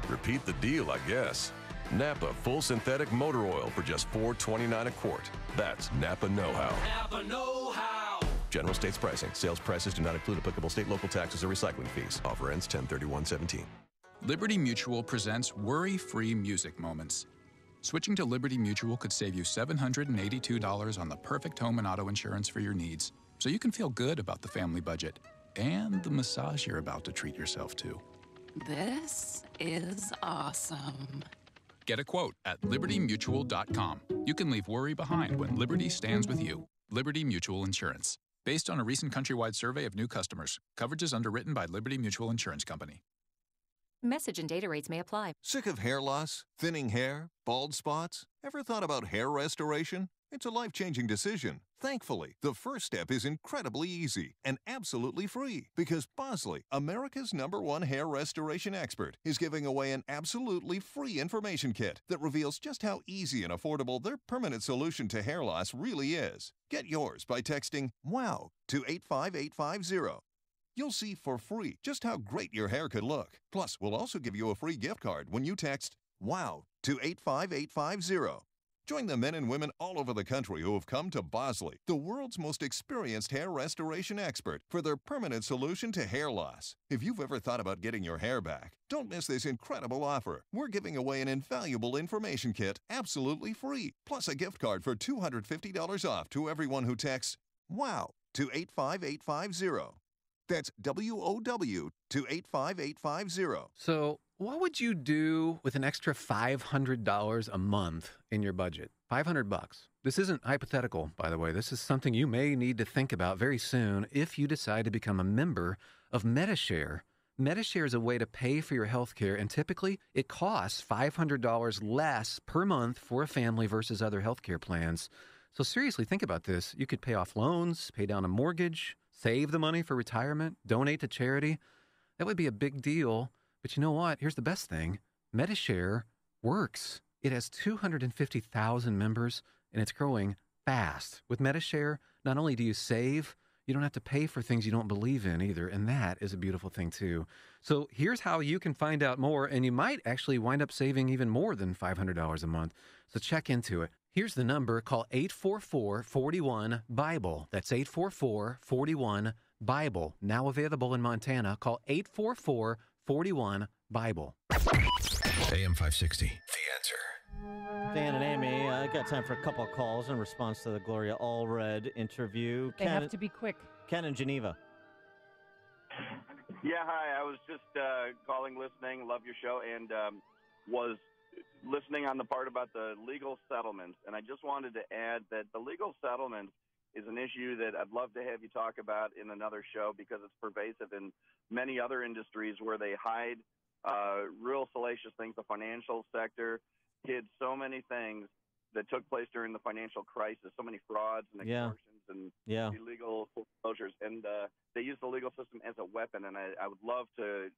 Repeat the deal, I guess. Napa Full Synthetic Motor Oil for just $4.29 a quart. That's Napa know-how. Napa know-how. General states pricing. Sales prices do not include applicable state, local taxes, or recycling fees. Offer ends 10/31/17. Liberty Mutual presents worry-free music moments. Switching to Liberty Mutual could save you $782 on the perfect home and auto insurance for your needs, so you can feel good about the family budget and the massage you're about to treat yourself to. This is awesome. Get a quote at libertymutual.com. You can leave worry behind when Liberty stands with you. Liberty Mutual Insurance. Based on a recent countrywide survey of new customers, coverage is underwritten by Liberty Mutual Insurance Company. Message and data rates may apply. Sick of hair loss, thinning hair, bald spots? Ever thought about hair restoration? It's a life-changing decision. Thankfully, the first step is incredibly easy and absolutely free because Bosley, America's #1 hair restoration expert, is giving away an absolutely free information kit that reveals just how easy and affordable their permanent solution to hair loss really is. Get yours by texting WOW to 85850. You'll see for free just how great your hair could look. Plus, we'll also give you a free gift card when you text WOW to 85850. Join the men and women all over the country who have come to Bosley, the world's most experienced hair restoration expert, for their permanent solution to hair loss. If you've ever thought about getting your hair back, don't miss this incredible offer. We're giving away an invaluable information kit absolutely free, plus a gift card for $250 off to everyone who texts WOW to 85850. That's WOW to 85850. So, what would you do with an extra $500 a month in your budget? $500. This isn't hypothetical, by the way. This is something you may need to think about very soon if you decide to become a member of Medi-Share. Medi-Share is a way to pay for your health care, and typically it costs $500 less per month for a family versus other health care plans. So seriously, think about this. You could pay off loans, pay down a mortgage, save the money for retirement, donate to charity. That would be a big deal. But you know what? Here's the best thing. Medi-Share works. It has 250,000 members, and it's growing fast. With Medi-Share, not only do you save, you don't have to pay for things you don't believe in either, and that is a beautiful thing too. So here's how you can find out more, and you might actually wind up saving even more than $500 a month. So check into it. Here's the number. Call 844-41-BIBLE. That's 844-41-BIBLE. Now available in Montana. Call 844-41-BIBLE. AM 560, The Answer. Dan and Amy, I got time for a couple of calls in response to the Gloria Allred interview. They have to be quick. Ken in Geneva. Yeah, hi. I was just calling, listening, love your show, and was listening on the part about the legal settlements. And I just wanted to add that the legal settlement is an issue that I'd love to have you talk about in another show because it's pervasive in many other industries where they hide real salacious things. The financial sector hid so many things that took place during the financial crisis, so many frauds and extortions and illegal foreclosures. And they use the legal system as a weapon. And I would love to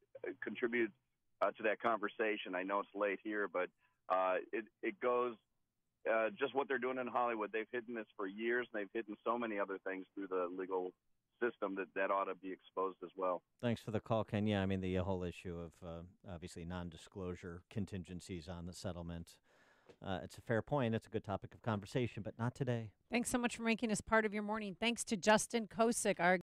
contribute to that conversation. I know it's late here, but it goes just what they're doing in Hollywood. They've hidden this for years, and they've hidden so many other things through the legal system that ought to be exposed as well. Thanks for the call, Ken. Yeah, I mean, the whole issue of obviously non-disclosure contingencies on the settlement. It's a fair point. It's a good topic of conversation, but not today. Thanks so much for making us part of your morning. Thanks to Justin Kosick, our